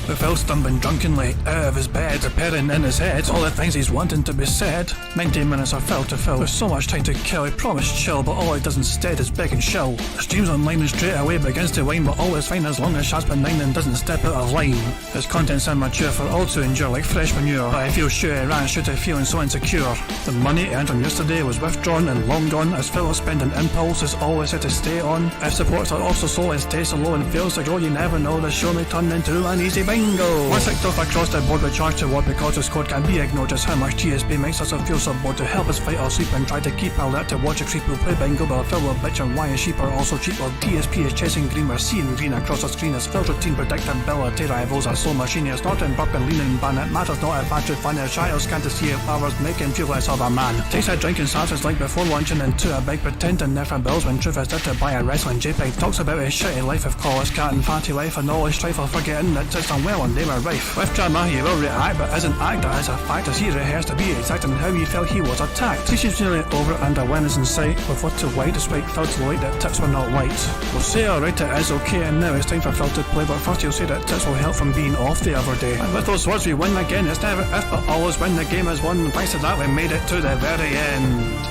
With Phil stumbling drunkenly out of his bed, appearing in his head all the things he's wanting to be said. 90 minutes of Phil to Phil, with so much time to kill. He promised chill, but all he does instead is beg and shill. Streams online and straight away begins to whine, but always fine as long as Shaz benign and doesn't step out of line. His content's immature for all to endure like fresh manure, but I feel sure he ran straight to feeling so insecure. The money earned from yesterday was withdrawn and long gone, as Phil's spending impulse is always had to stay on. If supports are also slow, his taste low and fails to grow, you never know, the show may turn into an easy bingo. Once licked off across the board with charge to what because his code can be ignored, just how much DSP makes us feel so bored to help us fight or sleep and try to keep alert to watch a creep who play bingo, but Phil will bitch and why his sheep are also cheap, while DSP is chasing green, we're seeing green across the screen as Phil's routine predictability rivals are so machine, it's not in burp and leaning ban, it matters not if actually fun, his child can't see if flowers make him feel less of a man. Takes a drink and starts like before lunch and into a big pretending there for bills when truth is there to buy a wrestling JPEG. Talks about his shitty life of college cat and fatty life and all his strife while forgetting that it's done well and they were rife. With drama he will react but isn't act as a fact as he rehearsed to be exact and how he felt he was attacked. She's nearly over and a win is in sight with what to white despite Phil to light that tips were not white. We'll say alright it is okay and now it's time for Phil to play, but first he'll say that tips will help from being off the other day. And with those words we win again, it's never if but always when the game is won. Thanks to that we made it to the very end.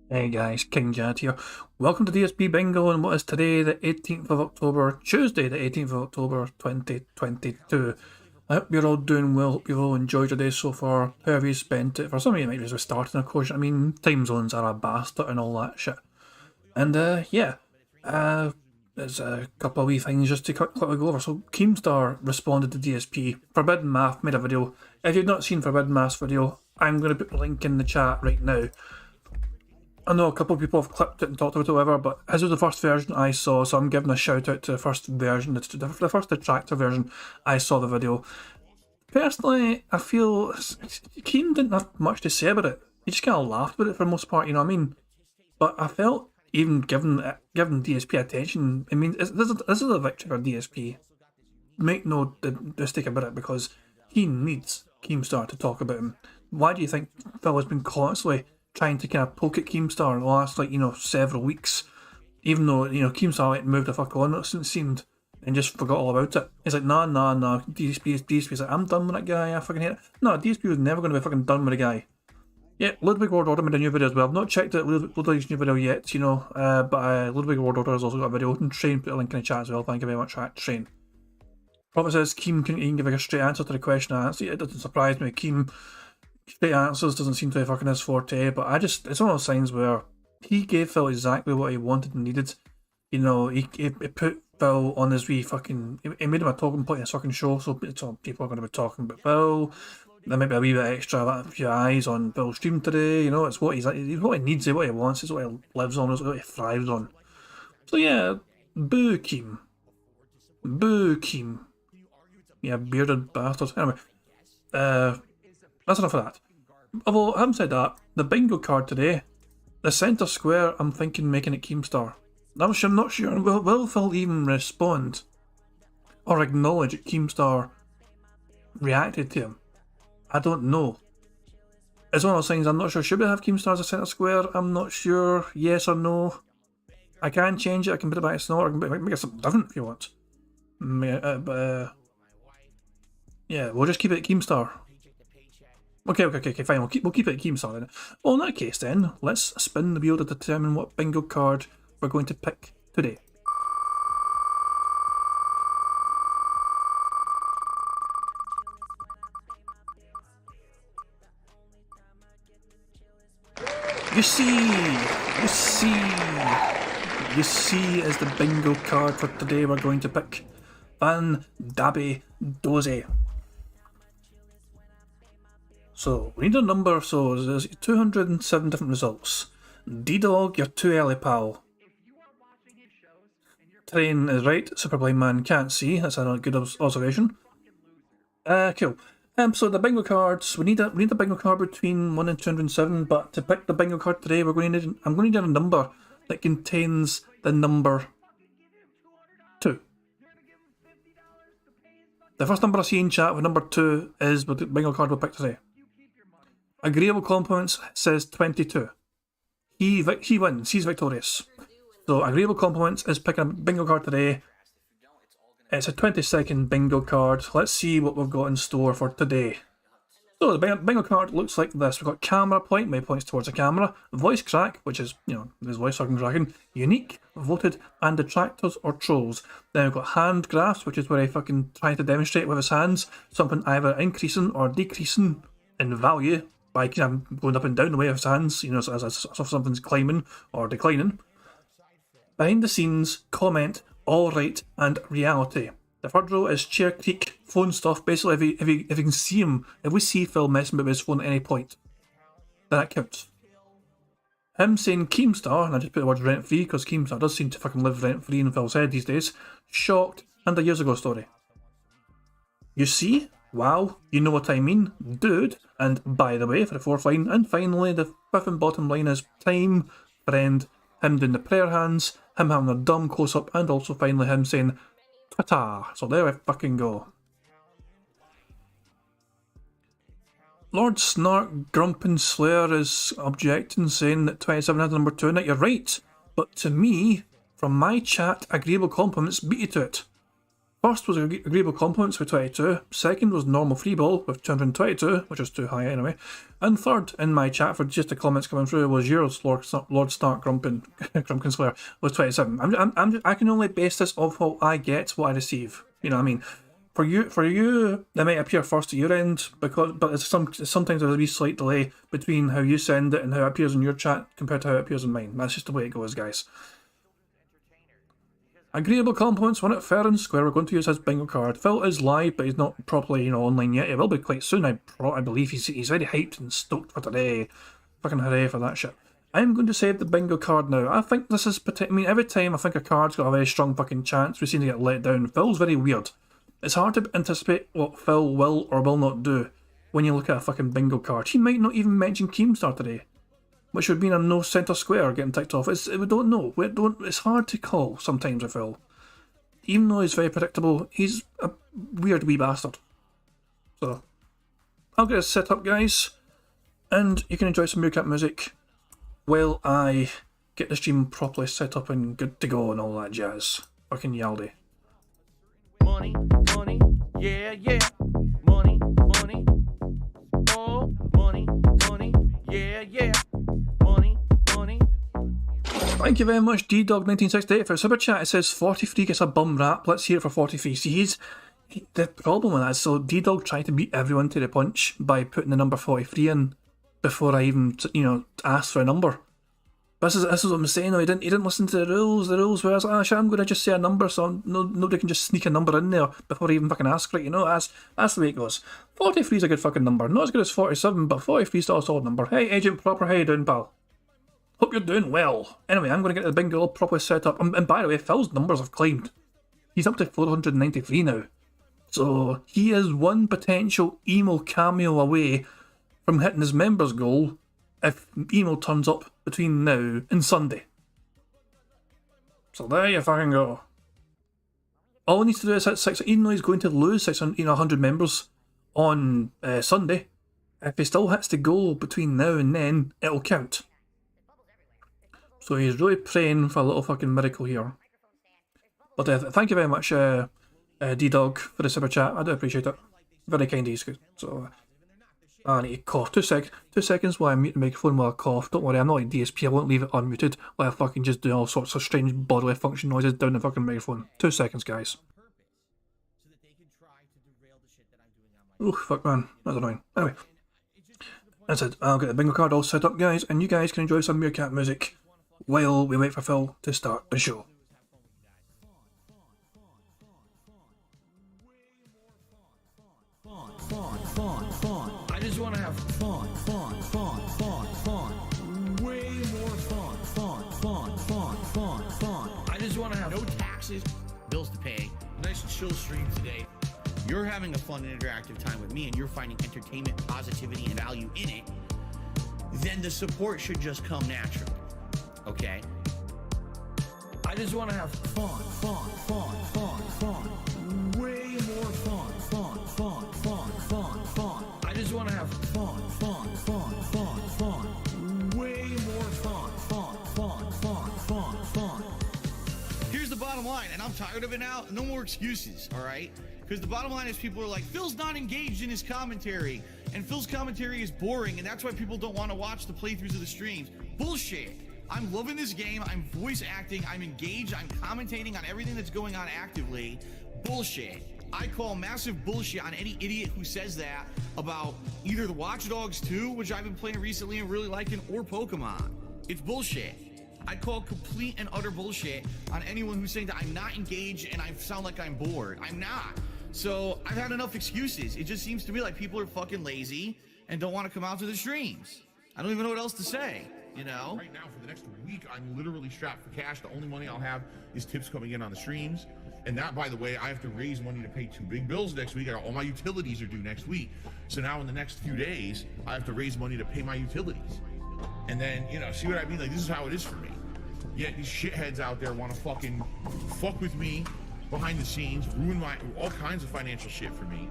Hey guys, King Jad here. Welcome to DSP Bingo and what is today the 18th of October, Tuesday the 18th of October 2022. I hope you're all doing well, hope you've all enjoyed your day so far, however you spent it. For some of you it might be just starting of course, I mean time zones are a bastard and all that shit. And there's a couple of wee things just to quickly go over. So Keemstar responded to DSP, Forbidden Math made a video. If you've not seen Forbidden Math's video, I'm going to put the link in the chat right now. I know a couple of people have clipped it and talked about it, whatever, but his was the first version I saw, so I'm giving a shout out to the first version, the first detractor version I saw the video. Personally, I feel Keem didn't have much to say about it. He just kind of laughed about it for the most part, you know what I mean? But I felt even giving DSP attention, I mean, this is a victory for DSP. Make no mistake about it, because he needs Keemstar to talk about him. Why do you think Phil has been constantly trying to kind of poke at Keemstar in the last, several weeks, even though, Keemstar moved the fuck on, it seemed, and just forgot all about it. He's like, nah, DSP's like, I'm done with that guy, I fucking hate it. No, DSP was never going to be fucking done with the guy. Yeah, Ludwig World Order made a new video as well. I've not checked out Ludwig's new video yet, but Ludwig World Order has also got a video, and Train put a link in the chat as well, thank you very much, Train. Prophet says, Keem couldn't even give a straight answer to the question I asked. It doesn't surprise me, Keem straight answers doesn't seem to be fucking his forte, but it's one of those signs where he gave Phil exactly what he wanted and needed. You know, he put Phil on his wee fucking, he made him a talking point in his fucking show, so people are going to be talking about Phil. There might be a wee bit extra, a few eyes on Phil's stream today, you know, it's what what he needs, what he wants, it's what he lives on, it's what he thrives on. So yeah, boo Keem. Boo Keem. Yeah, bearded bastard. Anyway, that's enough of that. Although, having said that, the bingo card today, the centre square, I'm thinking making it Keemstar. I'm not sure, will Phil even respond or acknowledge that Keemstar reacted to him? I don't know. It's one of those things, I'm not sure, should we have Keemstar as a centre square? I'm not sure, yes or no. I can change it, I can put it back to Snort, I can make it something different if you want. Yeah, we'll just keep it Keemstar. Okay, fine, we'll keep it Keemstar then. Well, in that case then, let's spin the wheel to determine what bingo card we're going to pick today. You see is the bingo card for today. We're going to pick Van Dabby Dozy. So, we need a number, so there's 207 different results. D-Dog, you're too early, pal. Train is right, Superblind Man can't see, that's a good observation. Cool. So the bingo cards, we need a bingo card between 1 and 207, but to pick the bingo card today, I'm going to need a number that contains the number 2. The first number I see in chat with number 2 is with the bingo card we'll pick today. Agreeable Compliments says 22. He wins. He's victorious. So Agreeable Compliments is picking a bingo card today. It's a 20-second bingo card. Let's see what we've got in store for today. So the bingo card looks like this. We've got camera point, where he points towards the camera. Voice crack, which is, his voice fucking cracking. Unique, voted, and detractors or trolls. Then we've got hand graphs, which is where he fucking tries to demonstrate with his hands something either increasing or decreasing in value by going up and down the way of his hands, as something's climbing or declining. Behind the scenes, comment, all right, and reality. The third row is chair creak, phone stuff. Basically, if you can see him, if we see Phil messing with his phone at any point, then that counts. Him saying Keemstar, and I just put the word rent free because Keemstar does seem to fucking live rent free in Phil's head these days. Shocked, and a years ago story. You see? Wow, you know what I mean, dude. And by the way, for the fourth line, and finally, the fifth and bottom line is time, friend, him doing the prayer hands, him having a dumb close up, and also finally him saying ta-ta. So there we fucking go. Lord Snark Grumpin Slayer is objecting, saying that 27 has number 2 in it. You're right, but to me, from my chat, Agreeable Compliments beat you to it. First was Agreeable Compliments with 22, second was Normal Freeball with 222, which was too high anyway, and third in my chat for just the comments coming through was yours, Lord Stark Grumpin Slayer, with 27. I can only base this off what I get, what I receive. You know what I mean? For you, they might appear first at your end, but sometimes there's a wee slight delay between how you send it and how it appears in your chat compared to how it appears in mine. That's just the way it goes, guys. Agreeable Compliments won it fair and square. We're going to use his bingo card. Phil is live, but he's not properly, online yet. He will be quite soon. I believe he's very hyped and stoked for today. Fucking hooray for that shit. I'm going to save the bingo card now. I think this is every time I think a card's got a very strong fucking chance, we seem to get let down. Phil's very weird. It's hard to anticipate what Phil will or will not do when you look at a fucking bingo card. He might not even mention Keemstar today, which would mean a no centre square getting ticked off. We don't know. It's hard to call sometimes with Phil. Even though he's very predictable, he's a weird wee bastard. So, I'll get it set up, guys, and you can enjoy some Meerkat music while I get the stream properly set up and good to go and all that jazz. Fucking Yaldi. Money, money, yeah, yeah. Money, money, oh, money, money, yeah, yeah. Money, money. Thank you very much, DDog1968 for a super chat. It says 43 gets a bum rap. Let's hear it for 43. See, the problem with that is, so DDog tried to beat everyone to the punch by putting the number 43 in before I even, asked for a number. This is what I'm saying. He didn't listen to the rules. The rules were, I was like, I'm going to just say a number, so nobody can just sneak a number in there before I even fucking ask for it. That's the way it goes. 43 is a good fucking number. Not as good as 47, but 43 is still a solid number. Hey, Agent Proper, how you doing, pal? Hope you're doing well. Anyway, I'm going to get the bingo all properly set up. And by the way, Phil's numbers have climbed. He's up to 493 now. So he is one potential emo cameo away from hitting his members goal if emo turns up between now and Sunday. So there you fucking go. All he needs to do is hit 6, even though he's going to lose 100 members on Sunday, if he still hits the goal between now and then, it'll count. So he's really praying for a little fucking miracle here. But thank you very much, D-Dog, for the super chat. I do appreciate it. Very kind of you. So, I need to cough. 2 seconds while I mute the microphone while I cough. Don't worry, I'm not like DSP. I won't leave it unmuted while I fucking just do all sorts of strange bodily function noises down the fucking microphone. 2 seconds, guys. Oh, fuck, man. That's annoying. Anyway. That's it. I'll get the bingo card all set up, guys, and you guys can enjoy some Meerkat music while we wait for Phil to start the show. I just want to have fun. Way more fun. I just want to have no taxes, bills to pay, nice chill stream today. You're having a fun and interactive time with me and you're finding entertainment, positivity, and value in it, then the support should just come naturally, okay? I just want to have fun. Way more fun. line, and I'm tired of it now. No more excuses, all right? Because the bottom line is people are like, Phil's not engaged in his commentary, and Phil's commentary is boring, and that's why people don't want to watch the playthroughs of the streams. Bullshit. I'm loving this game. I'm voice acting. I'm engaged. I'm commentating on everything that's going on actively. Bullshit. I call massive bullshit on any idiot who says that about either the Watch Dogs 2, which I've been playing recently and really liking, or Pokemon. It's bullshit. I call complete and utter bullshit on anyone who's saying that I'm not engaged and I sound like I'm bored. I'm not. So I've had enough excuses. It just seems to me like people are fucking lazy and don't want to come out to the streams. I don't even know what else to say, you know? Right now, for the next week, I'm literally strapped for cash. The only money I'll have is tips coming in on the streams. And that, by the way, I have to raise money to pay 2 big bills next week. All my utilities are due next week. So now in the next few days, I have to raise money to pay my utilities. And then, you know, see what I mean? Like, this is how it is for me. Yet these shitheads out there want to fucking fuck with me behind the scenes, ruin my all kinds of financial shit for me.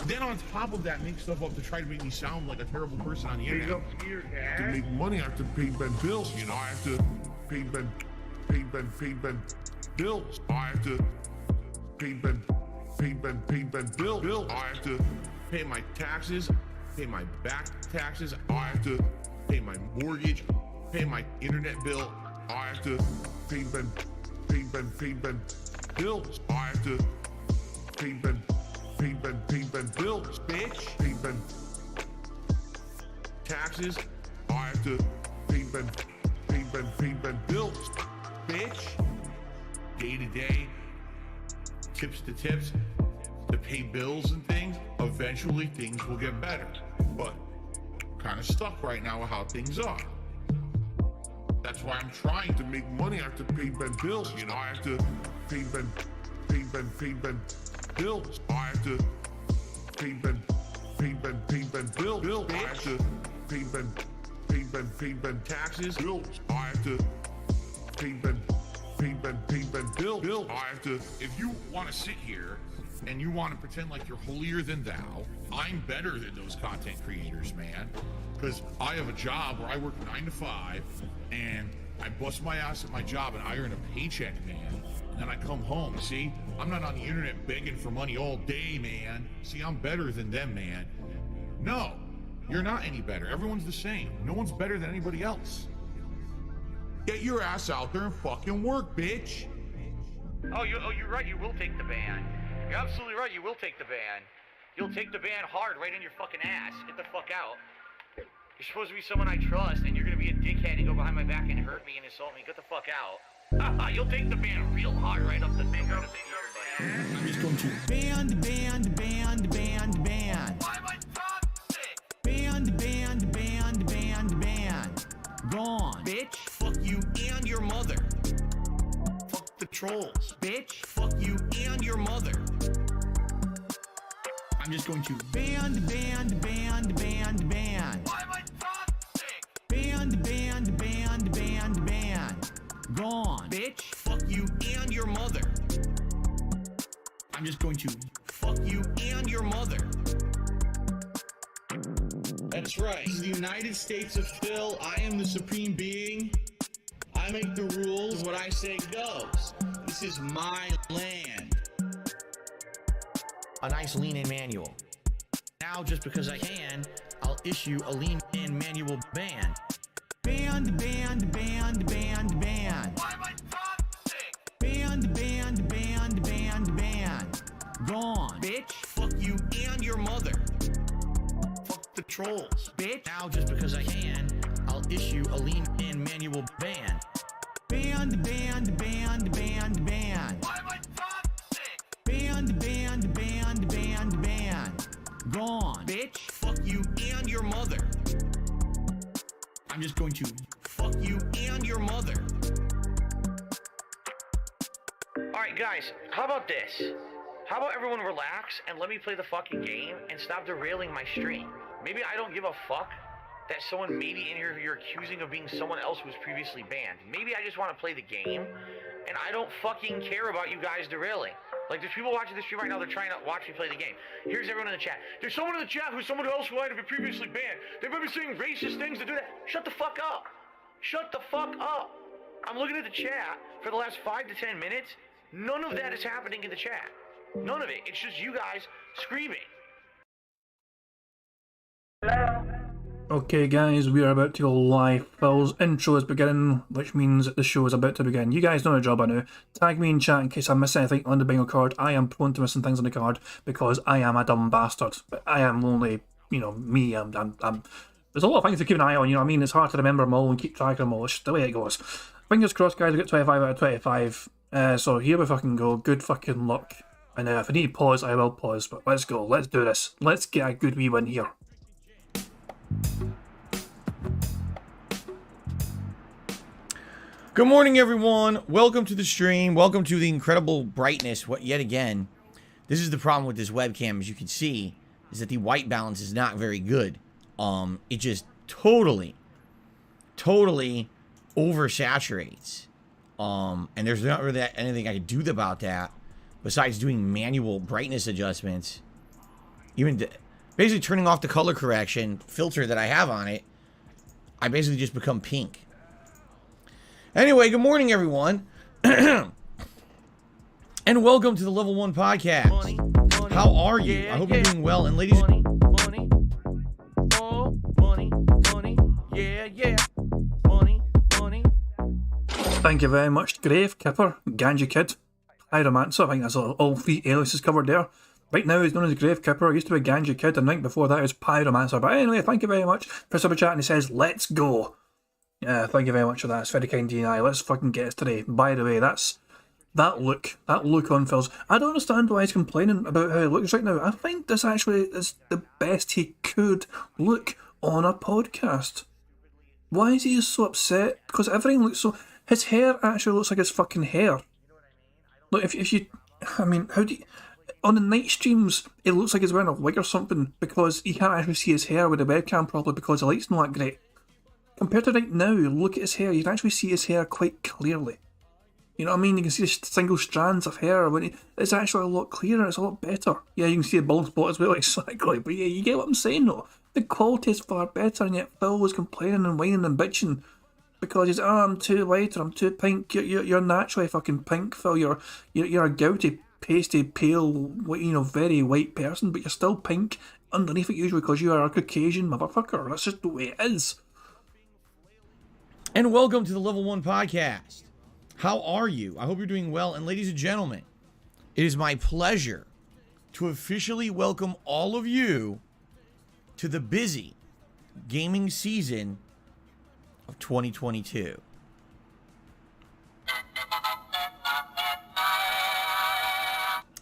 Then on top of that, make stuff up to try to make me sound like a terrible person on the internet. To make money, I have to pay Ben bills. You know, I have to pay Ben bills. I have to pay Ben bills. I have to Pay my taxes, pay my back taxes. I have to pay my mortgage, pay my internet bill. I have to pay Ben bills. I have to pay Ben bills. Bitch. Pay Ben Taxes, I have to pay Ben bills. bitch. Day to day, tips to tips, to pay bills and things. Eventually things will get better. But kind of stuck right now with how things are. That's why I'm trying to To make money, I have to pay Ben bills. You know, I have to pay Ben bills. I have to pay Ben bills. I have to pay Ben taxes, bills. I have to pay Ben bills. I have to. if you want to sit here and you want to pretend like you're holier than thou, I'm better than those content creators, man. Because I have a job where I work 9 to 5 and I bust my ass at my job and I earn a paycheck, man. And then I come home. See, I'm not on the internet begging for money all day, man. See, I'm better than them, man. No, you're not any better. Everyone's the same. No one's better than anybody else. Get your ass out there and fucking work, bitch. You're right. You will take the ban. You're absolutely right. You will take the ban. You'll take the ban hard right in your fucking ass. Get the fuck out. You're supposed to be someone I trust, and you're gonna be a dickhead and go behind my back and hurt me and insult me. Get the fuck out. You'll take the ban real hard right up the finger. I'm just going to ban. Why am I toxic? Ban. Gone. Bitch. Fuck you and your mother. Fuck the trolls. Bitch. Fuck you and your mother. I'm just going to ban. Why am I toxic? Ban. Gone. Bitch. Fuck you and your mother. I'm just going to fuck you and your mother. That's right. This is the United States of Phil. I am the supreme being. I make the rules. What I say goes. This is my land. A nice lean-in manual. Now, just because I can, I'll issue a lean-in manual ban. Ban. Why am I toxic? Ban. Gone. Bitch. Fuck you and your mother. Fuck the trolls. Bitch. Now, just because I can, I'll issue a lean-in manual ban. Ban. Why am I toxic? Ban. Gone. Bitch. Fuck you and your mother. I'm just going to fuck you and your mother. Alright guys, how about this? How about everyone relax and let me play the fucking game and stop derailing my stream? Maybe I don't give a fuck that someone maybe in here who you're accusing of being someone else who was previously banned. Maybe I just want to play the game and I don't fucking care about you guys derailing. Like, there's people watching the stream right now, they're trying to watch me play the game. Here's everyone in the chat. There's someone in the chat who's someone else who might have been previously banned. They might be saying racist things to do that. Shut the fuck up. Shut the fuck up. I'm looking at the chat for the last 5 to 10 minutes. None of that is happening in the chat. None of it. It's just you guys screaming. Okay guys, we are about to go live. Phil's intro is beginning, which means that the show is about to begin. You guys know the job I know. Tag me in chat in case I miss anything on the bingo card. I am prone to missing things on the card because I am a dumb bastard. But I am only, you know, me. I'm there's a lot of things to keep an eye on, you know what I mean? It's hard to remember them all and keep track of them all. It's just the way it goes. Fingers crossed guys, I get 25 out of 25. So here we fucking go. Good fucking luck. And if I need to pause, I will pause. But let's go. Let's do this. Let's get a good wee win here. Good morning, everyone. Welcome to the stream. Welcome to the incredible brightness. Yet again, this is the problem with this webcam, as you can see, is that the white balance is not very good. It just totally oversaturates. And there's not really anything I can do about that besides doing manual brightness adjustments. Even basically turning off the color correction filter that I have on it, I basically just become pink. Anyway, good morning, everyone. And welcome to the Level 1 Podcast. How are you? I hope you're doing well. And ladies... Thank you very much, Grave, Kipper, Ganja Kid, Pyromancer. I think that's all three aliases covered there. Right now he's known as Grave Kipper, used to be Ganja Kid, and I think before that it was Pyromancer. But anyway, thank you very much for super chat, and he says, let's go. Yeah, thank you very much for that. It's very kind of you and I. Let's fucking get it today. By the way, that look on Phil's. I don't understand why he's complaining about how he looks right now. I think this actually is the best he could look on a podcast. Why is he so upset? Because everything looks so... His hair actually looks like his fucking hair. Look, if you... I mean, how do you... On the night streams, it looks like he's wearing a wig or something because you can't actually see his hair with the webcam properly because the light's not that great. Compared to right now, look at his hair, you can actually see his hair quite clearly. You know what I mean? You can see the single strands of hair. It's actually a lot clearer, it's a lot better. Yeah, you can see a bald spot as well, exactly. But yeah, you get what I'm saying though. The quality is far better, and yet Phil was complaining and whining and bitching because he's, I'm too light or I'm too pink. You're naturally fucking pink, Phil. You're a gouty, pasty, pale, you know, very white person, but you're still pink underneath it usually because you are a Caucasian motherfucker. That's just the way it is. And welcome to the Level 1 Podcast. How are you? I hope you're doing well. And ladies and gentlemen, it is my pleasure to officially welcome all of you to the busy gaming season of 2022.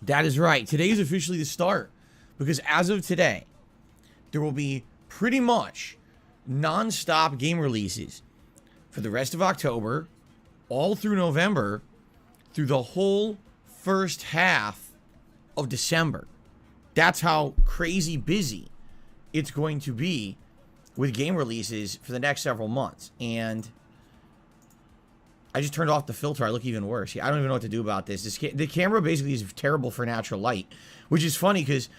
That is right. Today is officially the start because as of today, there will be pretty much non-stop game releases for the rest of October, all through November, through the whole first half of December. That's how crazy busy it's going to be with game releases for the next several months. And I just turned off the filter. I look even worse. I don't even know what to do about this. The camera basically is terrible for natural light, which is funny because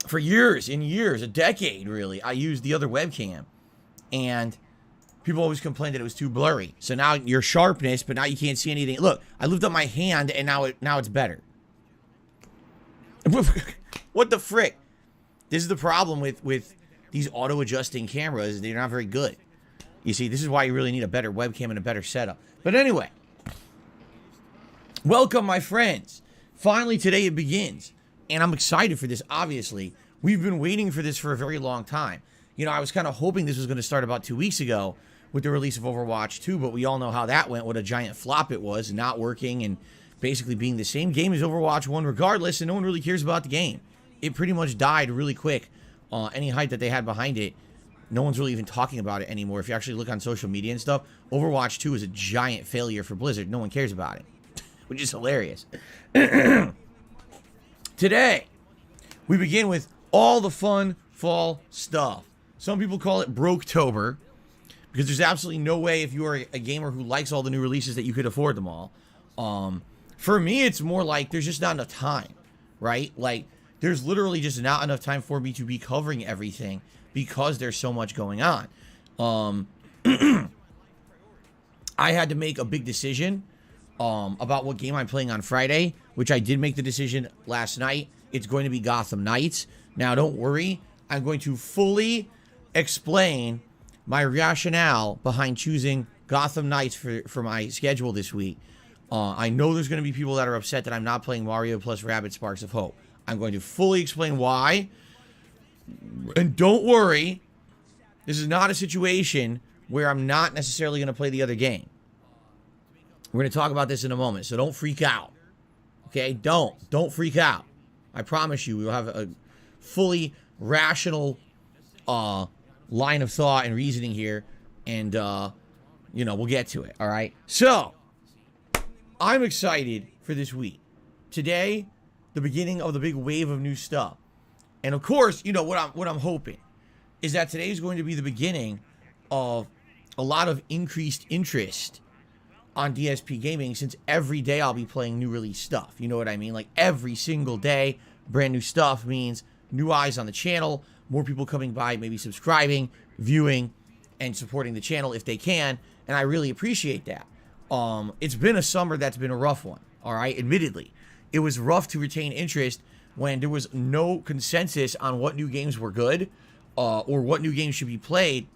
for years and years, a decade really, I used the other webcam. And people always complained that it was too blurry. So now your sharpness, but now you can't see anything. Look, I lift up my hand and now it's better. What the frick? This is the problem with these auto-adjusting cameras. They're not very good. You see, this is why you really need a better webcam and a better setup. But anyway, welcome, my friends. Finally, today it begins. And I'm excited for this, obviously. We've been waiting for this for a very long time. You know, I was kind of hoping this was going to start about 2 weeks ago with the release of Overwatch 2, but we all know how that went, what a giant flop it was, not working and basically being the same game as Overwatch 1 regardless, and no one really cares about the game. It pretty much died really quick. Any hype that they had behind it, no one's really even talking about it anymore. If you actually look on social media and stuff, Overwatch 2 is a giant failure for Blizzard. No one cares about it, which is hilarious. Today, we begin with all the fun fall stuff. Some people call it Broketober because there's absolutely no way if you are a gamer who likes all the new releases that you could afford them all. For me, it's more like there's just not enough time, right? Like, there's literally just not enough time for me to be covering everything because there's so much going on. I had to make a big decision about what game I'm playing on Friday, which I did make the decision last night. It's going to be Gotham Knights. Now, don't worry. I'm going to fully explain my rationale behind choosing Gotham Knights for my schedule this week. I know there's going to be people that are upset that I'm not playing Mario plus Rabbids Sparks of Hope. I'm going to fully explain why. And don't worry, this is not a situation where I'm not necessarily going to play the other game. We're going to talk about this in a moment, so don't freak out. Okay? Don't freak out. I promise you, we will have a fully rational line of thought and reasoning here, and we'll get to it. All right. So I'm excited for this week. Today, the beginning of the big wave of new stuff, and of course, what I'm hoping is that today is going to be the beginning of a lot of increased interest on DSP Gaming, since every day I'll be playing new release stuff. You know what I mean? Like every single day, brand new stuff means new eyes on the channel, more people coming by, maybe subscribing, viewing, and supporting the channel if they can, and I really appreciate that. It's been a summer that's been a rough one, all right? Admittedly, it was rough to retain interest when there was no consensus on what new games were good or what new games should be played.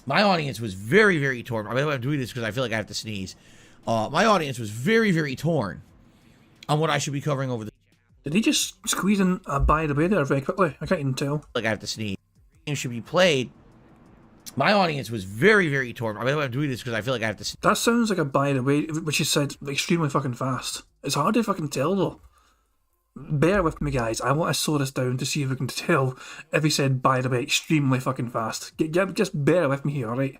My audience was very, very torn. I'm doing this because I feel like I have to sneeze. My audience was very, very torn on what I should be covering over the... Did he just squeeze in a by the way there very quickly? I can't even tell. Like I have to sneeze. Games should be played. My audience was very, very torn. I'm doing this because I feel like I have to sneeze. That sounds like a by the way, which he said extremely fucking fast. It's hard to fucking tell though. Bear with me, guys. I want to slow this down to see if we can tell if he said, by the way, extremely fucking fast. Just bear with me here, alright?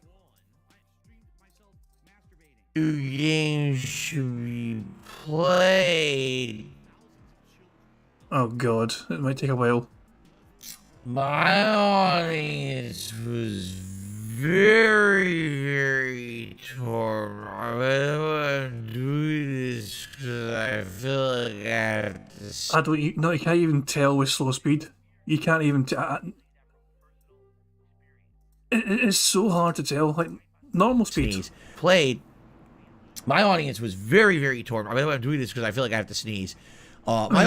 New games should be played. Oh god, it might take a while. My audience was very, very torn. I'm doing this because I feel like I have to... You can't even tell with slow speed. You can't even it's so hard to tell. Like, normal speed. Played. My audience was very, very torn. I'm doing this because I feel like I have to sneeze.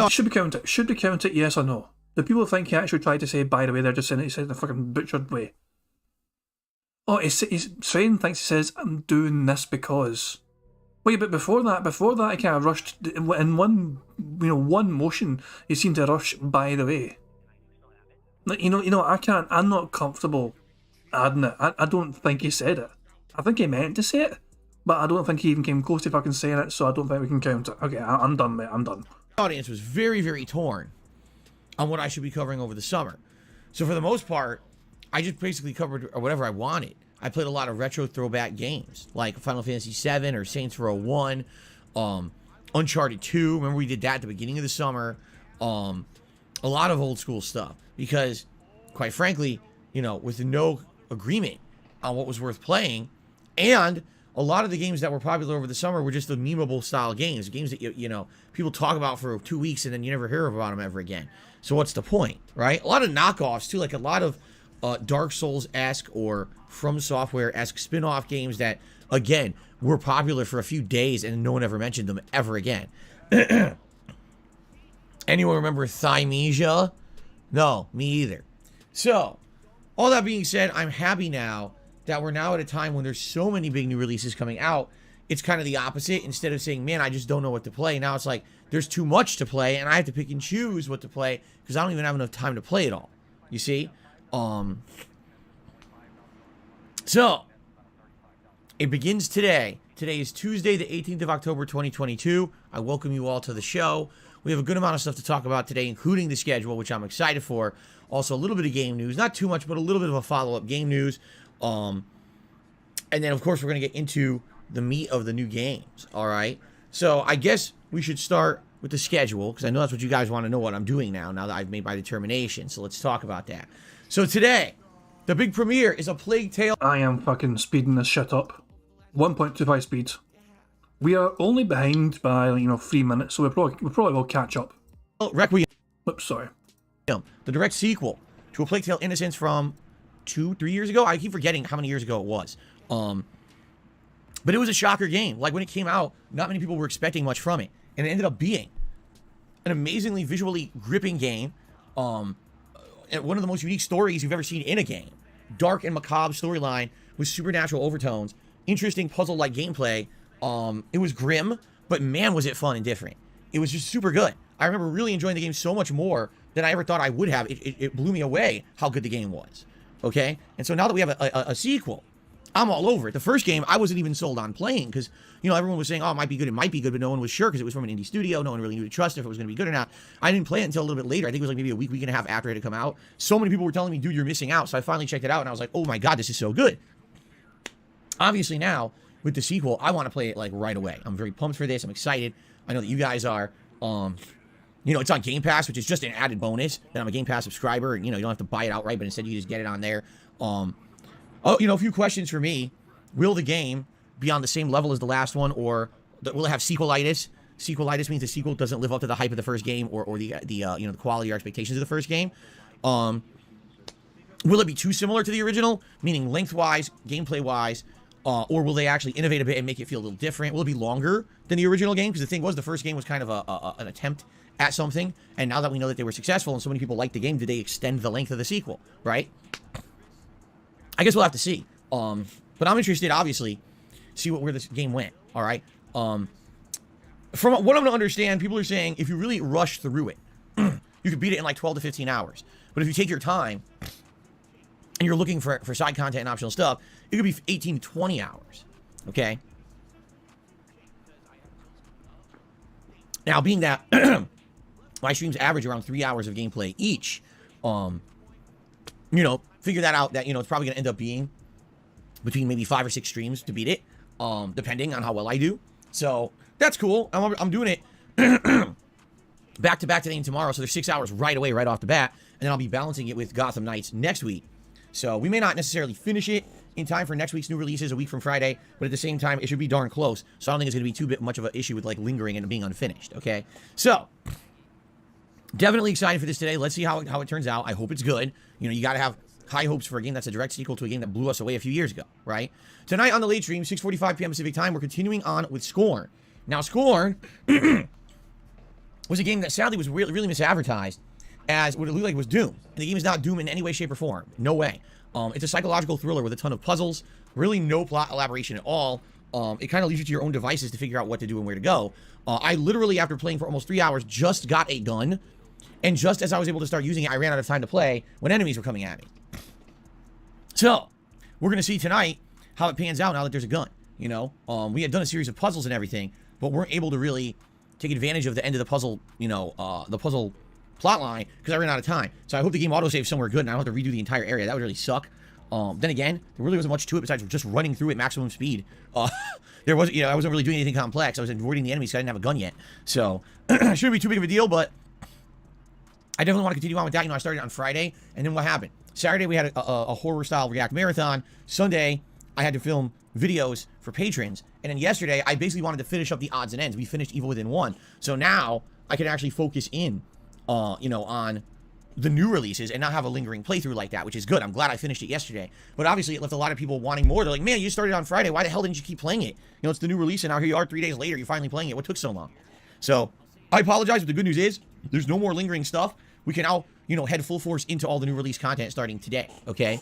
Should we count it? Should we count it, yes or no? The people think he actually tried to say, by the way, they're just saying it, he said in a fucking butchered way. Oh, Sven thinks he says, I'm doing this because... Wait, but before that, he kind of rushed, in one motion, he seemed to rush, by the way. Like, I'm not comfortable adding it. I don't think he said it. I think he meant to say it, but I don't think he even came close to fucking saying it, so I don't think we can count it. Okay, I'm done, mate, I'm done. My audience was very, very torn on what I should be covering over the summer. So for the most part, I just basically covered whatever I wanted. I played a lot of retro throwback games, like Final Fantasy VII or Saints Row 1, Uncharted 2. Remember we did that at the beginning of the summer. A lot of old school stuff. Because, quite frankly, with no agreement on what was worth playing, and a lot of the games that were popular over the summer were just the memeable style games that people talk about for 2 weeks and then you never hear about them ever again. So what's the point, right? A lot of knockoffs too, like a lot of Dark Souls-esque or From Software-esque spin-off games that, again, were popular for a few days and no one ever mentioned them ever again. Anyone remember Thymesia? No, me either. So, all that being said, I'm happy now that we're now at a time when there's so many big new releases coming out. It's kind of the opposite. Instead of saying, man, I just don't know what to play, now it's like, there's too much to play, and I have to pick and choose what to play, because I don't even have enough time to play it all. You see? So, it begins today. Today is Tuesday, the 18th of October, 2022. I welcome you all to the show. We have a good amount of stuff to talk about today, including the schedule, which I'm excited for. Also, a little bit of game news. Not too much, but a little bit of a follow-up game news. And then, of course, we're going to get into the meat of the new games, all right? So, I guess we should start with the schedule, because I know that's what you guys want to know what I'm doing now that I've made my determination. So, let's talk about that. So, today, the big premiere is A Plague Tale. I am fucking speeding this shit up. 1.25 speed. We are only behind by 3 minutes, so we probably will catch up. Requiem. Oops, sorry. The direct sequel to A Plague Tale: Innocence from 2-3 years ago. I keep forgetting how many years ago it was. But it was a shocker game. Like when it came out, not many people were expecting much from it. And it ended up being an amazingly visually gripping game. One of the most unique stories you've ever seen in a game. Dark and macabre storyline with supernatural overtones. Interesting puzzle-like gameplay. It was grim, but man, was it fun and different. It was just super good. I remember really enjoying the game so much more than I ever thought I would have. It blew me away how good the game was. Okay? And so now that we have a sequel, I'm all over it. The first game, I wasn't even sold on playing because, you know, everyone was saying, oh, it might be good, but no one was sure because it was from an indie studio. No one really knew to trust if it was going to be good or not. I didn't play it until a little bit later. I think it was like maybe a week and a half after it had come out. So many people were telling me, dude, you're missing out. So I finally checked it out and I was like, oh my God, this is so good. Obviously now, with the sequel, I want to play it like right away. I'm very pumped for this. I'm excited. I know that you guys are. You know, it's on Game Pass, which is just an added bonus that I'm a Game Pass subscriber. And, you know, you don't have to buy it outright, but instead you just get it on there. Oh, you know, a few questions for me. Will the game be on the same level as the last one, or will it have sequelitis? Sequelitis means the sequel doesn't live up to the hype of the first game, or the you know, the quality or expectations of the first game. Will it be too similar to the original, meaning lengthwise, gameplay-wise, or will they actually innovate a bit and make it feel a little different? Will it be longer than the original game? Because the thing was, the first game was kind of an attempt at something, and now that we know that they were successful and so many people liked the game, did they extend the length of the sequel, right? I guess we'll have to see. But I'm interested, obviously, see where this game went, all right? From what I'm going to understand, people are saying if you really rush through it, you could beat it in like 12 to 15 hours. But if you take your time and you're looking for side content and optional stuff, it could be 18 to 20 hours, okay? Now, being that my streams average around 3 hours of gameplay each, you know, figure that out, that, you know, it's probably going to end up being between maybe 5 or 6 streams to beat it, depending on how well I do. So that's cool. I'm doing it back to back today and tomorrow. So there's 6 hours right away, right off the bat. And then I'll be balancing it with Gotham Knights next week. So we may not necessarily finish it in time for next week's new releases a week from Friday, but at the same time, it should be darn close. So I don't think it's going to be too much of an issue with like lingering and being unfinished. Okay. So definitely excited for this today. Let's see how it turns out. I hope it's good. You know, you got to have high hopes for a game that's a direct sequel to a game that blew us away a few years ago, right? Tonight on the late stream, 6:45 p.m. Pacific time, we're continuing on with Scorn. Now, Scorn was a game that sadly was really misadvertised as what it looked like was Doom. And the game is not Doom in any way, shape, or form. No way. It's a psychological thriller with a ton of puzzles, really no plot elaboration at all. It kind of leaves you to your own devices to figure out what to do and where to go. I literally, after playing for almost 3 hours, just got a gun. And just as I was able to start using it, I ran out of time to play when enemies were coming at me. So, we're going to see tonight how it pans out now that there's a gun, you know? We had done a series of puzzles and everything, but weren't able to really take advantage of the end of the puzzle, you know, the puzzle plot line, because I ran out of time. So I hope the game autosaves somewhere good and I don't have to redo the entire area. That would really suck. Then again, there really wasn't much to it besides just running through at maximum speed. There wasn't, you know, I wasn't really doing anything complex. I was avoiding the enemies because I didn't have a gun yet. So, it shouldn't be too big of a deal, but I definitely want to continue on with that. You know, I started on Friday, and then what happened? Saturday, we had a horror-style React marathon. Sunday, I had to film videos for patrons. And then yesterday, I basically wanted to finish up the odds and ends. We finished Evil Within 1. So now, I can actually focus in, you know, on the new releases and not have a lingering playthrough like that, which is good. I'm glad I finished it yesterday. But obviously, it left a lot of people wanting more. They're like, man, you started on Friday. Why the hell didn't you keep playing it? You know, it's the new release, and now here you are 3 days later. You're finally playing it. What took so long? So, I apologize, but the good news is, there's no more lingering stuff. We can now, you know, head full force into all the new release content starting today, okay?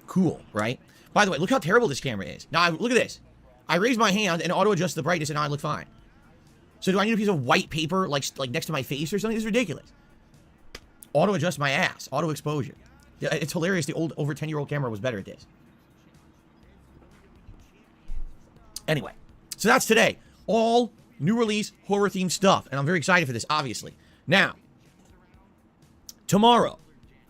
Cool, right? By the way, look how terrible this camera is. Now, look at this. I raise my hand and auto-adjust the brightness, and now I look fine. So do I need a piece of white paper, like next to my face or something? This is ridiculous. Auto-adjust my ass. Auto-exposure. Yeah, it's hilarious. The old, over 10-year-old camera was better at this. Anyway, so that's today. All new release, horror-themed stuff. And I'm very excited for this, obviously. Now, tomorrow,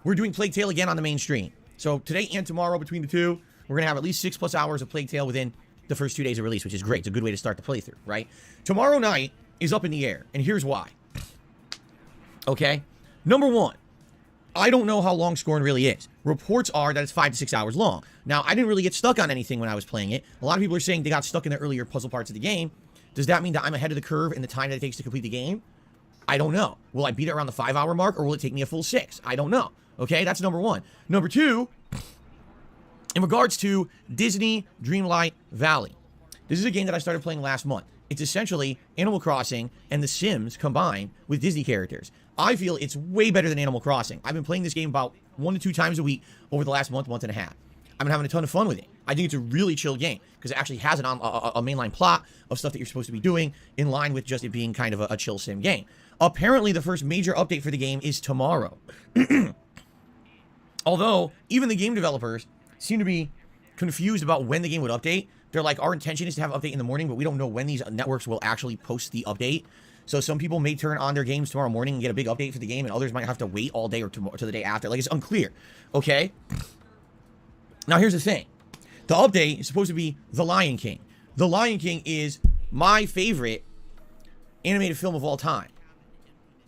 we're doing Plague Tale again on the main stream. So today and tomorrow, between the two, we're going to have at least 6+ hours of Plague Tale within the first 2 days of release, which is great. It's a good way to start the playthrough, right? Tomorrow night is up in the air, and here's why. Okay? Number one, I don't know how long Scorn really is. Reports are that it's 5 to 6 hours long. Now, I didn't really get stuck on anything when I was playing it. A lot of people are saying they got stuck in the earlier puzzle parts of the game. Does that mean that I'm ahead of the curve in the time that it takes to complete the game? I don't know. Will I beat it around the 5-hour mark, or will it take me a full 6? I don't know. Okay, that's number one. Number two, In regards to Disney Dreamlight Valley, this is a game that I started playing last month. It's essentially Animal Crossing and The Sims combined with Disney characters. I feel it's way better than Animal Crossing. I've been playing this game about 1 to 2 times a week over the last month and a half. I've been having a ton of fun with it. I think it's a really chill game because it actually has a mainline plot of stuff that you're supposed to be doing in line with just it being kind of a chill sim game. Apparently, the first major update for the game is tomorrow. Although, even the game developers seem to be confused about when the game would update. They're like, our intention is to have an update in the morning, but we don't know when these networks will actually post the update. So some people may turn on their games tomorrow morning and get a big update for the game, and others might have to wait all day or to the day after. Like, it's unclear, okay? Now, here's the thing. The update is supposed to be The Lion King. The Lion King is my favorite animated film of all time.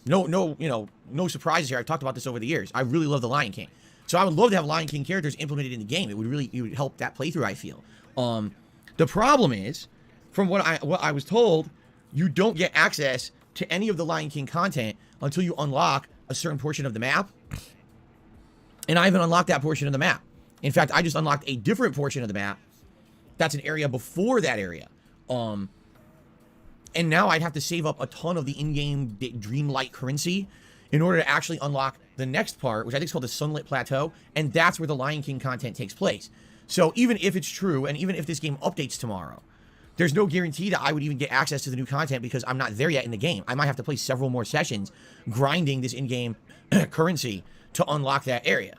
No surprises here. I've talked about this over the years. I really love The Lion King. So I would love to have Lion King characters implemented in the game. It would help that playthrough, I feel. The problem is, from what I was told, you don't get access to any of the Lion King content until you unlock a certain portion of the map. And I haven't unlocked that portion of the map. In fact, I just unlocked a different portion of the map. That's an area before that area. And now I'd have to save up a ton of the in-game Dreamlight currency in order to actually unlock the next part, which I think is called the Sunlit Plateau, and that's where the Lion King content takes place. So even if it's true, and even if this game updates tomorrow, there's no guarantee that I would even get access to the new content because I'm not there yet in the game. I might have to play several more sessions grinding this in-game currency to unlock that area.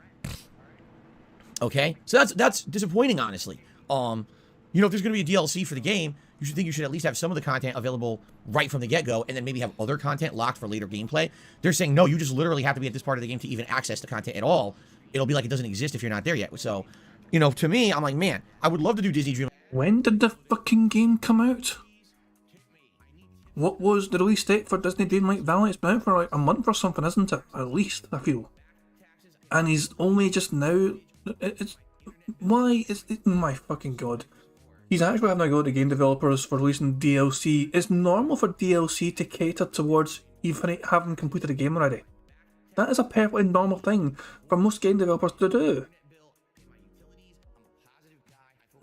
Okay? So that's disappointing, honestly. If there's going to be a DLC for the game, you should at least have some of the content available right from the get-go, and then maybe have other content locked for later gameplay. They're saying, no, you just literally have to be at this part of the game to even access the content at all. It'll be like it doesn't exist if you're not there yet. So, to me, I'm like, man, I would love to do Disney Dream. When did the fucking game come out? What was the release date for Disney Dreamlight Valley? It's been out for like a month or something, isn't it? At least, I feel. And he's only just now... Why? My fucking god. He's actually having a go at the game developers for releasing DLC. It's normal for DLC to cater towards even having completed a game already. That is a perfectly normal thing for most game developers to do.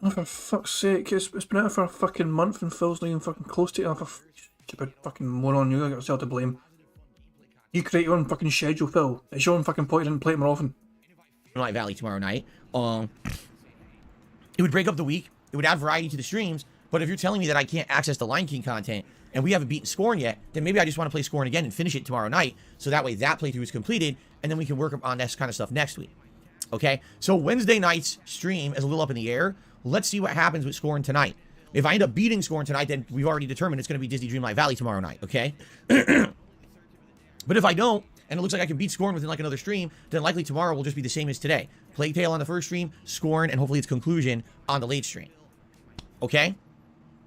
Oh, for fuck's sake, it's been out for a fucking month and Phil's not even fucking close to it. Oh, for stupid fucking moron, you got yourself to blame. You create your own fucking schedule, Phil. It's your own fucking point, you didn't play it more often. Dreamlight Valley tomorrow night. It would break up the week. It would add variety to the streams. But if you're telling me that I can't access the Lion King content and we haven't beaten Scorn yet, then maybe I just want to play Scorn again and finish it tomorrow night. So that way that playthrough is completed and then we can work on this kind of stuff next week. Okay? So Wednesday night's stream is a little up in the air. Let's see what happens with Scorn tonight. If I end up beating Scorn tonight, then we've already determined it's going to be Disney Dreamlight Valley tomorrow night. Okay? But if I don't, and it looks like I can beat Scorn within like another stream, then likely tomorrow will just be the same as today. Plague Tale on the first stream, Scorn, and hopefully its conclusion on the late stream. Okay?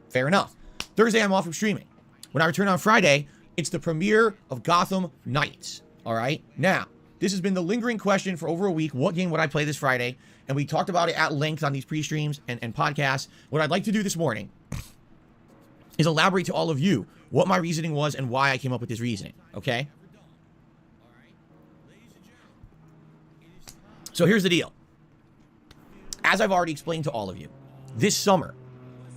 Fair enough. Thursday, I'm off from streaming. When I return on Friday, it's the premiere of Gotham Knights. All right? Now, this has been the lingering question for over a week. What game would I play this Friday? And we talked about it at length on these pre-streams and podcasts. What I'd like to do this morning is elaborate to all of you what my reasoning was and why I came up with this reasoning. Okay? So here's the deal. As I've already explained to all of you, this summer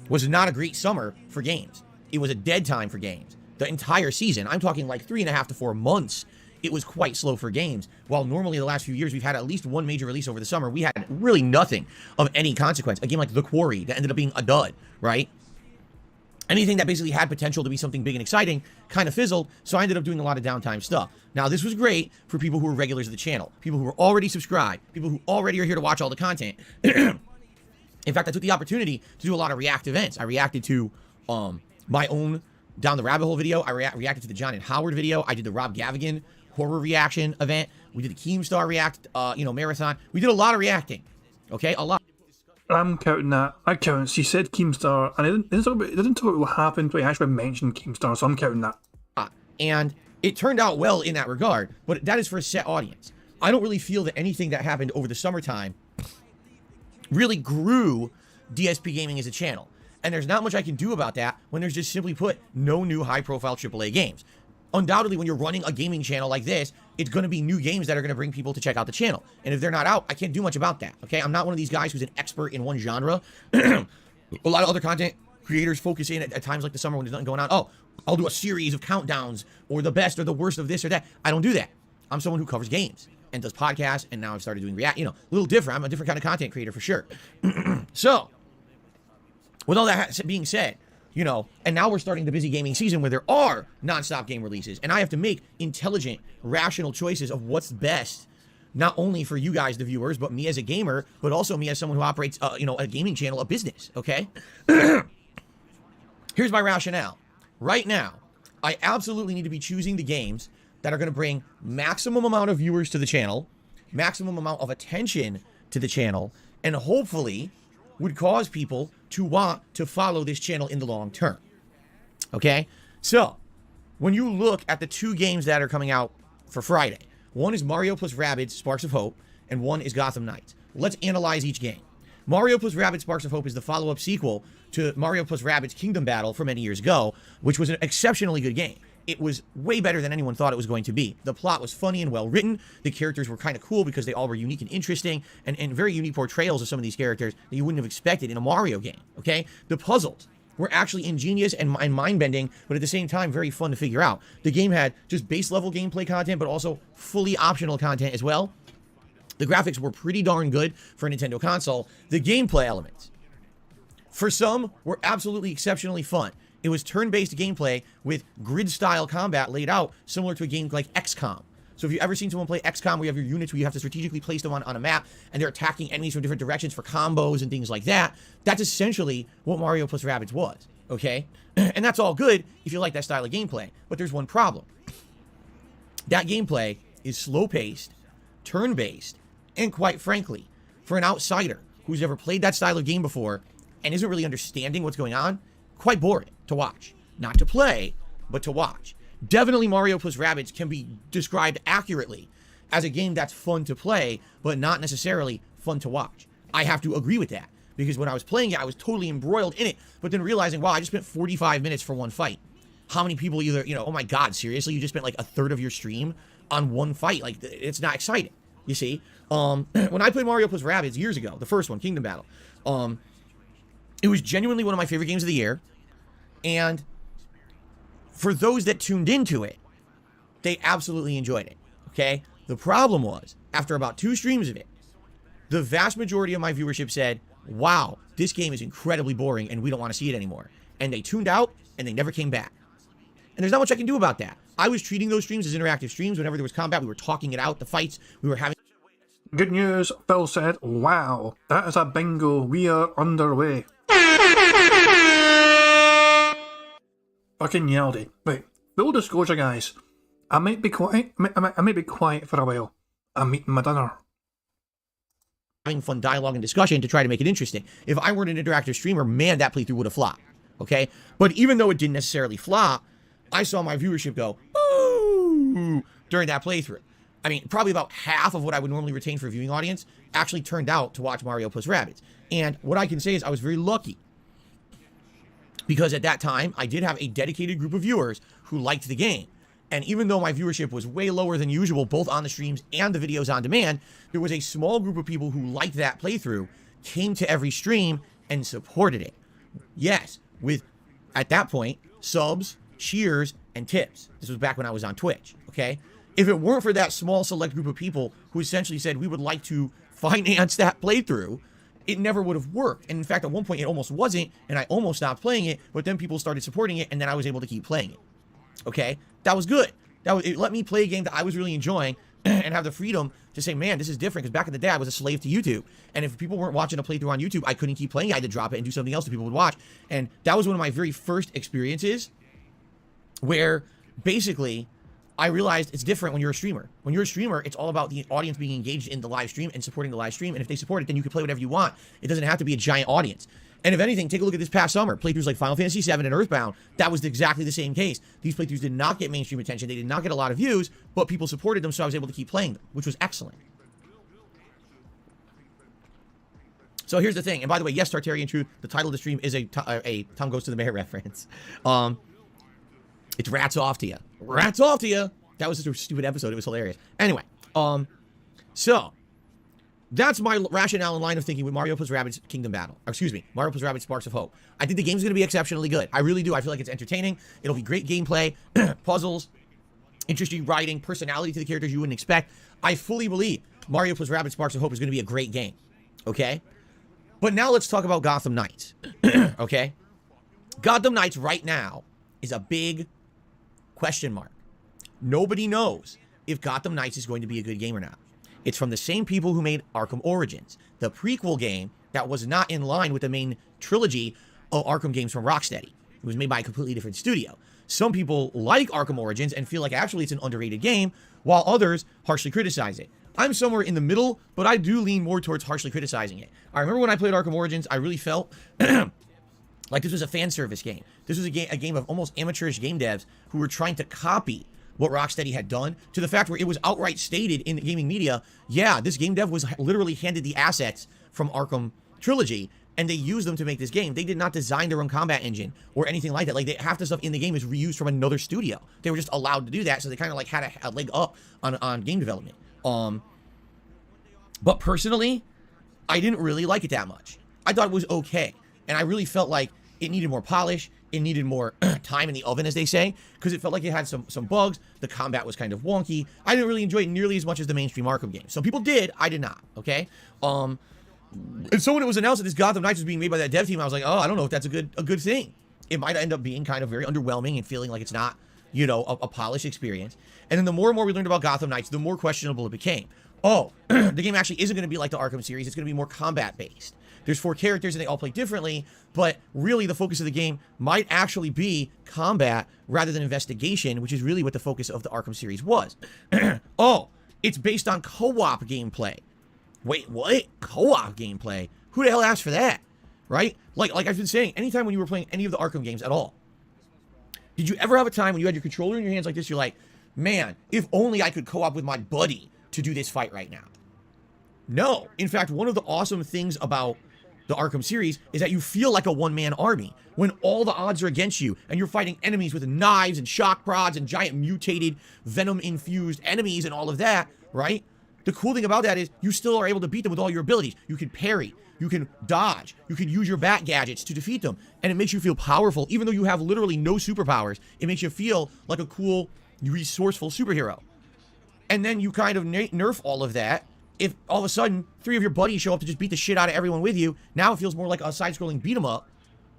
was not a great summer for games. It was a dead time for games. The entire season, I'm talking like 3.5 to 4 months, it was quite slow for games. While normally the last few years we've had at least one major release over the summer, we had really nothing of any consequence. A game like The Quarry that ended up being a dud, right? Anything that basically had potential to be something big and exciting kind of fizzled, so I ended up doing a lot of downtime stuff. Now, this was great for people who were regulars of the channel, people who were already subscribed, people who already are here to watch all the content. In fact, I took the opportunity to do a lot of react events. I reacted to my own Down the Rabbit Hole video. I reacted to the John and Howard video. I did the Rob Gavigan horror reaction event. We did the Keemstar React, marathon. We did a lot of reacting. Okay, a lot. I'm counting that. I count. She said Keemstar, and it didn't talk about what happened, but he actually mentioned Keemstar, so I'm counting that. And it turned out well in that regard, but that is for a set audience. I don't really feel that anything that happened over the summertime really grew DSP Gaming as a channel. And there's not much I can do about that when there's just simply put no new high-profile AAA games. undoubtedly, when you're running a gaming channel like this, it's going to be new games that are going to bring people to check out the channel. And if they're not out, I can't do much about that, okay? I'm not one of these guys who's an expert in one genre. A lot of other content creators focus in at times like the summer when there's nothing going on. Oh, I'll do a series of countdowns or the best or the worst of this or that. I don't do that. I'm someone who covers games and does podcasts, and now I've started doing react, a little different. I'm a different kind of content creator for sure. So, with all that being said, and now we're starting the busy gaming season where there are nonstop game releases, and I have to make intelligent, rational choices of what's best, not only for you guys, the viewers, but me as a gamer, but also me as someone who operates, a gaming channel, a business, okay? Here's my rationale. Right now, I absolutely need to be choosing the games that are going to bring maximum amount of viewers to the channel, maximum amount of attention to the channel, and hopefully would cause people to want to follow this channel in the long term. Okay? So, when you look at the two games that are coming out for Friday, one is Mario plus Rabbids Sparks of Hope, and one is Gotham Knights. Let's analyze each game. Mario plus Rabbids Sparks of Hope is the follow-up sequel to Mario plus Rabbids Kingdom Battle from many years ago, which was an exceptionally good game. It was way better than anyone thought it was going to be. The plot was funny and well written. The characters were kind of cool because they all were unique and interesting, and very unique portrayals of some of these characters that you wouldn't have expected in a Mario game, okay? The puzzles were actually ingenious and mind-bending, but at the same time, very fun to figure out. The game had just base-level gameplay content, but also fully optional content as well. The graphics were pretty darn good for a Nintendo console. The gameplay elements, for some, were absolutely exceptionally fun. It was turn-based gameplay with grid-style combat laid out, similar to a game like XCOM. So if you've ever seen someone play XCOM, where you have your units where you have to strategically place them on a map, and they're attacking enemies from different directions for combos and things like that, that's essentially what Mario plus Rabbids was, okay? And that's all good if you like that style of gameplay. But there's one problem. That gameplay is slow-paced, turn-based, and quite frankly, for an outsider who's never played that style of game before and isn't really understanding what's going on, quite boring to watch. Not to play, but to watch. Definitely Mario plus Rabbids can be described accurately as a game that's fun to play, but not necessarily fun to watch. I have to agree with that, because when I was playing it, I was totally embroiled in it, but then realizing, wow, I just spent 45 minutes for one fight. How many people either, oh my God, seriously, you just spent like a third of your stream on one fight? Like, it's not exciting, you see? When I played Mario plus Rabbids years ago, the first one, Kingdom Battle, it was genuinely one of my favorite games of the year, and for those that tuned into it, they absolutely enjoyed it, okay? The problem was, after about 2 streams of it, the vast majority of my viewership said, wow, this game is incredibly boring and we don't want to see it anymore. And they tuned out and they never came back. And there's not much I can do about that. I was treating those streams as interactive streams. Whenever there was combat, we were talking it out, the fights, we were having... Good news, Phil said, wow, that is a bingo, we are underway. Fucking yelled. Right, full disclosure, guys. I might be quiet. I might be quiet for a while. I'm eating my dinner. Having fun dialogue and discussion to try to make it interesting. If I weren't an interactive streamer, man, that playthrough would have flopped. Okay, but even though it didn't necessarily flop, I saw my viewership go ooh during that playthrough. I mean, probably about half of what I would normally retain for a viewing audience actually turned out to watch Mario plus Rabbids. And what I can say is I was very lucky, because at that time, I did have a dedicated group of viewers who liked the game. And even though my viewership was way lower than usual, both on the streams and the videos on demand, there was a small group of people who liked that playthrough, came to every stream, and supported it. Yes, with, at that point, subs, cheers, and tips. This was back when I was on Twitch, okay? If it weren't for that small select group of people who essentially said we would like to finance that playthrough, it never would have worked. And in fact, at one point, it almost wasn't, and I almost stopped playing it, but then people started supporting it, and then I was able to keep playing it. Okay? That was good. It let me play a game that I was really enjoying and have the freedom to say, man, this is different, because back in the day, I was a slave to YouTube. And if people weren't watching a playthrough on YouTube, I couldn't keep playing it. I had to drop it and do something else that people would watch. And that was one of my very first experiences where basically I realized it's different when you're a streamer. When you're a streamer, it's all about the audience being engaged in the live stream and supporting the live stream. And if they support it, then you can play whatever you want. It doesn't have to be a giant audience. And if anything, take a look at this past summer. Playthroughs like Final Fantasy VII and Earthbound, that was exactly the same case. These playthroughs did not get mainstream attention. They did not get a lot of views, but people supported them, so I was able to keep playing them, which was excellent. So here's the thing. And by the way, yes, Tartarian Truth, the title of the stream is a Tom Goes to the Mayor reference. It's rats off to you. Rats off to you. That was just a stupid episode. It was hilarious. Anyway, so that's my rationale and line of thinking with Mario plus Rabbids Kingdom Battle. Or excuse me, Mario plus Rabbids Sparks of Hope. I think the game's going to be exceptionally good. I really do. I feel like it's entertaining. It'll be great gameplay, puzzles, interesting writing, personality to the characters you wouldn't expect. I fully believe Mario plus Rabbids Sparks of Hope is going to be a great game. Okay? But now let's talk about Gotham Knights. Okay? Gotham Knights right now is a big question mark. Nobody knows if Gotham Knights is going to be a good game or not. It's from the same people who made Arkham Origins, the prequel game that was not in line with the main trilogy of Arkham games from Rocksteady. It was made by a completely different studio. Some people like Arkham Origins and feel like actually it's an underrated game, while others harshly criticize it. I'm somewhere in the middle, but I do lean more towards harshly criticizing it. I remember when I played Arkham Origins, I really felt like this was a fan service game. This was a game of almost amateurish game devs who were trying to copy what Rocksteady had done, to the fact where it was outright stated in the gaming media, yeah, this game dev was literally handed the assets from Arkham Trilogy, and they used them to make this game. They did not design their own combat engine or anything like that. Like, half the stuff in the game is reused from another studio. They were just allowed to do that, so they kind of like had a leg up on game development. But personally, I didn't really like it that much. I thought it was okay, and I really felt like it needed more polish. It needed more time in the oven, as they say, because it felt like it had some bugs. The combat was kind of wonky. I didn't really enjoy it nearly as much as the mainstream Arkham games. Some people did. I did not, okay? And so when it was announced that this Gotham Knights was being made by that dev team, I was like, oh, I don't know if that's a good thing. It might end up being kind of very underwhelming and feeling like it's not, you know, a polished experience. And then the more and more we learned about Gotham Knights, the more questionable it became. Oh, the game actually isn't going to be like the Arkham series. It's going to be more combat-based. There's 4 characters and they all play differently, but really the focus of the game might actually be combat rather than investigation, which is really what the focus of the Arkham series was. Oh, it's based on co-op gameplay. Wait, what? Co-op gameplay? Who the hell asked for that? Right? Like I've been saying, anytime when you were playing any of the Arkham games at all, did you ever have a time when you had your controller in your hands like this, you're like, man, if only I could co-op with my buddy to do this fight right now? No. In fact, one of the awesome things about the Arkham series is that you feel like a one-man army when all the odds are against you and you're fighting enemies with knives and shock rods and giant mutated venom-infused enemies and all of that, right? The cool thing about that is you still are able to beat them with all your abilities. You can parry, you can dodge, you can use your bat gadgets to defeat them, and it makes you feel powerful. Even though you have literally no superpowers, it makes you feel like a cool, resourceful superhero. And then you kind of nerf all of that. If all of a sudden 3 of your buddies show up to just beat the shit out of everyone with you, now it feels more like a side-scrolling beat-em-up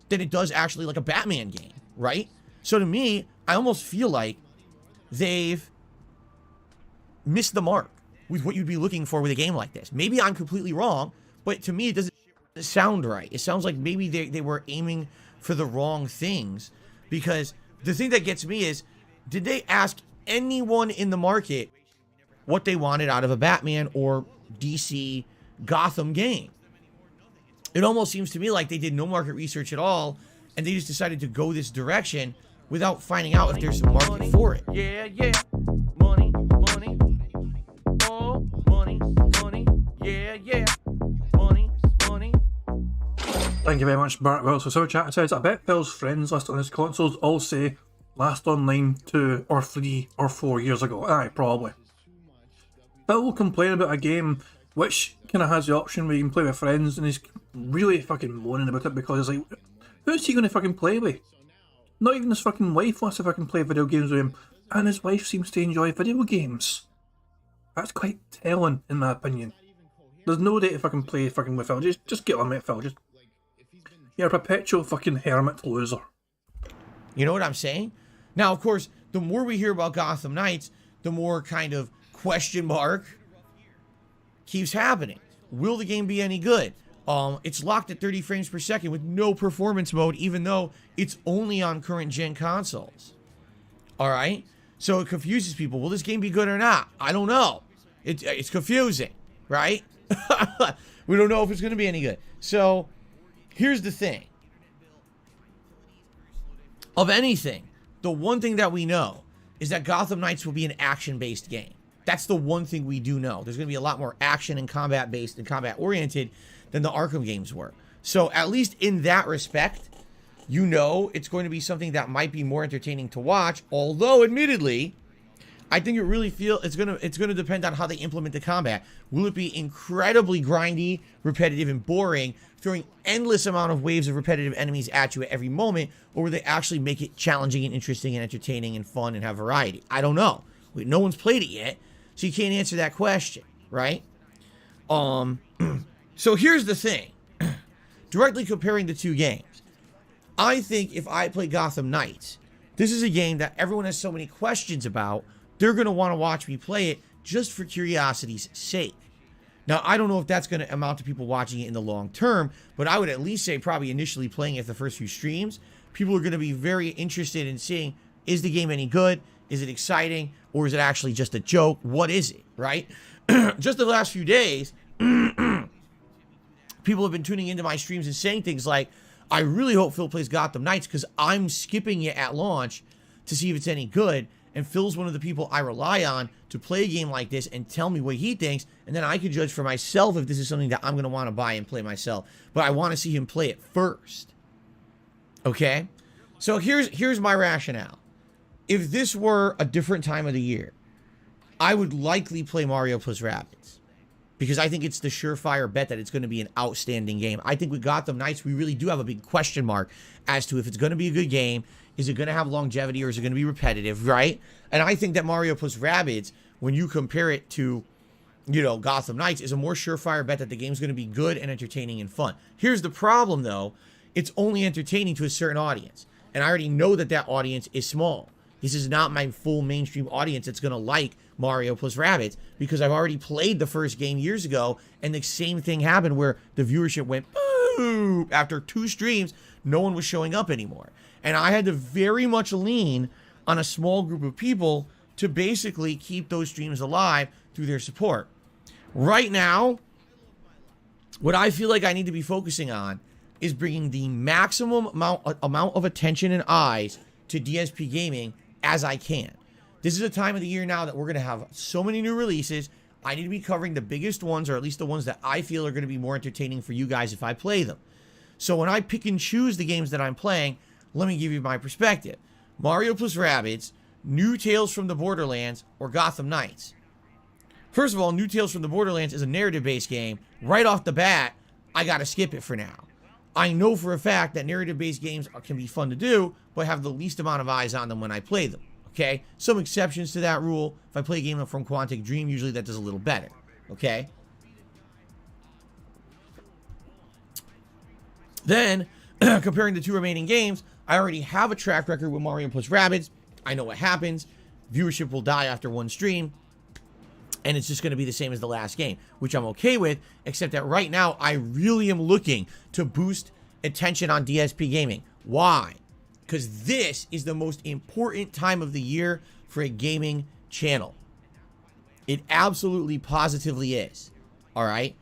than it does actually like a Batman game, right? So to me, I almost feel like they've missed the mark with what you'd be looking for with a game like this. Maybe I'm completely wrong, but to me it doesn't sound right. It sounds like maybe they were aiming for the wrong things, because the thing that gets me is, did they ask anyone in the market what they wanted out of a Batman or DC Gotham game? It almost seems to me like they did no market research at all, and they just decided to go this direction without finding out if there's a market for it. Yeah, yeah. Money, money. Oh, money, money. Yeah, yeah. Money, money. Thank you very much, Bart Wells. So chat says, I bet Phil's friends list on his consoles all say last online 2 or 3 or 4 years ago. Aye, probably. Phil will complain about a game which kind of has the option where you can play with friends, and he's really fucking moaning about it because it's like, who's he going to fucking play with? Not even his fucking wife wants to fucking play video games with him, and his wife seems to enjoy video games. That's quite telling, in my opinion. There's no day to fucking play fucking with Phil. Just get on with Phil. You're a perpetual fucking hermit loser. You know what I'm saying? Now, of course, the more we hear about Gotham Knights, the more kind of question mark keeps happening. Will the game be any good? It's locked at 30 frames per second with no performance mode, even though it's only on current gen consoles. All right, so it confuses people. Will this game be good or not? I don't know. It's confusing, right? We don't know if it's going to be any good. So here's the thing. Of anything, the one thing that we know is that Gotham Knights will be an action-based game. That's the one thing we do know. There's going to be a lot more action and combat-based and combat-oriented than the Arkham games were. So at least in that respect, you know it's going to be something that might be more entertaining to watch. Although, admittedly, I think it's gonna depend on how they implement the combat. Will it be incredibly grindy, repetitive, and boring, throwing endless amount of waves of repetitive enemies at you at every moment, or will they actually make it challenging and interesting and entertaining and fun and have variety? I don't know. No one's played it yet, so you can't answer that question, right? So here's the thing. Directly comparing the two games, I think if I play Gotham Knights, this is a game that everyone has so many questions about, they're going to want to watch me play it just for curiosity's sake. Now, I don't know if that's going to amount to people watching it in the long term, but I would at least say probably initially playing it the first few streams, people are going to be very interested in seeing, is the game any good? Is it exciting? Or is it actually just a joke? What is it, right? Just the last few days, people have been tuning into my streams and saying things like, I really hope Phil plays Gotham Knights because I'm skipping it at launch to see if it's any good. And Phil's one of the people I rely on to play a game like this and tell me what he thinks. And then I can judge for myself if this is something that I'm going to want to buy and play myself. But I want to see him play it first. Okay? So here's my rationale. If this were a different time of the year, I would likely play Mario plus Rabbids. Because I think it's the surefire bet that it's going to be an outstanding game. I think with Gotham Knights, we really do have a big question mark as to if it's going to be a good game. Is it going to have longevity or is it going to be repetitive, right? And I think that Mario plus Rabbids, when you compare it to, Gotham Knights, is a more surefire bet that the game's going to be good and entertaining and fun. Here's the problem, though. It's only entertaining to a certain audience. And I already know that that audience is small. This is not my full mainstream audience that's going to like Mario plus Rabbids because I've already played the first game years ago and the same thing happened where the viewership went boop. After 2 streams, no one was showing up anymore. And I had to very much lean on a small group of people to basically keep those streams alive through their support. Right now, what I feel like I need to be focusing on is bringing the maximum amount of attention and eyes to DSP Gaming as I can. This is a time of the year now that we're going to have so many new releases. I need to be covering the biggest ones, or at least the ones that I feel are going to be more entertaining for you guys if I play them. So when I pick and choose the games that I'm playing, let me give you my perspective. Mario plus Rabbids, New Tales from the Borderlands, or Gotham Knights. First of all, New Tales from the Borderlands is a narrative-based game. Right off the bat, I got to skip it for now. I know for a fact that narrative-based games can be fun to do, but have the least amount of eyes on them when I play them. Okay? Some exceptions to that rule. If I play a game from Quantic Dream, usually that does a little better. Okay? Then, comparing the 2 remaining games, I already have a track record with Mario plus Rabbids. I know what happens. Viewership will die after 1 stream. And it's just going to be the same as the last game, which I'm okay with, except that right now, I really am looking to boost attention on DSP Gaming. Why? Because this is the most important time of the year for a gaming channel. It absolutely, positively is. All right?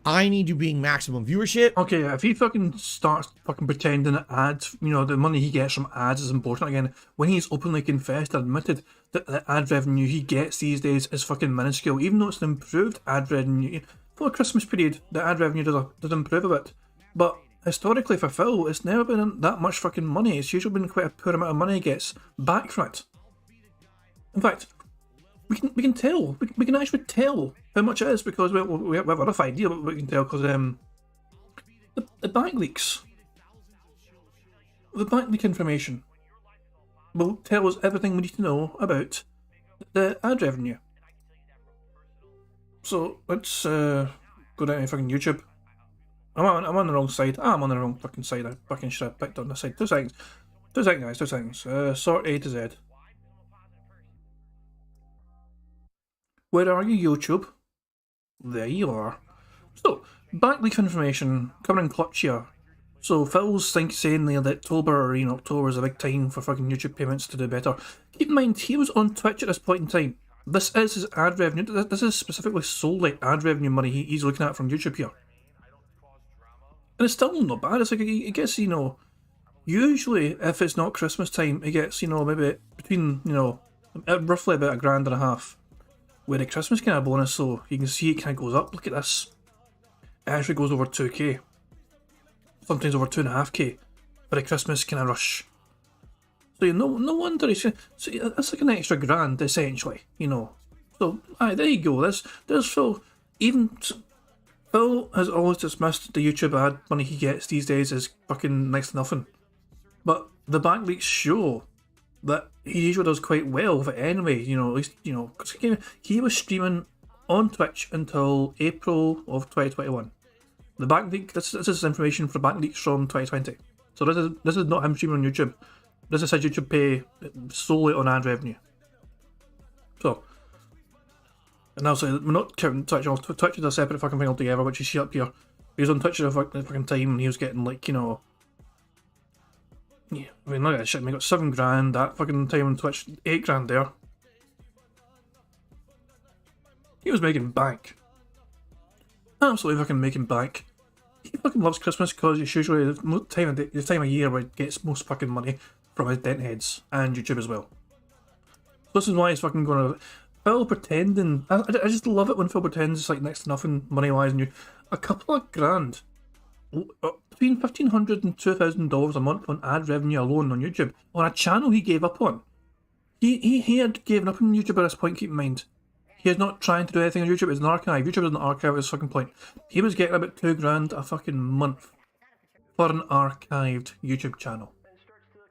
I need to bring maximum viewership. Okay, if he fucking starts fucking pretending that ads, the money he gets from ads is important again, when he's openly confessed and admitted that the ad revenue he gets these days is fucking minuscule, even though it's an improved ad revenue. For the Christmas period, the ad revenue does improve a bit. But historically for Phil, it's never been that much fucking money. It's usually been quite a poor amount of money he gets back from it. In fact, we can tell. We can actually tell how much it is because we have a rough idea, but we can tell because the back leaks. The back leak information will tell us everything we need to know about the ad revenue. So let's go down to fucking YouTube. I'm on the wrong side. I'm on the wrong fucking side. I fucking should have picked on this side. 2 seconds. 2 seconds, guys. 2 seconds. Sort A to Z. Where are you, YouTube? There you are. So, backleaf information covering Clutch here. So, Phil's saying there that October is a big time for fucking YouTube payments to do better. Keep in mind, he was on Twitch at this point in time. This is his ad revenue. This is specifically solely ad revenue money he's looking at from YouTube here. And it's still not bad. It's like he gets, usually if it's not Christmas time, he gets, maybe between, roughly about $1,500. Where the Christmas kind of bonus, so you can see it kind of goes up. Look at this. It actually goes over 2k. Sometimes over 2.5k for a Christmas kind of rush. So no wonder he's so that's like an extra grand essentially, you know. So there you go. There's Phil. Even Phil has always dismissed the YouTube ad money he gets these days as fucking next to nothing. But the back leaks show that he usually does quite well with it anyway. You know, at least you know because he was streaming on Twitch until April of 2021. The back leak. This is information for back leaks from 2020. So this is not him streaming on YouTube. This is his YouTube pay solely on ad revenue. So, and also we're not counting Twitch. Twitch is a separate fucking thing altogether, which you see up here. He was on Twitch at a fucking time and he was getting like, you know, yeah, I mean look at that shit, we got 7 grand that fucking time on Twitch, 8 grand there. He was making bank. Absolutely fucking making bank. He fucking loves Christmas because it's usually the time of year where he gets most fucking money from his dent heads and YouTube as well. This is why he's fucking going to Phil pretending. I just love it when Phil pretends it's like next to nothing money wise, and you a couple of grand, between $1,500 and $2,000 a month on ad revenue alone on YouTube on a channel he gave up on. He had given up on YouTube at this point. Keep in mind, he is not trying to do anything on YouTube. It's an archive. YouTube is an archive at this fucking point. He was getting about $2 grand a fucking month for an archived YouTube channel.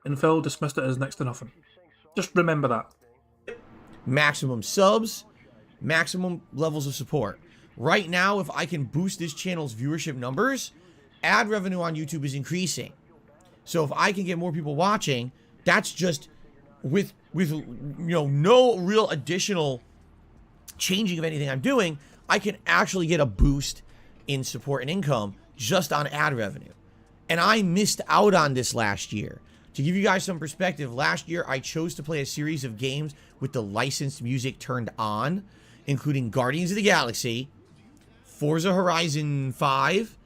And Phil dismissed it as next to nothing. Just remember that. Maximum subs, maximum levels of support. Right now, if I can boost this channel's viewership numbers, ad revenue on YouTube is increasing. So if I can get more people watching, that's just with you know no real additional changing of anything I'm doing, I can actually get a boost in support and income just on ad revenue. And I missed out on this last year. To give you guys some perspective, last year I chose to play a series of games with the licensed music turned on, including Guardians of the Galaxy, Forza Horizon 5,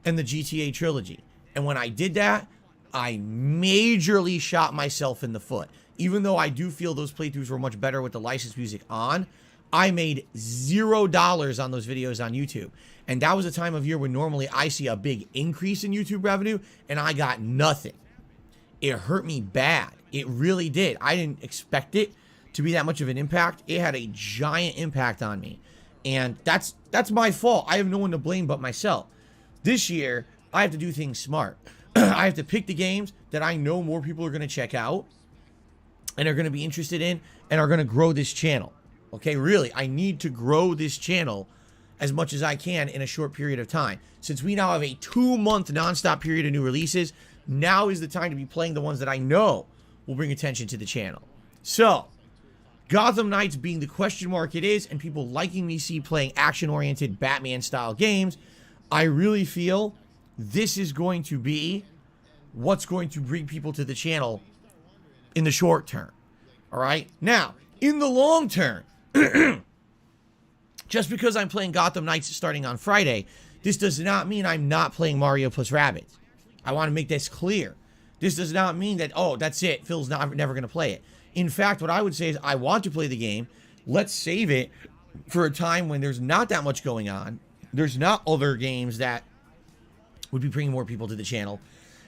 and the GTA trilogy. And when I did that, I majorly shot myself in the foot. Even though I do feel those playthroughs were much better with the licensed music on, I made $0 on those videos on YouTube. And that was a time of year when normally I see a big increase in YouTube revenue, and I got nothing. It hurt me bad. It really did. I didn't expect it to be that much of an impact. It had a giant impact on me. And that's my fault. I have no one to blame but myself. This year, I have to do things smart. I have to pick the games that I know more people are going to check out and are going to be interested in and are going to grow this channel. Okay, really, I need to grow this channel as much as I can in a short period of time. Since we now have a 2-month nonstop period of new releases, now is the time to be playing the ones that I know will bring attention to the channel. So, Gotham Knights being the question mark it is, and people liking me see playing action-oriented Batman-style games, I really feel this is going to be what's going to bring people to the channel in the short term. All right? Now, in the long term, just because I'm playing Gotham Knights starting on Friday, this does not mean I'm not playing Mario plus Rabbids. I want to make this clear. This does not mean that, oh, that's it. Phil's never going to play it. In fact, what I would say is I want to play the game. Let's save it for a time when there's not that much going on. There's not other games that would be bringing more people to the channel.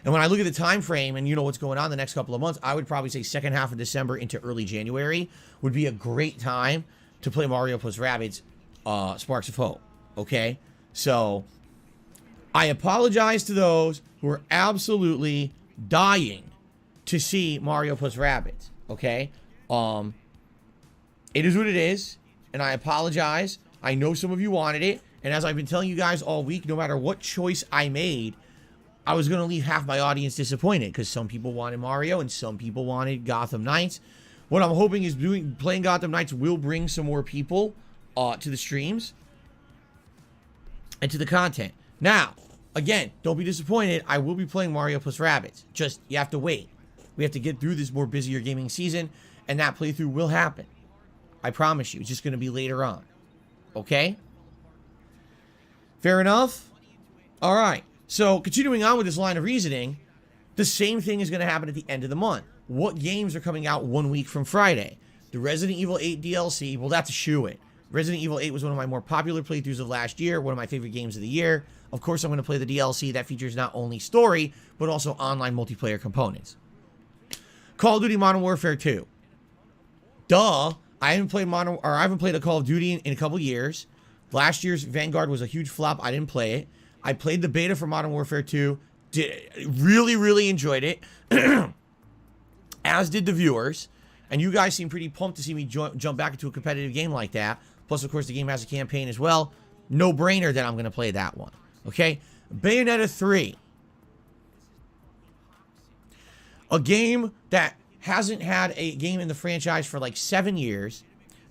And when I look at the time frame and you know what's going on the next couple of months, I would probably say second half of December into early January would be a great time to play Mario plus Rabbids Sparks of Hope. Okay? So, I apologize to those who are absolutely dying to see Mario plus Rabbids. Okay? It is what it is, and I apologize. I know some of you wanted it, and as I've been telling you guys all week, no matter what choice I made, I was going to leave half my audience disappointed because some people wanted Mario and some people wanted Gotham Knights. What I'm hoping is playing Gotham Knights will bring some more people to the streams and to the content. Now, again, don't be disappointed. I will be playing Mario plus Rabbids. Just, you have to wait. We have to get through this more busier gaming season, and that playthrough will happen. I promise you. It's just going to be later on. Okay? Fair enough? All right. So, continuing on with this line of reasoning, the same thing is going to happen at the end of the month. What games are coming out 1 week from Friday? The Resident Evil 8 DLC, well, that's a shoo-in. Resident Evil 8 was one of my more popular playthroughs of last year, one of my favorite games of the year. Of course, I'm going to play the DLC that features not only story, but also online multiplayer components. Call of Duty Modern Warfare 2. Duh. I haven't played a Call of Duty in a couple years. Last year's Vanguard was a huge flop. I didn't play it. I played the beta for Modern Warfare 2. Really enjoyed it. As did the viewers. And you guys seem pretty pumped to see me jump back into a competitive game like that. Plus, of course, the game has a campaign as well. No brainer that I'm going to play that one. Okay? Bayonetta 3. A game that hasn't had a game in the franchise for like 7 years.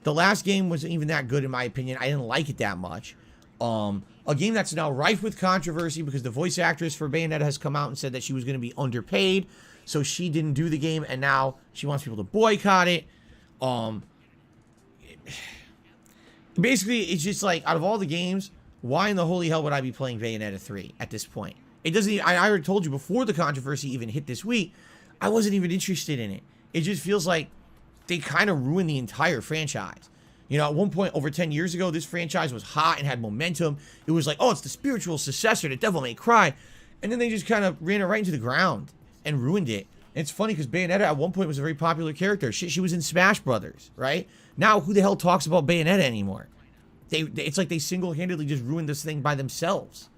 The last game wasn't even that good in my opinion. I didn't like it that much. A game that's now rife with controversy because the voice actress for Bayonetta has come out and said that she was going to be underpaid. So she didn't do the game and now she wants people to boycott it. Basically, it's just like, out of all the games, why in the holy hell would I be playing Bayonetta 3 at this point? It doesn't even, I already told you before the controversy even hit this week, I wasn't even interested in it. It just feels like they kind of ruined the entire franchise. You know, at one point over 10 years ago, this franchise was hot and had momentum. It was like, oh, it's the spiritual successor to Devil May Cry. And then they just kind of ran it right into the ground and ruined it. And it's funny because Bayonetta at one point was a very popular character. She was in Smash Brothers, right? Now, who the hell talks about Bayonetta anymore? It's like they single-handedly just ruined this thing by themselves.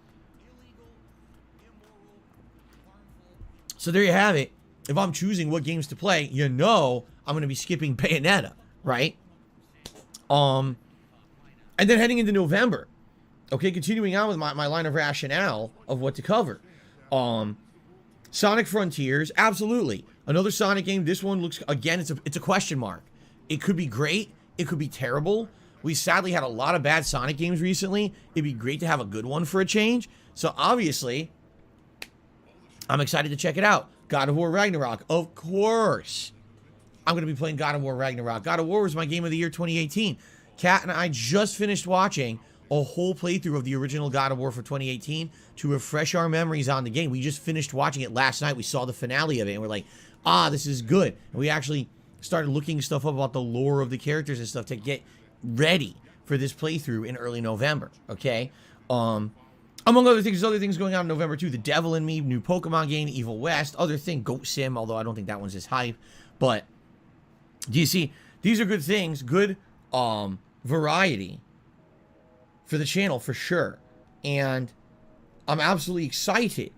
So there you have it. If I'm choosing what games to play, you know I'm going to be skipping Bayonetta, right? And then heading into November. Okay, continuing on with my line of rationale of what to cover. Sonic Frontiers, absolutely. Another Sonic game. This one looks, again, it's a question mark. It could be great. It could be terrible. We sadly had a lot of bad Sonic games recently. It'd be great to have a good one for a change. So obviously, I'm excited to check it out. God of War Ragnarok, of course. I'm going to be playing God of War Ragnarok. God of War was my game of the year 2018. Kat and I just finished watching a whole playthrough of the original God of War for 2018 to refresh our memories on the game. We just finished watching it last night. We saw the finale of it, and we're like, this is good. And we actually started looking stuff up about the lore of the characters and stuff to get ready for this playthrough in early November, okay? Among other things, there's other things going on in November too. The Devil in Me, new Pokemon game, Evil West, other thing, Goat Sim, although I don't think that one's as hype. But, do you see, these are good things, good variety for the channel for sure. And I'm absolutely excited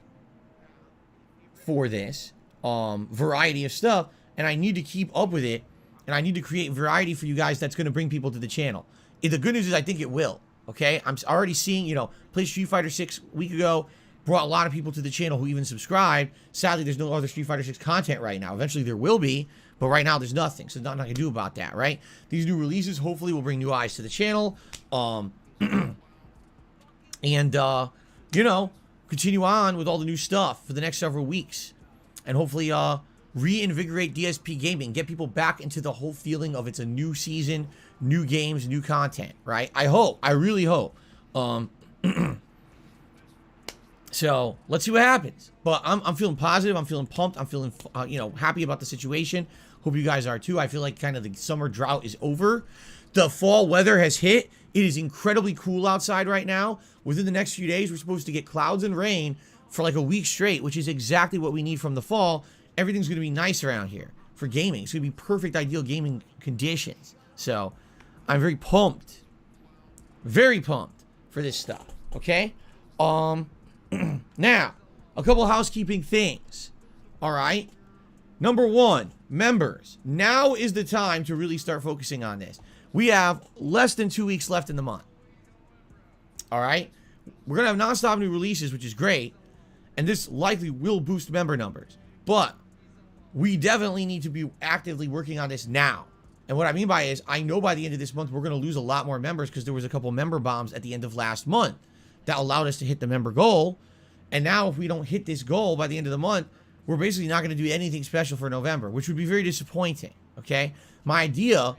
for this variety of stuff, and I need to keep up with it, and I need to create variety for you guys that's going to bring people to the channel. The good news is I think it will, okay? I'm already seeing, play Street Fighter 6 a week ago, brought a lot of people to the channel who even subscribed. Sadly, there's no other Street Fighter 6 content right now. Eventually there will be, but right now there's nothing, so there's nothing I can do about that, right? These new releases hopefully will bring new eyes to the channel, continue on with all the new stuff for the next several weeks, and hopefully reinvigorate DSP gaming, get people back into the whole feeling of it's a new season, new games, new content, right? I really hope. So let's see what happens. But I'm feeling positive. I'm feeling pumped. I'm feeling happy about the situation. Hope you guys are too. I feel like kind of the summer drought is over. The fall weather has hit. It is incredibly cool outside right now. Within the next few days, we're supposed to get clouds and rain for like a week straight, which is exactly what we need from the fall. Everything's going to be nice around here for gaming. It's going to be perfect, ideal gaming conditions. So I'm very pumped for this stuff. Okay. Now, a couple housekeeping things. All right. Number one, members. Now is the time to really start focusing on this. We have less than 2 weeks left in the month. All right. We're going to have nonstop new releases, which is great. And this likely will boost member numbers. But we definitely need to be actively working on this now. And what I mean by it is, I know by the end of this month, we're going to lose a lot more members because there was a couple member bombs at the end of last month that allowed us to hit the member goal. And now if we don't hit this goal by the end of the month, we're basically not going to do anything special for November, which would be very disappointing, okay? My idea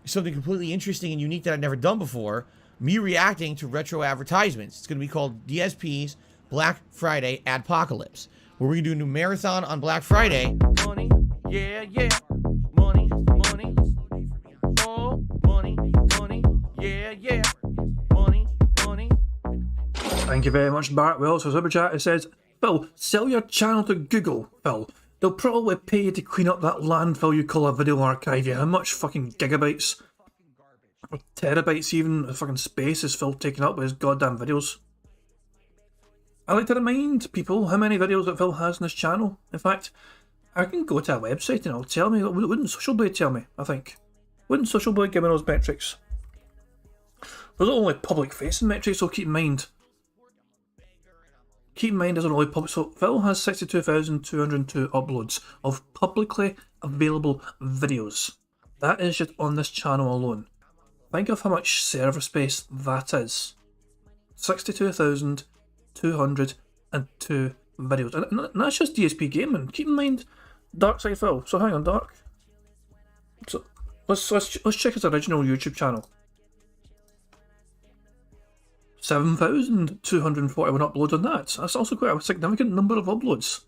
is something completely interesting and unique that I've never done before, me reacting to retro advertisements. It's going to be called DSP's Black Friday Adpocalypse, where we're going to do a new marathon on Black Friday. Money, yeah, yeah. Money, money. Oh, money, money, yeah, Thank you very much, Bart Wells, for super chat. It says, Phil, sell your channel to Google, Phil. They'll probably pay you to clean up that landfill you call a video archive. Yeah, how much fucking gigabytes or terabytes even of fucking space is Phil taking up with his goddamn videos? I like to remind people how many videos that Phil has on his channel. In fact, I can go to a website and it'll tell me. Wouldn't Social Blade tell me, I think? Wouldn't Social Blade give me those metrics? Those are only public facing metrics, so keep in mind. Keep in mind, as an only public. So Phil has 62,202 uploads of publicly available videos. That is just on this channel alone. Think of how much server space that is. 62,202 videos. And that's just DSP Gaming. Keep in mind, Dark Side Phil. So hang on, Dark. So let's check his original YouTube channel. 7,241 uploads on that. That's also quite a significant number of uploads.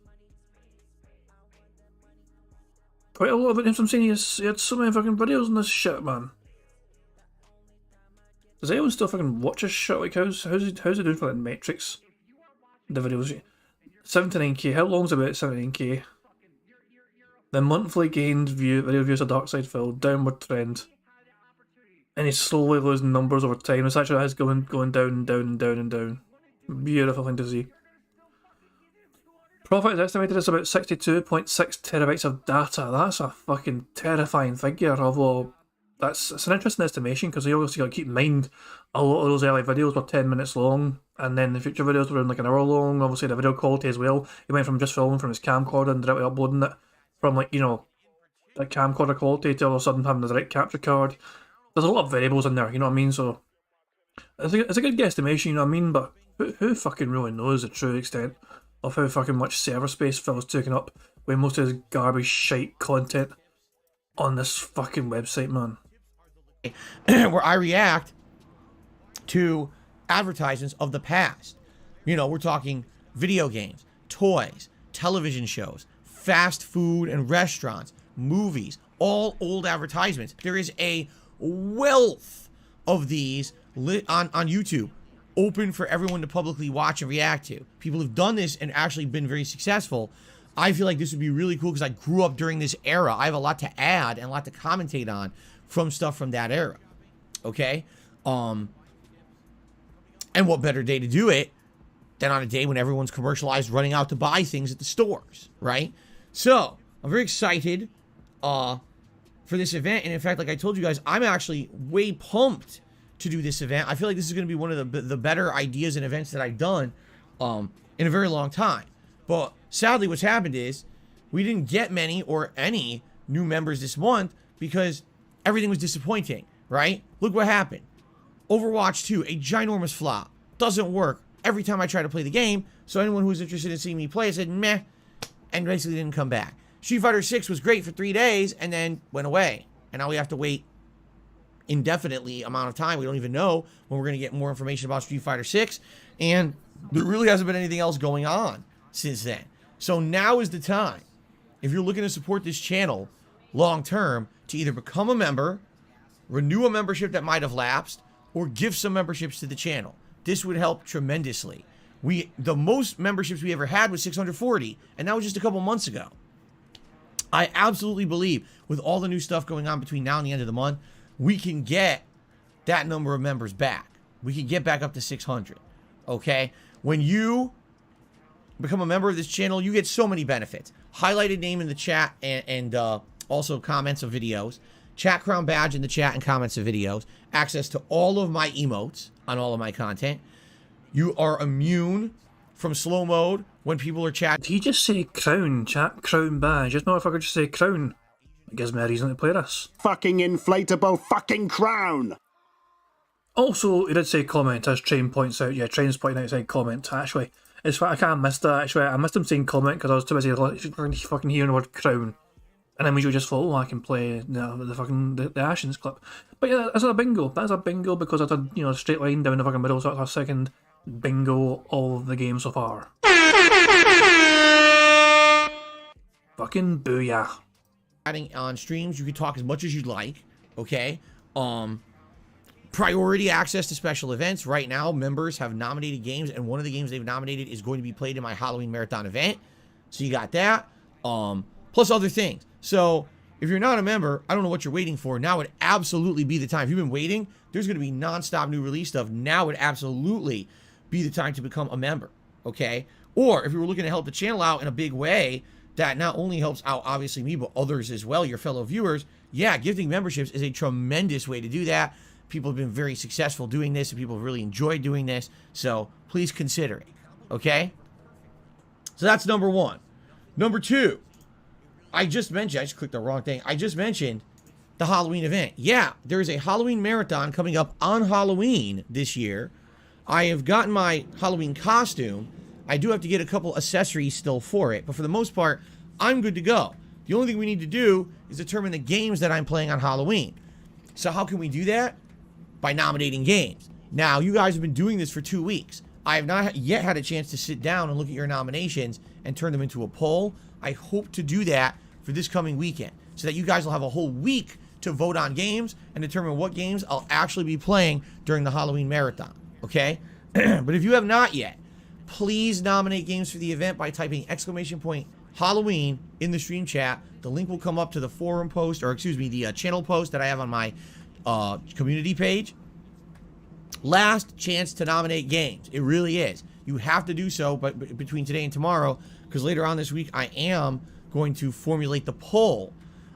Quite a lot of it. I'm saying he had so many fucking videos on this shit, man. Does anyone still fucking watch this shit? Like, how's he doing for that metrics? The videos. 79k. How long's about 79k? The monthly gained video views of Dark Side Phil, downward trend. And he's slowly losing numbers over time. It's actually has going down and down and down and down. Beautiful thing to see. Profit is estimated as about 62.6 terabytes of data. That's a fucking terrifying figure, although it's an interesting estimation because you obviously got to keep in mind a lot of those early videos were 10 minutes long, and then the future videos were like an hour long. Obviously the video quality as well. He went from just filming from his camcorder and directly uploading it from, like, you know, that camcorder quality to all of a sudden having the direct capture card. There's a lot of variables in there, you know what I mean? So it's a good guesstimation, you know what I mean? But who fucking really knows the true extent of how fucking much server space Phil's taken up with most of his garbage shite content on this fucking website, man. Where I react to advertisements of the past. You know, we're talking video games, toys, television shows, fast food and restaurants, movies, all old advertisements. There is a wealth of these on YouTube, open for everyone to publicly watch and react to. People have done this and actually been very successful. I feel like this would be really cool because I grew up during this era. I have a lot to add and a lot to commentate on from stuff from that era. Okay? And what better day to do it than on a day when everyone's commercialized running out to buy things at the stores, right? So, I'm very excited for this event, and in fact, like I told you guys, I'm actually way pumped to do this event. I feel like this is going to be one of the better ideas and events that I've done in a very long time. But sadly, what's happened is we didn't get many or any new members this month because everything was disappointing, right? Look what happened. Overwatch 2, a ginormous flop. Doesn't work every time I try to play the game, so anyone who was interested in seeing me play said meh, and basically didn't come back. Street Fighter 6 was great for 3 days and then went away. And now we have to wait indefinitely amount of time. We don't even know when we're going to get more information about Street Fighter 6. And there really hasn't been anything else going on since then. So now is the time, if you're looking to support this channel long term, to either become a member, renew a membership that might have lapsed, or give some memberships to the channel. This would help tremendously. The most memberships we ever had was 640, and that was just a couple months ago. I absolutely believe with all the new stuff going on between now and the end of the month, we can get that number of members back. We can get back up to 600, okay? When you become a member of this channel, you get so many benefits. Highlighted name in the chat and also comments of videos. Chat crown badge in the chat and comments of videos. Access to all of my emotes on all of my content. You are immune from slow mode when people are chatting. Did he just say crown, chat crown badge? This motherfucker just say crown. It gives me a reason to play this. Fucking inflatable fucking crown! Also, he did say comment, as Train points out. Yeah, Train's pointing out said comment, actually. It's I kind of missed that, actually. I missed him saying comment because I was too busy fucking hearing the word crown. And then we just thought, oh, I can play the Ashens clip. But yeah, that's a bingo. That's a bingo because it's a, you know, straight line down the fucking middle, so that's our second bingo of the game so far. Fucking booyah. On streams, you can talk as much as you'd like, okay? priority access to special events. Right now, members have nominated games, and one of the games they've nominated is going to be played in my Halloween Marathon event. So you got that, plus other things. So if you're not a member, I don't know what you're waiting for. Now would absolutely be the time. If you've been waiting, there's going to be nonstop new release stuff. Now would absolutely be the time to become a member, okay? Or if you were looking to help the channel out in a big way, that not only helps out, obviously, me, but others as well, your fellow viewers, yeah, gifting memberships is a tremendous way to do that. People have been very successful doing this, and people have really enjoyed doing this. So please consider it, okay? So that's number one. Number two, I just clicked the wrong thing. I just mentioned the Halloween event. Yeah, there is a Halloween marathon coming up on Halloween this year. I have gotten my Halloween costume. I do have to get a couple accessories still for it, but for the most part, I'm good to go. The only thing we need to do is determine the games that I'm playing on Halloween. So how can we do that? By nominating games. Now, you guys have been doing this for 2 weeks. I have not yet had a chance to sit down and look at your nominations and turn them into a poll. I hope to do that for this coming weekend so that you guys will have a whole week to vote on games and determine what games I'll actually be playing during the Halloween marathon, okay? But if you have not yet, please nominate games for the event by typing !Halloween in the stream chat. The link will come up to the forum post, or excuse me, the channel post that I have on my community page. Last chance to nominate games. It really is. You have to do so but between today and tomorrow, because later on this week I am going to formulate the poll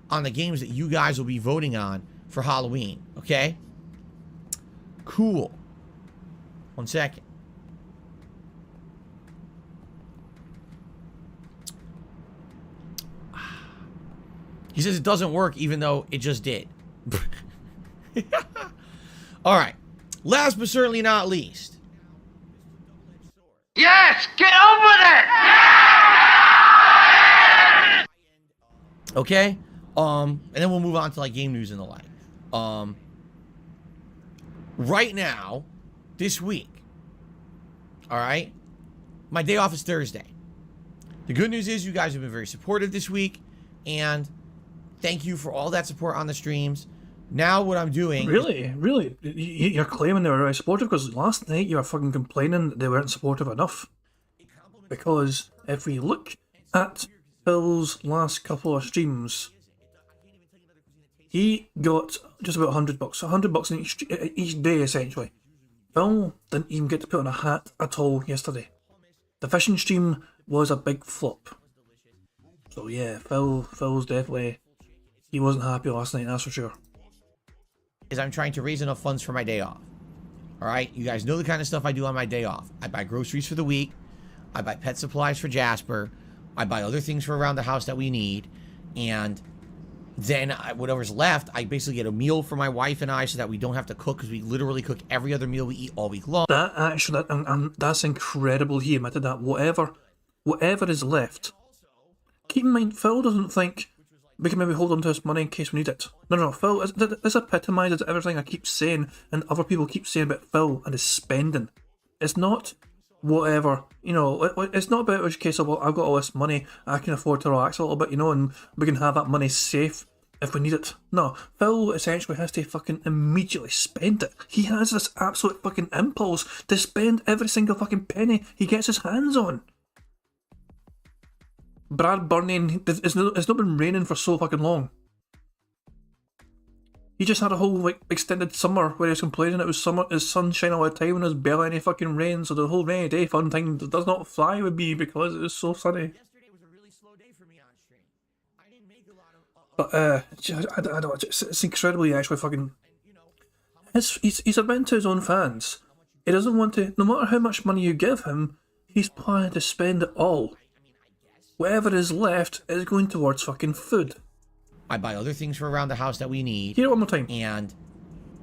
on the games that you guys will be voting on for Halloween. Okay? Cool. 1 second. He says it doesn't work even though it just did. All right. Last but certainly not least. Yes, get on with it! Okay? And then we'll move on to like game news and the like. Right now, this week, all right, my day off is Thursday. The good news is you guys have been very supportive this week, and thank you for all that support on the streams. Now what I'm doing... Really? You're claiming they were very supportive? Because last night you were fucking complaining that they weren't supportive enough. Because if we look at Phil's last couple of streams, he got just about $100. $100 in each day, essentially. Phil didn't even get to put on a hat at all yesterday. The fishing stream was a big flop. So yeah, Phil's definitely... He wasn't happy last night, that's for sure. Is I'm trying to raise enough funds for my day off. All right, you guys know the kind of stuff I do on my day off. I buy groceries for the week. I buy pet supplies for Jasper. I buy other things for around the house that we need. And then whatever's left, I basically get a meal for my wife and I so that we don't have to cook, because we literally cook every other meal we eat all week long. That actually, that's incredible he admitted that. Whatever is left. Keep in mind, Phil doesn't think we can maybe hold on to this money in case we need it. No, Phil, this epitomises everything I keep saying and other people keep saying about Phil and his spending. It's not whatever, it's not about a case of, well, I've got all this money, I can afford to relax a little bit, and we can have that money safe if we need it. No, Phil essentially has to fucking immediately spend it. He has this absolute fucking impulse to spend every single fucking penny he gets his hands on. Brad Burning, it's not been raining for so fucking long. He just had a whole extended summer where he was complaining it was sunshine all the time and there's barely any fucking rain, so the whole rainy day fun thing does not fly with me because it was so sunny. Yesterday was a really slow day for me on stream. I didn't make a lot of... But I don't. It's incredibly actually fucking. He's admitting to his own fans. He doesn't want to. No matter how much money you give him, he's planning to spend it all. Whatever is left is going towards fucking food. I buy other things for around the house that we need. Hear it one more time. And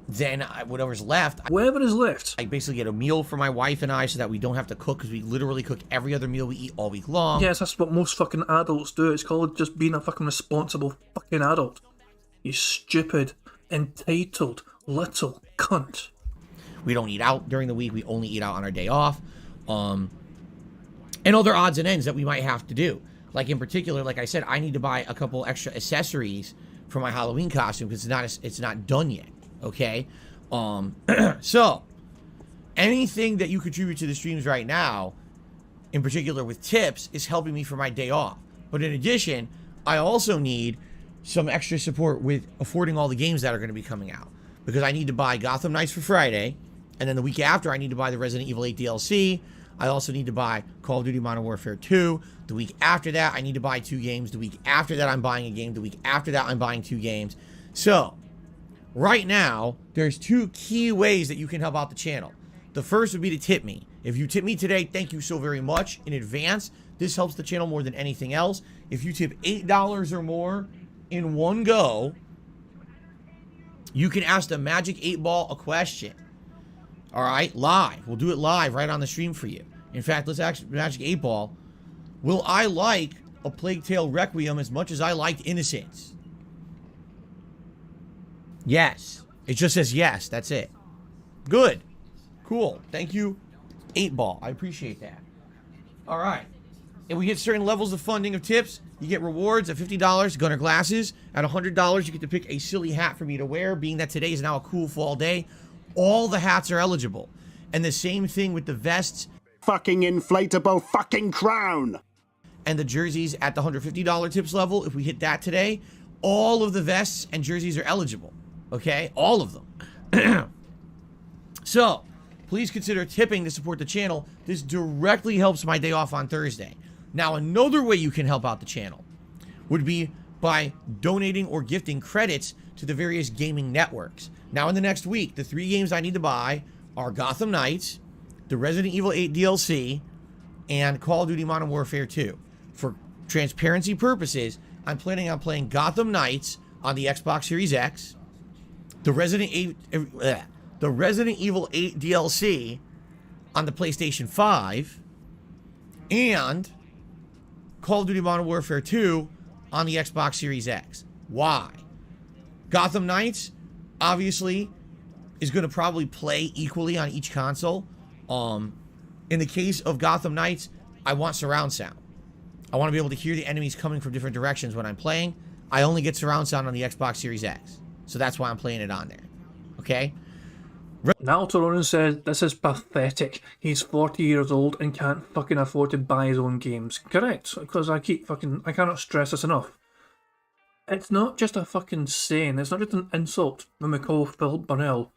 then whatever's left... Whatever is left. I basically get a meal for my wife and I so that we don't have to cook, because we literally cook every other meal we eat all week long. Yes, that's what most fucking adults do. It's called just being a fucking responsible fucking adult. You stupid, entitled, little cunt. We don't eat out during the week. We only eat out on our day off. And other odds and ends that we might have to do. Like in particular, like I said, I need to buy a couple extra accessories for my Halloween costume because it's not done yet. Okay, So anything that you contribute to the streams right now, in particular with tips, is helping me for my day off. But in addition, I also need some extra support with affording all the games that are going to be coming out, because I need to buy Gotham Knights for Friday, and then the week after I need to buy the Resident Evil 8 DLC. I also need to buy Call of Duty Modern Warfare 2. The week after that, I need to buy 2 games. The week after that, I'm buying a game. The week after that, I'm buying 2 games. So right now, there's 2 key ways that you can help out the channel. The first would be to tip me. If you tip me today, thank you so very much in advance. This helps the channel more than anything else. If you tip $8 or more in one go, you can ask the Magic 8 Ball a question. All right, live. We'll do it live right on the stream for you. In fact, let's ask Magic 8 Ball, will I like A Plague Tale Requiem as much as I liked Innocence? Yes. It just says yes. That's it. Good. Cool. Thank you, 8 Ball. I appreciate that. All right. If we hit certain levels of funding of tips, you get rewards at $50, Gunner Glasses. At $100, you get to pick a silly hat for me to wear, being that today is now a cool fall day. All the hats are eligible. And the same thing with the vests. Fucking inflatable fucking crown. And the jerseys at the $150 tips level. If we hit that today, all of the vests and jerseys are eligible. Okay? All of them. So, please consider tipping to support the channel. This directly helps my day off on Thursday. Now, another way you can help out the channel would be by donating or gifting credits to the various gaming networks. Now, in the next week, the 3 games I need to buy are Gotham Knights, the Resident Evil 8 DLC, and Call of Duty Modern Warfare 2. For transparency purposes, I'm planning on playing Gotham Knights on the Xbox Series X, the Resident Evil 8 DLC on the PlayStation 5, and Call of Duty Modern Warfare 2 on the Xbox Series X. Why? Gotham Knights, obviously, is going to probably play equally on each console. In the case of Gotham Knights, I want surround sound. I want to be able to hear the enemies coming from different directions when I'm playing. I only get surround sound on the Xbox Series X. So that's why I'm playing it on there. Okay? Now Ronan says, this is pathetic. He's 40 years old and can't fucking afford to buy his own games. Correct, because I cannot stress this enough. It's not just a fucking saying, it's not just an insult when we call Phil Burnell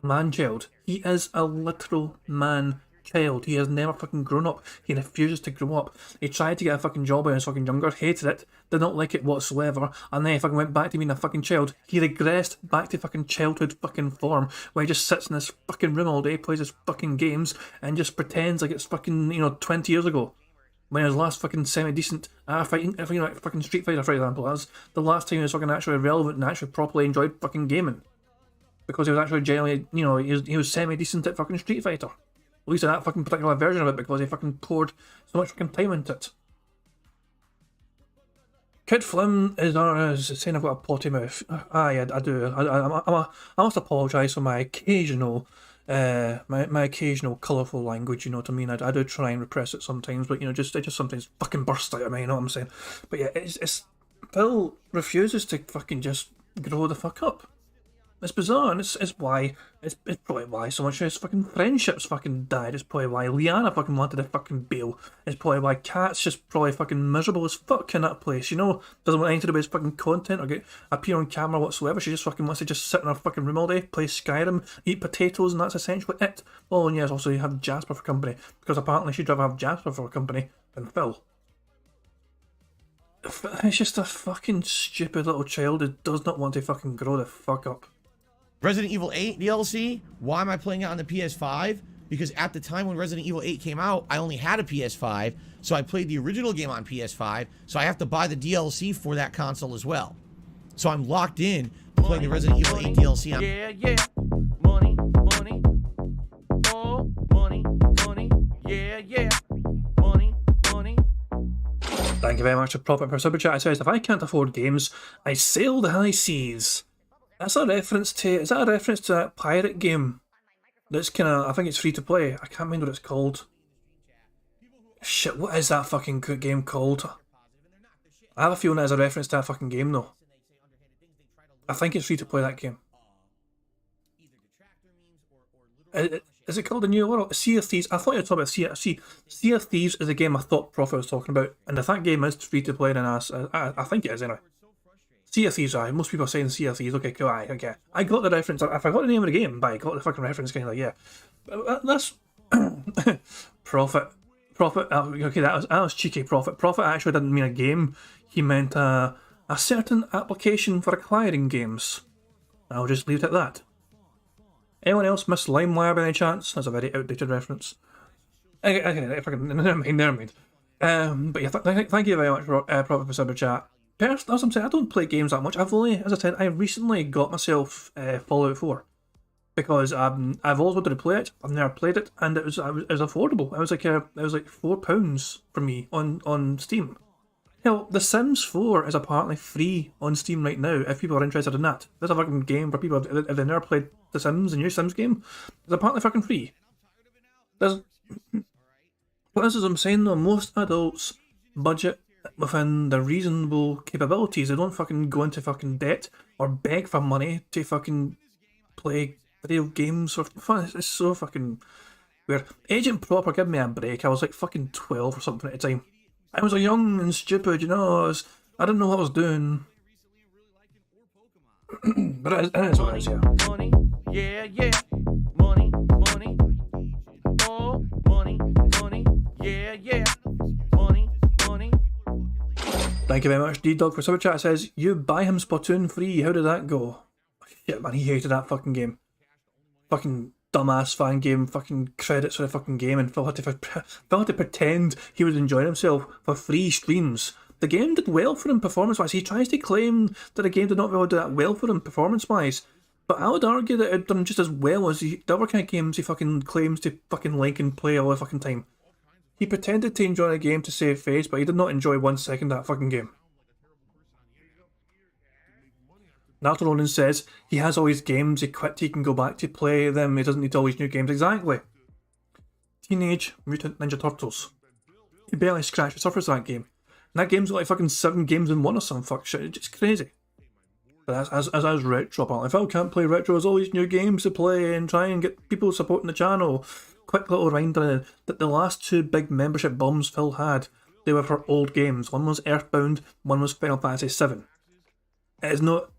a man-child. He is a literal man-child. He has never fucking grown up. He refuses to grow up. He tried to get a fucking job when he was fucking younger, hated it, did not like it whatsoever, and then he fucking went back to being a fucking child. He regressed back to fucking childhood fucking form, where he just sits in this fucking room all day, plays his fucking games, and just pretends like it's fucking, 20 years ago. When his last fucking semi-decent fucking Street Fighter, for example, that's the last time he was fucking actually relevant and actually properly enjoyed fucking gaming. Because he was actually generally, he was semi-decent at fucking Street Fighter. At least in that fucking particular version of it, because he fucking poured so much fucking time into it. Kid Flim is saying I've got a potty mouth. Yeah, I do. I must apologise for my occasional my occasional colourful language, you know what I mean? I do try and repress it sometimes, but it just sometimes fucking bursts out of me, you know what I'm saying? But yeah, it's Phil refuses to fucking just grow the fuck up. It's bizarre, and it's probably why so much of his fucking friendships fucking died. It's probably why Liana fucking wanted to fucking bail. It's probably why Kat's just probably fucking miserable as fuck in that place, doesn't want anything to do with his fucking content or appear on camera whatsoever. She just fucking wants to just sit in her fucking room all day, play Skyrim, eat potatoes, and that's essentially it. Oh, and yes, also you have Jasper for company, because apparently she'd rather have Jasper for company than Phil. It's just a fucking stupid little child who does not want to fucking grow the fuck up. Resident Evil 8 DLC, why am I playing it on the PS5? Because at the time when Resident Evil 8 came out, I only had a PS5, so I played the original game on PS5, so I have to buy the DLC for that console as well. So I'm locked in to playing the Resident Evil 8 DLC on... Yeah. Money. Oh, money. Yeah. Money. Thank you very much for propping for Super Chat. It says, if I can't afford games, I sail the high seas. Is that a reference to that pirate game? That's I think it's free to play. I can't remember what it's called. Shit, what is that fucking game called? I have a feeling it's a reference to that fucking game though. I think it's free to play, that game. Is it called the New World? Sea of Thieves. I thought you were talking about Sea of Thieves is a game I thought Prophet was talking about, and if that game is free to play, then I think it is anyway. Sea of Thieves, aye. Most people are saying Sea of Thieves. Okay, cool, aye, okay. I got the reference. If I got the name of the game, but I got the fucking reference, kind of like, yeah. That's Prophet. Okay, that was cheeky. Prophet actually didn't mean a game. He meant a certain application for acquiring games. I'll just leave it at that. Anyone else miss LimeWire by any chance? That's a very outdated reference. Never mind. But yeah, thank you very much, Prophet, for Super Chat. Personally, as I'm saying, I don't play games that much. As I said, I recently got myself Fallout 4 because I've always wanted to play it. I've never played it, and it was affordable. It was like £4 for me on Steam. Hell, The Sims 4 is apparently free on Steam right now. If people are interested in that, there's a fucking game for people if they've never played The Sims, a new Sims game. It's apparently fucking free. But this is what I'm saying though. Most adults budget within their reasonable capabilities. They don't fucking go into fucking debt or beg for money to fucking play video games for fun. It's so fucking weird. Agent Proper, give me a break. I was like fucking 12 or something at the time. I was young and stupid, you know. I didn't know what I was doing. But it is what it is, yeah. Money, yeah, yeah. Money, money. Oh, money, money. Yeah, yeah. Money, money. Thank you very much, D-Dog, for Super Chat. It says, you buy him Splatoon free. How did that go? Shit, man, he hated that fucking game. Fucking dumbass fan game, fucking credits for the fucking game, and Phil had to pretend he was enjoying himself for free streams. The game did well for him performance-wise. He tries to claim that the game did not really do that well for him performance-wise, but I would argue that it done just as well as the other kind of games he fucking claims to fucking like and play all the fucking time. He pretended to enjoy the game to save face, but he did not enjoy 1 second of that fucking game. Naruto Ronin says he has all his games, he quit, he can go back to play them, he doesn't need all these new games. Exactly. Teenage Mutant Ninja Turtles. He barely scratched the surface of that game. And that game's got like fucking 7 games in one or some fuck shit, it's just crazy. But as retro, apparently. If I can't play retro, there's all these new games to play and try and get people supporting the channel. Quick little reminder that the last 2 big membership bombs Phil had, they were for old games. One was Earthbound, one was Final Fantasy VII. It is not...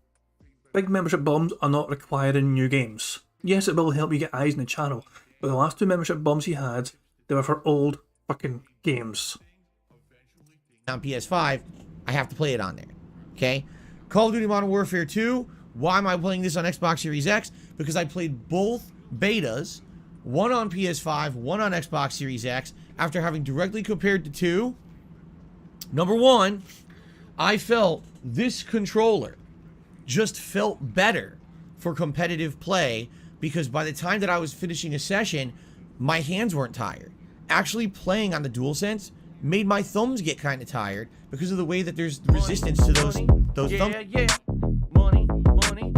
Big membership bombs are not requiring new games. Yes, it will help you get eyes on the channel, but the last 2 membership bombs he had, they were for old fucking games. On PS5, I have to play it on there. Okay? Call of Duty Modern Warfare 2. Why am I playing this on Xbox Series X? Because I played both betas, one on PS5, one on Xbox Series X, after having directly compared the two. Number one, I felt this controller just felt better for competitive play because by the time that I was finishing a session, my hands weren't tired. Actually playing on the DualSense made my thumbs get kind of tired because of the way that there's resistance to those thumbs. Yeah. Money, money.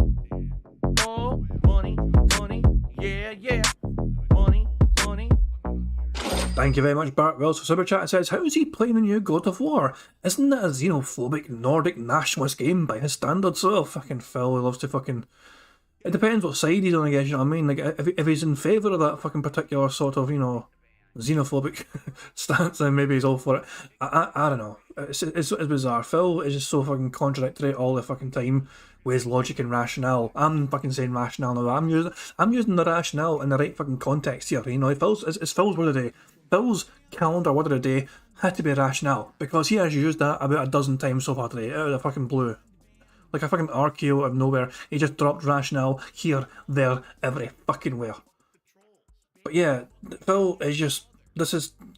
Oh, money, money. Yeah. Money, money. Thank you very much, Bart Wells, for Super Chat. It says, how is he playing the new God of War? Isn't that a xenophobic Nordic nationalist game by his standards? Oh, fucking Phil, he loves to fucking... It depends what side he's on, I guess, you know what I mean? Like, if he's in favour of that fucking particular sort of, xenophobic stance, then maybe he's all for it. I don't know. It's bizarre. Phil is just so fucking contradictory all the fucking time with his logic and rationale. I'm fucking saying rationale now. I'm using the rationale in the right fucking context here. It's Phil's word of the day. Phil's calendar word of the day had to be rationale because he has used that about a dozen times so far today out of the fucking blue. Like a fucking RKO out of nowhere. He just dropped rationale here, there, every fucking where. But yeah, Phil is just,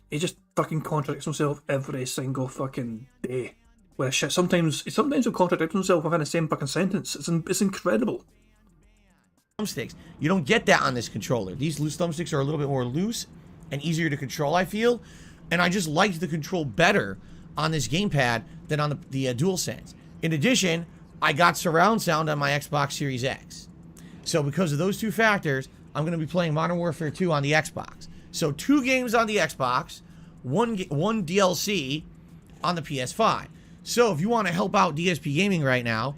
he just fucking contradicts himself every single fucking day. With shit. Sometimes he'll contradict himself within the same fucking sentence. It's incredible. Thumbsticks. You don't get that on this controller. These loose thumbsticks are a little bit more loose and easier to control, I feel. And I just liked the control better on this gamepad than on the DualSense. In addition, I got surround sound on my Xbox Series X. So because of those 2 factors, I'm going to be playing Modern Warfare 2 on the Xbox. So 2 games on the Xbox, one DLC on the PS5. So if you want to help out DSP Gaming right now,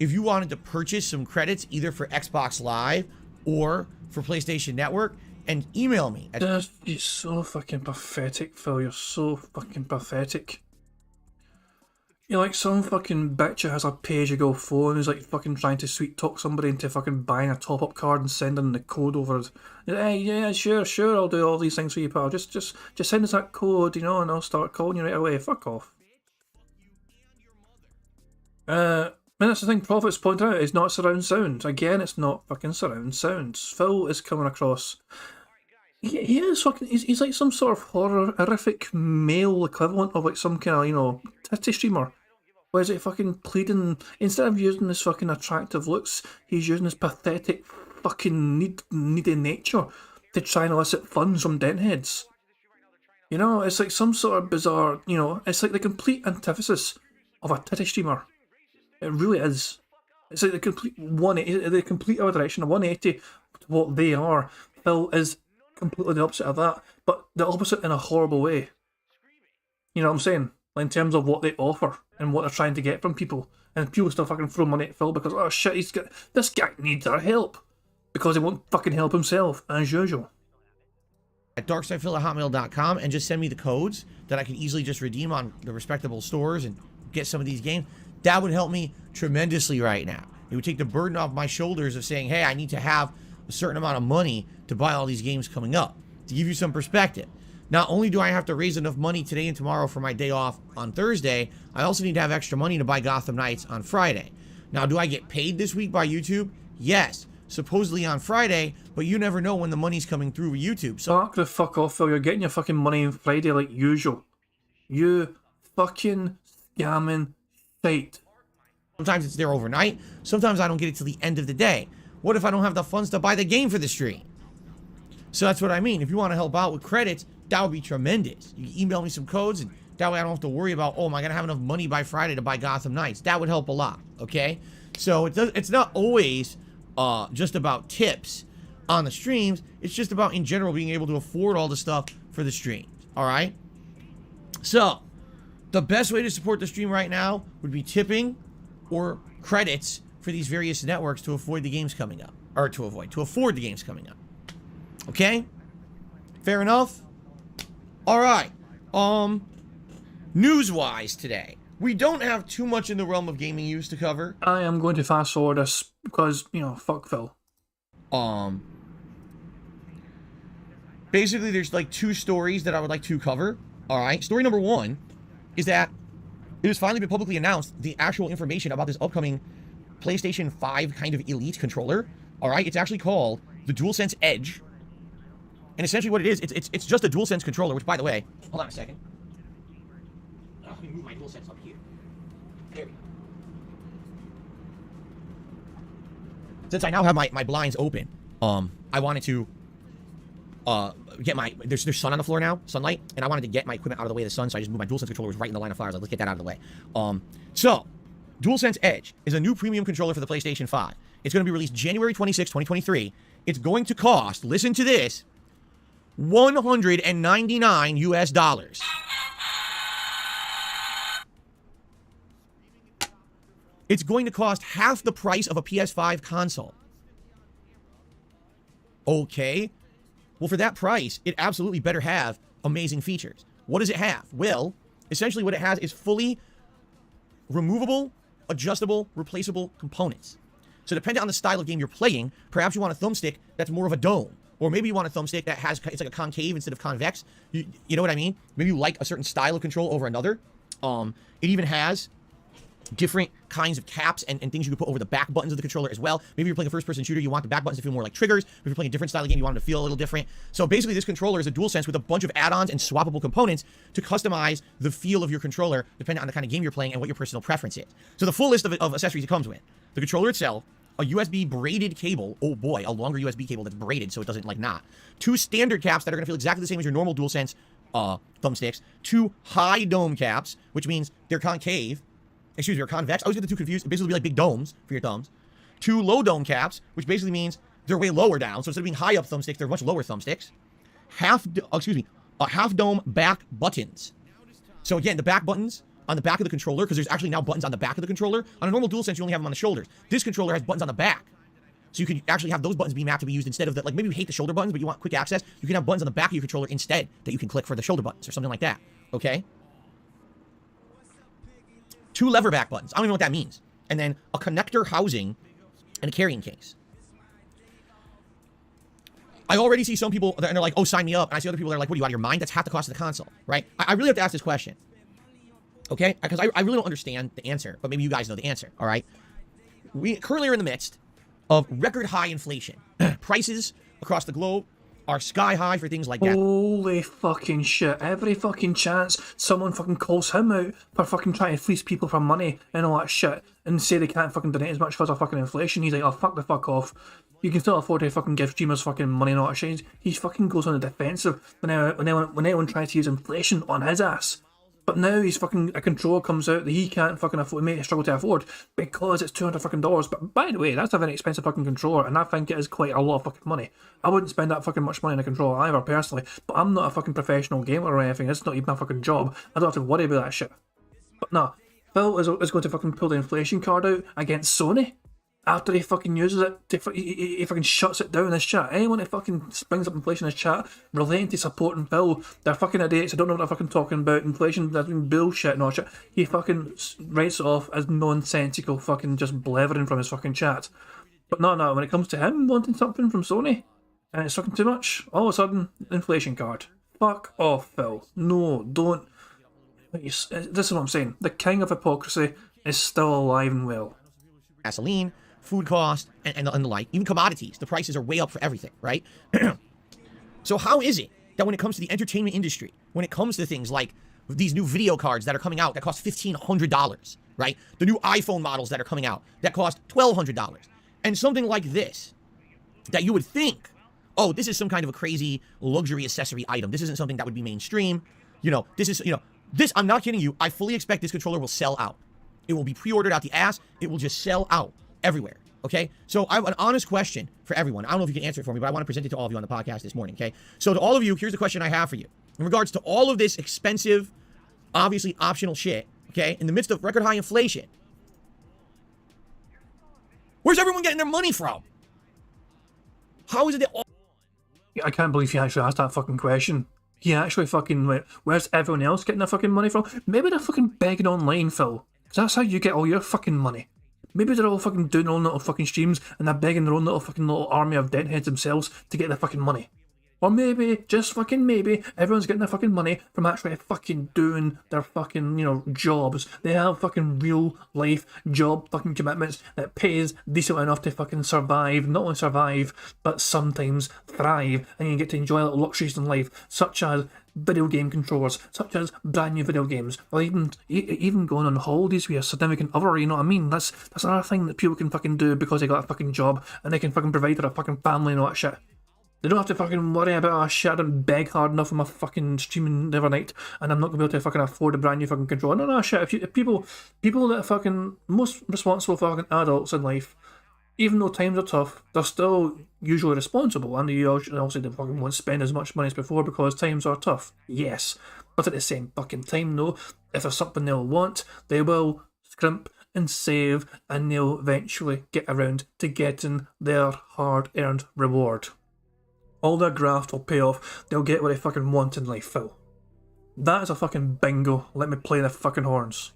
if you wanted to purchase some credits either for Xbox Live or for PlayStation Network, and email me at You're so fucking pathetic, Phil. You're so fucking pathetic. You're like some fucking bitch who has a pay-as-you-go phone who's like fucking trying to sweet talk somebody into fucking buying a top-up card and sending the code over. Hey, yeah, sure, I'll do all these things for you, pal. Just send us that code, and I'll start calling you right away. Fuck off. That's the thing Prophet's pointed out, it's not surround sound. Again, it's not fucking surround sound. Phil is coming across. He is fucking. He's like some sort of horrific male equivalent of like some kind of, titty streamer. Where is it fucking pleading, instead of using his fucking attractive looks, he's using his pathetic fucking needy nature to try and elicit funds from dentheads. It's like some sort of bizarre, it's like the complete antithesis of a titty streamer. It really is. It's like the complete other direction, a 180 to what they are. Phil is completely the opposite of that, but the opposite in a horrible way. You know what I'm saying? Like in terms of what they offer and what they're trying to get from people. And people still fucking throw money at Phil because, oh shit, this guy needs our help. Because he won't fucking help himself, as usual. at darksidephil@hotmail.com and just send me the codes that I can easily just redeem on the respectable stores and get some of these games. That would help me tremendously right now. It would take the burden off my shoulders of saying, hey, I need to have a certain amount of money to buy all these games coming up. To give you some perspective, not only do I have to raise enough money today and tomorrow for my day off on Thursday, I also need to have extra money to buy Gotham Knights on Friday. Now, do I get paid this week by YouTube? Yes, supposedly on Friday, but you never know when the money's coming through with YouTube. So Fuck the fuck off, Phil. You're getting your fucking money on Friday like usual. You fucking scamming shite. sometimes it's there overnight. Sometimes I don't get it till the end of the day. What if I don't have the funds to buy the game for the stream? So that's what I mean. If you want to help out with credits, that would be tremendous. You can email me some codes, and that way I don't have to worry about, oh, am I going to have enough money by Friday to buy Gotham Knights? That would help a lot, okay? So it's not always just about tips on the streams. It's just about, in general, being able to afford all the stuff for the streams, all right? So the best way to support the stream right now would be tipping or credits for these various networks to avoid the games coming up. Or to afford the games coming up. Okay? Fair enough? Alright. News-wise today, we don't have too much in the realm of gaming news to cover. I am going to fast forward this because, fuck Phil. Basically, there's like two stories that I would like to cover. Alright? Story number one is that it has finally been publicly announced the actual information about this upcoming PlayStation 5 kind of elite controller. Alright? It's actually called the DualSense Edge. And essentially what it is, it's just a DualSense controller, which, by the way, hold on a second. Let me move my DualSense up here. There we go. Since I now have my blinds open, I wanted to get my, there's sun on the floor now, sunlight, and I wanted to get my equipment out of the way of the sun, so I just moved my DualSense controller, was right in the line of fire. I was like, let's get that out of the way. So, DualSense Edge is a new premium controller for the PlayStation 5. It's going to be released January 26, 2023. It's going to cost, listen to this, $199 US. It's going to cost half the price of a PS5 console. Okay. Well, for that price, it absolutely better have amazing features. What does it have? Well, essentially what it has is fully removable, adjustable, replaceable components. So depending on the style of game you're playing, perhaps you want a thumbstick that's more of a dome. Or maybe you want a thumbstick that has, it's like a concave instead of convex. You know what I mean? Maybe you like a certain style of control over another. It even has different kinds of caps and things you can put over the back buttons of the controller as well. Maybe you're playing a first-person shooter, you want the back buttons to feel more like triggers. If you're playing a different style of game, you want them to feel a little different. So basically, this controller is a DualSense with a bunch of add-ons and swappable components to customize the feel of your controller depending on the kind of game you're playing and what your personal preference is. So the full list of accessories it comes with: the controller itself, a USB braided cable, oh boy, a longer USB cable that's braided so it doesn't like knot. 2 standard caps that are going to feel exactly the same as your normal DualSense thumbsticks. 2 high dome caps, which means they're concave. Excuse me, or convex. I always get the two confused. It basically be like big domes for your thumbs. 2 low dome caps, which basically means they're way lower down. So instead of being high up thumbsticks, they're much lower thumbsticks. Half dome back buttons. So again, the back buttons on the back of the controller, because there's actually now buttons on the back of the controller. On a normal DualSense, you only have them on the shoulders. This controller has buttons on the back. So you can actually have those buttons be mapped to be used instead of the, like maybe you hate the shoulder buttons, but you want quick access. You can have buttons on the back of your controller instead that you can click for the shoulder buttons or something like that. Okay? 2 lever back buttons. I don't even know what that means. And then a connector housing and a carrying case. I already see some people, and they're like, oh, sign me up. And I see other people that are like, what are you, out of your mind? That's half the cost of the console, right? I really have to ask this question. Okay? Because I really don't understand the answer, but maybe you guys know the answer, all right? We currently are in the midst of record high inflation. Prices across the globe are sky high for things like gas. Holy fucking shit. Every fucking chance someone fucking calls him out for fucking trying to fleece people for money and all that shit and say they can't fucking donate as much because of fucking inflation. He's like, oh, fuck the fuck off. You can still afford to fucking give streamers fucking money and all that shit. He fucking goes on the defensive when anyone tries to use inflation on his ass. But now he's fucking, a controller comes out that he can't fucking afford, may struggle to afford because it's $200 fucking dollars. But by the way, that's a very expensive fucking controller, and I think it is quite a lot of fucking money. I wouldn't spend that fucking much money on a controller either, personally. But I'm not a fucking professional gamer or anything. It's not even my fucking job. I don't have to worry about that shit. But nah, Phil is going to fucking pull the inflation card out against Sony. After he fucking uses it, he fucking shuts it down in his chat. Anyone that fucking brings up inflation in his chat relating to supporting Phil, they're fucking idiots. I don't know what they're fucking talking about. Inflation, that's been bullshit and all shit. He fucking writes it off as nonsensical fucking just blethering from his fucking chat. But no, when it comes to him wanting something from Sony, and it's fucking too much, all of a sudden, inflation card. Fuck off, Phil. No, don't. This is what I'm saying. The king of hypocrisy is still alive and well. Gasoline, food cost, and the like, even commodities. The prices are way up for everything, right? So how is it that when it comes to the entertainment industry, when it comes to things like these new video cards that are coming out that cost $1,500, right? The new iPhone models that are coming out that cost $1,200, and something like this, that you would think, oh, this is some kind of a crazy luxury accessory item. This isn't something that would be mainstream. This, I'm not kidding you. I fully expect this controller will sell out. It will be pre-ordered out the ass. It will just sell out everywhere, okay? So I have an honest question for everyone. I don't know if you can answer it for me, but I want to present it to all of you on the podcast this morning, okay? So to all of you, here's the question I have for you. In regards to all of this expensive, obviously optional shit, okay, in the midst of record high inflation, where's everyone getting their money from? How is it that all... I can't believe he actually asked that fucking question. He actually fucking went, where's everyone else getting their fucking money from? Maybe they're fucking begging online, Phil. Because that's how you get all your fucking money. Maybe they're all fucking doing their own little fucking streams and they're begging their own little army of deadheads themselves to get their fucking money. Or maybe, just fucking maybe, everyone's getting their fucking money from actually fucking doing their fucking, jobs. They have fucking real life job fucking commitments that pays decent enough to fucking survive. Not only survive, but sometimes thrive. And you get to enjoy little luxuries in life, such as video game controllers, such as brand new video games, or even going on holidays with a significant other, you know what I mean? That's another thing that people can fucking do because they got a fucking job and they can fucking provide for a fucking family and all that shit. They don't have to fucking worry about, shit, I didn't beg hard enough for my fucking streaming every night and I'm not going to be able to fucking afford a brand new fucking controller. No, shit, if people that are fucking most responsible fucking adults in life, even though times are tough, they're still usually responsible, and they also they fucking won't spend as much money as before because times are tough. Yes, but at the same fucking time, though, if there's something they'll want, they will scrimp and save, and they'll eventually get around to getting their hard-earned reward. All their graft will pay off. They'll get what they fucking want in life, Phil. That is a fucking bingo. Let me play the fucking horns.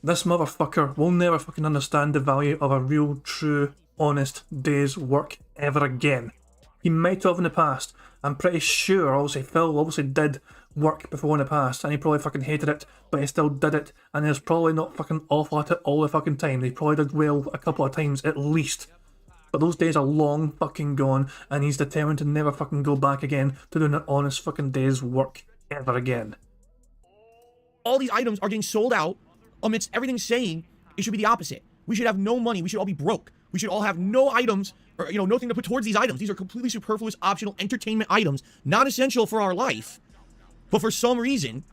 This motherfucker will never fucking understand the value of a real, true, honest day's work ever again. He might have in the past. I'm pretty sure, obviously, Phil obviously did work before in the past, and he probably fucking hated it, but he still did it, and he was probably not fucking awful at it all the fucking time. He probably did well a couple of times at least. But those days are long fucking gone, and he's determined to never fucking go back again to doing an honest fucking day's work ever again. All these items are getting sold out amidst everything saying it should be the opposite. We should have no money. We should all be broke. We should all have no items, or nothing to put towards these items. These are completely superfluous, optional entertainment items, not essential for our life. But for some reason,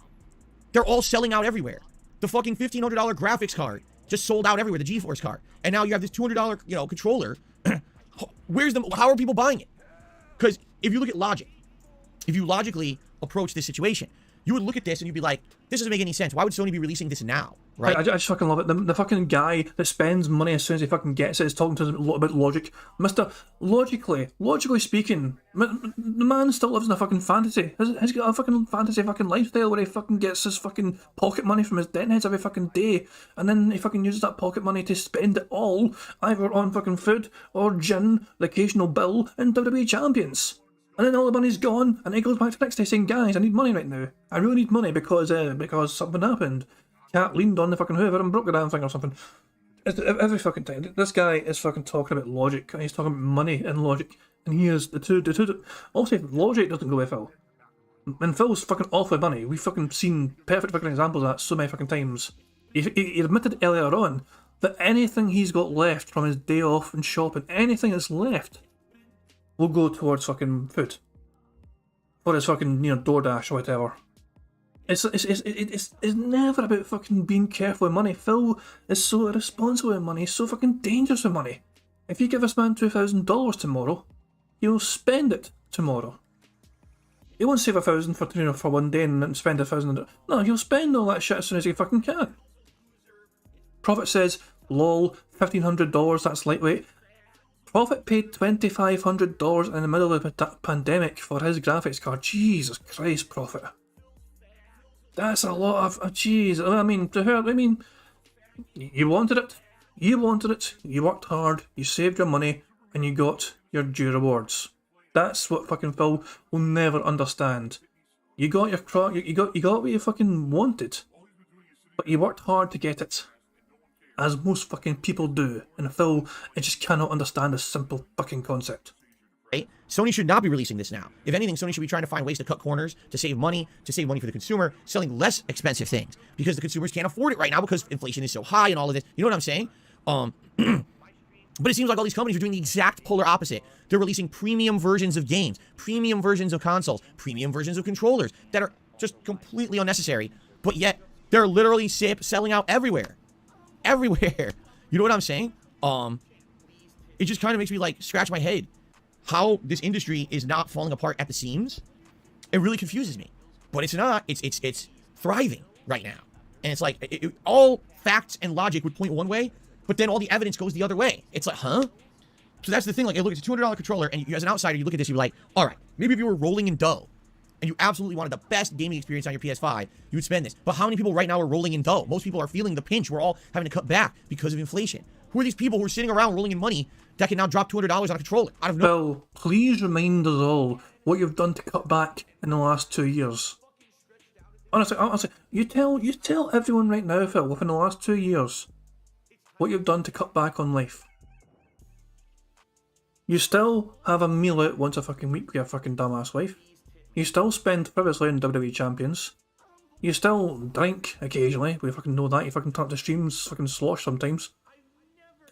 they're all selling out everywhere. The fucking $1,500 graphics card just sold out everywhere, the GeForce card. And now you have this $200, controller. How are people buying it? Because if you look at logic, if you logically approach this situation, you would look at this and you'd be like, this doesn't make any sense. Why would Sony be releasing this now? Right? I just fucking love it. The fucking guy that spends money as soon as he fucking gets it is talking to us about logic. Logically speaking, the man still lives in a fucking fantasy. He's got a fucking fantasy fucking lifestyle where he fucking gets his fucking pocket money from his debt heads every fucking day, and then he fucking uses that pocket money to spend it all either on fucking food or gin, the occasional bill, and WWE champions. And then all the money's gone, and he goes back to the next day saying, guys, I need money right now. I really need money because something happened. Cat leaned on the fucking Hoover and broke the damn thing or something. Every fucking time. This guy is fucking talking about logic. He's talking about money and logic. And he is the two. Also, logic doesn't go with Phil. And Phil's fucking off with money. We've fucking seen perfect fucking examples of that so many fucking times. He admitted earlier on that anything he's got left from his day off and shopping, anything that's left, will go towards fucking food. Or his fucking, DoorDash or whatever. It's never about fucking being careful with money. Phil is so irresponsible with money, he's so fucking dangerous with money. If you give this man $2,000 tomorrow, he'll spend it tomorrow. He won't save $1,000 for one day and then spend $1,000. No, he'll spend all that shit as soon as he fucking can. Prophet says, lol, $1,500, that's lightweight. Prophet paid $2,500 in the middle of the pandemic for his graphics card. Jesus Christ, Prophet. That's a lot of jeez. I mean, to her, you wanted it. You worked hard. You saved your money, and you got your due rewards. That's what fucking Phil will never understand. You got you got what you fucking wanted, but you worked hard to get it, as most fucking people do. And Phil, I just cannot understand this simple fucking concept. Right? Sony should not be releasing this now. If anything, Sony should be trying to find ways to cut corners, to save money for the consumer, selling less expensive things, because the consumers can't afford it right now because inflation is so high and all of this. You know what I'm saying? But it seems like all these companies are doing the exact polar opposite. They're releasing premium versions of games, premium versions of consoles, premium versions of controllers that are just completely unnecessary, but yet they're literally selling out everywhere. Everywhere. You know what I'm saying? It just kind of makes me like scratch my head. How this industry is not falling apart at the seams, it really confuses me. But it's not. It's thriving right now, and it's like all facts and logic would point one way, but then all the evidence goes the other way. It's like, huh? So that's the thing. Like, look, it's a $200 controller, and you, as an outsider, you look at this, you're like, all right, maybe if you were rolling in dough, and you absolutely wanted the best gaming experience on your PS5, you would spend this. But how many people right now are rolling in dough? Most people are feeling the pinch. We're all having to cut back because of inflation. Who are these people who are sitting around rolling in money that can now drop $200 on a controller out of nowhere? Phil, please remind us all what you've done to cut back in the last 2 years. Honestly, you tell everyone right now, Phil, within the last 2 years, what you've done to cut back on life. You still have a meal out once a fucking week with your fucking dumbass wife. You still spend previously on WWE champions. You still drink occasionally. We fucking know that. You fucking turn up the streams, fucking slosh sometimes.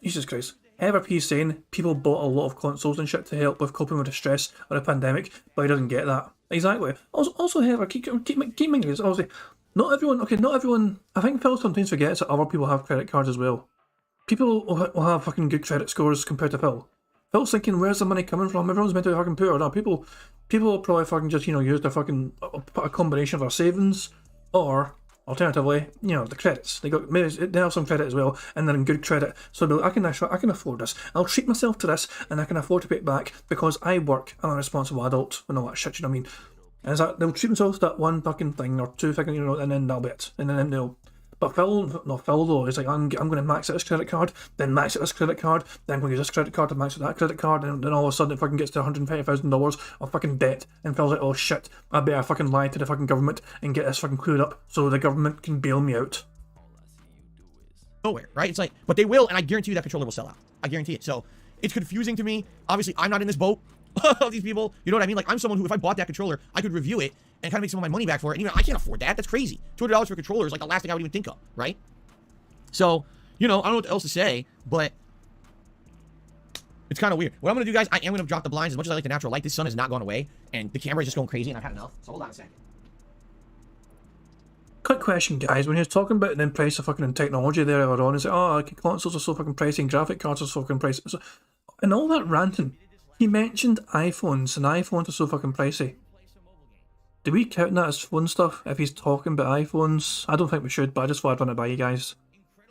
Jesus Christ. Ever P saying people bought a lot of consoles and shit to help with coping with the stress of the pandemic, but he doesn't get that. Exactly. Also, Heather, keep making this. Obviously, not everyone. I think Phil sometimes forgets that other people have credit cards as well. People will have fucking good credit scores compared to Phil. Phil's thinking, where's the money coming from? Everyone's meant to be fucking poor. No, people will probably fucking just, use their fucking a combination of their savings, or alternatively, the credits. They have some credit as well, and they're in good credit. So they'll be like, I can afford this. I'll treat myself to this, and I can afford to pay it back because I work. I'm a responsible adult and all that shit. You know what I mean? And it's like they'll treat themselves to that one fucking thing or two fucking, and then that'll be it. And then they'll. But Phil though, he's like, I'm going to max out this credit card, then max out this credit card, then I'm going to use this credit card to max out that credit card, and then all of a sudden it fucking gets to $150,000 of fucking debt, and Phil's like, oh shit, I better fucking lie to the fucking government and get this fucking cleared up so the government can bail me out. Nowhere, right? It's like, but they will, and I guarantee you that controller will sell out. I guarantee it. So it's confusing to me. Obviously, I'm not in this boat of these people. You know what I mean? Like, I'm someone who, if I bought that controller, I could review it and kind of make some of my money back for it. And even I can't afford that. That's crazy. $200 for a controller is like the last thing I would even think of, right? So, I don't know what else to say, but it's kind of weird. What I'm going to do, guys, I am going to drop the blinds. As much as I like the natural light, this sun has not gone away, and the camera is just going crazy, and I've had enough. So hold on a second. Quick question, guys. When he was talking about the price of fucking technology there earlier on, he's like, consoles are so fucking pricey and graphic cards are so fucking pricey. So, and all that ranting, he mentioned iPhones, and iPhones are so fucking pricey. do we count that as phone stuff if he's talking about iPhones? I don't think we should, but I just thought I'd run it by you guys.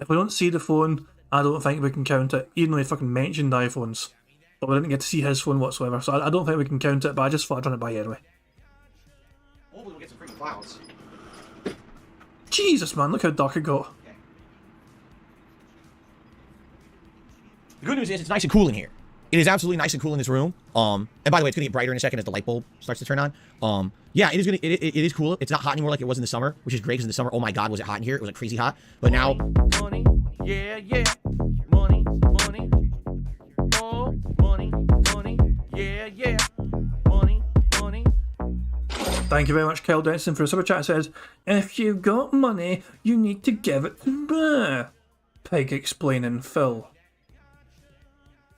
If we don't see the phone, I don't think we can count it, even though he fucking mentioned iPhones. But we didn't get to see his phone whatsoever, so I don't think we can count it, but I just thought I'd run it by you anyway. Hopefully we'll get some freaking clouds. Jesus, man, look how dark it got. The good news is it's nice and cool in here. It is absolutely nice and cool in this room. And by the way, it's gonna get brighter in a second as the light bulb starts to turn on. Yeah, it is cool. It's not hot anymore like it was in the summer, which is great because in the summer, oh my god, was it hot in here? It was like crazy hot. But now, Money, yeah, yeah. Money, money. Oh, money, money, yeah, yeah. Money, money. Thank you very much, Kyle Denson, for a super chat. It says, if you've got money, you need to give it to me. Pig explaining Phil.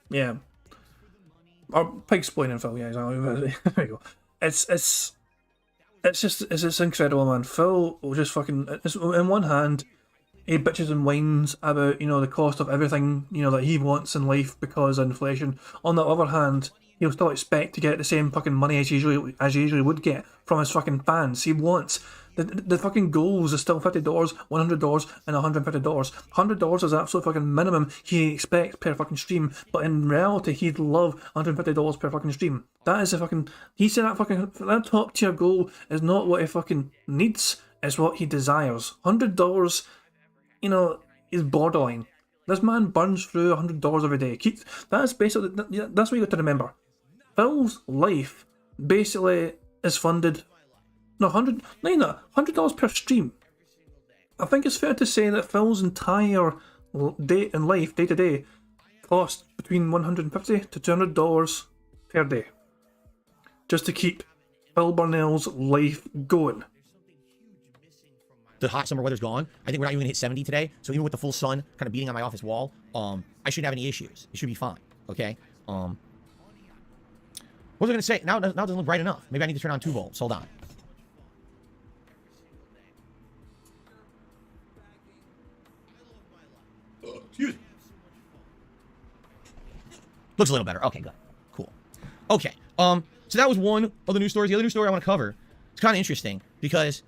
Yeah. Or pig explaining Phil, yeah, exactly. There you go. It's just incredible, man. Phil will just fucking, in one hand, he bitches and whines about, you know, the cost of everything, you know, that he wants in life because of inflation. On the other hand, he'll still expect to get the same fucking money as he usually would get from his fucking fans. He wants the fucking goals is still $50, $100, and $150. $100 is the absolute fucking minimum he expects per fucking stream, but in reality, he'd love $150 per fucking stream. That is a fucking. He said that top tier goal is not what he fucking needs, it's what he desires. $100, you know, is borderline. This man burns through $100 every day. That's basically, that's what you got to remember. Phil's life basically is funded. No, $100 per stream. I think it's fair to say that Phil's entire day in life, day to day, costs between $150 to $200 per day, just to keep Phil Burnell's life going. the hot summer weather's gone. I think we're not even gonna hit 70 today. So even with the full sun kind of beating on my office wall, I shouldn't have any issues. It should be fine. Okay. What was I gonna say? Now it doesn't look bright enough. Maybe I need to turn on 2 volts. Hold on. Excuse me. Looks a little better. Okay, good. Cool. Okay. So that was one of the news stories. The other news story I want to cover, it's kind of interesting because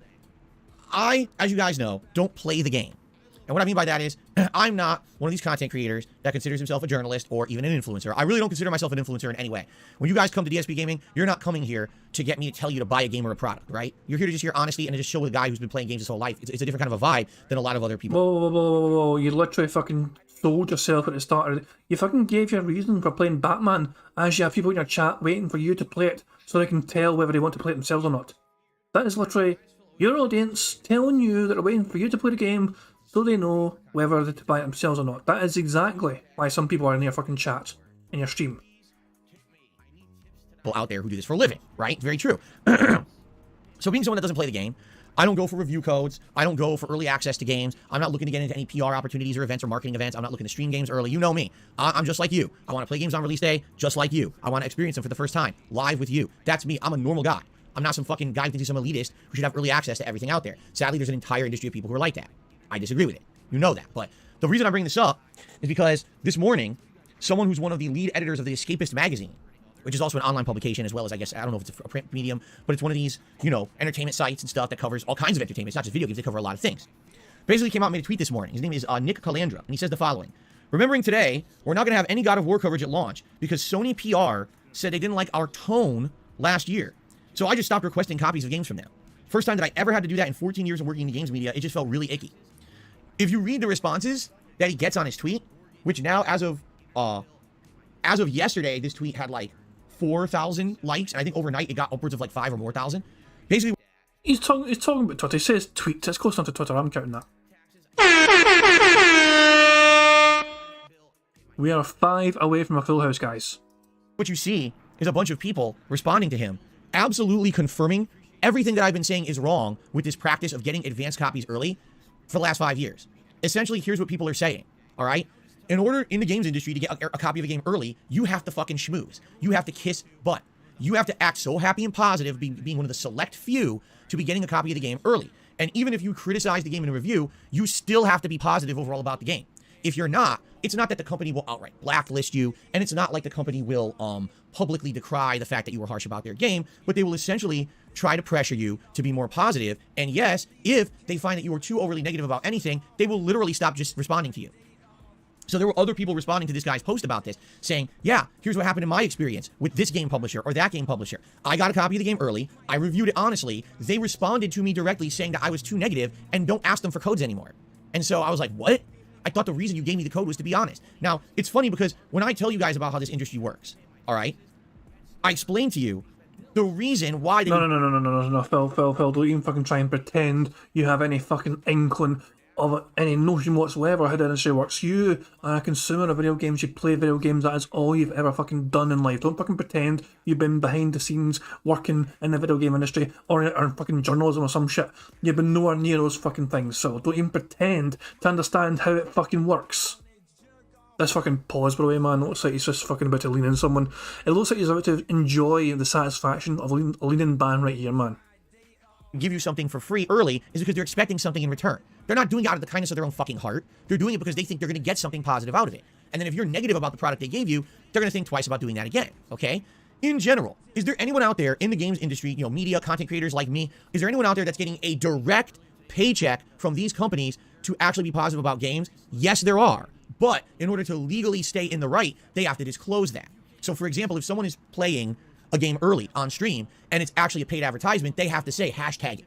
I, as you guys know, don't play the game. And what I mean by that is I'm not one of these content creators that considers himself a journalist or even an influencer. I really don't consider myself an influencer in any way. When you guys come to DSP Gaming, you're not coming here to get me to tell you to buy a game or a product, right? You're here to just hear honesty and to just show a guy who's been playing games his whole life. It's a different kind of a vibe than a lot of other people. Whoa. You literally fucking sold yourself at the start. You fucking gave your reason for playing Batman as you have people in your chat waiting for you to play it so they can tell whether they want to play it themselves or not. That is literally your audience telling you that they're waiting for you to play the game so they know whether to buy it themselves or not. That is exactly why some people are in your fucking chat, in your stream. People out there who do this for a living, right? Very true. So being someone that doesn't play the game, I don't go for review codes. I don't go for early access to games. I'm not looking to get into any PR opportunities or events or marketing events. I'm not looking to stream games early. You know me. I'm just like you. I want to play games on release day just like you. I want to experience them for the first time, live with you. That's me. I'm a normal guy. I'm not some fucking guy who thinks he's some elitist who should have early access to everything out there. Sadly, there's an entire industry of people who are like that. I disagree with it. You know that. But the reason I bring this up is because this morning, someone who's one of the lead editors of the Escapist magazine, which is also an online publication as well as, I guess, I don't know if it's a print medium, but it's one of these, you know, entertainment sites and stuff that covers all kinds of entertainment. It's not just video games. They cover a lot of things. Basically came out and made a tweet this morning. His name is Nick Calandra, and he says the following. Remembering today, we're not going to have any God of War coverage at launch because Sony PR said they didn't like our tone last year. So I just stopped requesting copies of games from them. First time that I ever had to do that in 14 years of working in the games media, it just felt really icky. If you read the responses that he gets on his tweet, which now as of yesterday, this tweet had like 4,000 likes, and I think overnight it got upwards of like 5 or more thousand. Basically, he's talking about Twitter. He says tweets. It's close enough to Twitter. I'm counting that. We are 5 away from a full house, guys. What you see is a bunch of people responding to him, absolutely confirming everything that I've been saying is wrong with this practice of getting advanced copies early for the last 5 years. Essentially, here's what people are saying, all right? In order in the games industry to get a copy of a game early, you have to fucking schmooze. You have to kiss butt. You have to act so happy and positive, being one of the select few to be getting a copy of the game early. And even if you criticize the game in a review, you still have to be positive overall about the game. If you're not, it's not that the company will outright blacklist you, and it's not like the company will publicly decry the fact that you were harsh about their game, but they will essentially try to pressure you to be more positive. And yes, if they find that you are too overly negative about anything, they will literally stop just responding to you. So there were other people responding to this guy's post about this, saying, yeah, here's what happened in my experience with this game publisher or that game publisher. I got a copy of the game early. I reviewed it honestly. They responded to me directly saying that I was too negative and don't ask them for codes anymore. And so I was like, what? I thought the reason you gave me the code was to be honest. Now, it's funny because when I tell you guys about how this industry works, all right, I explain to you the reason why they... No, Phil, don't even fucking try and pretend you have any fucking inkling of any notion whatsoever how the industry works. You are a consumer of video games, you play video games, that is all you've ever fucking done in life. Don't fucking pretend you've been behind the scenes working in the video game industry or fucking journalism or some shit. You've been nowhere near those fucking things, so don't even pretend to understand how it fucking works. This fucking pause, by the way, man, looks like he's just fucking about to lean in someone. It looks like he's about to enjoy the satisfaction of a leaning ban right here, man. Give you something for free early is because they're expecting something in return. They're not doing it out of the kindness of their own fucking heart. They're doing it because they think they're going to get something positive out of it. And then if you're negative about the product they gave you, they're going to think twice about doing that again, okay? In general, is there anyone out there in the games industry, you know, media, content creators like me, is there anyone out there that's getting a direct paycheck from these companies to actually be positive about games? Yes, there are. But in order to legally stay in the right, they have to disclose that. So for example, if someone is playing a game early on stream and it's actually a paid advertisement, they have to say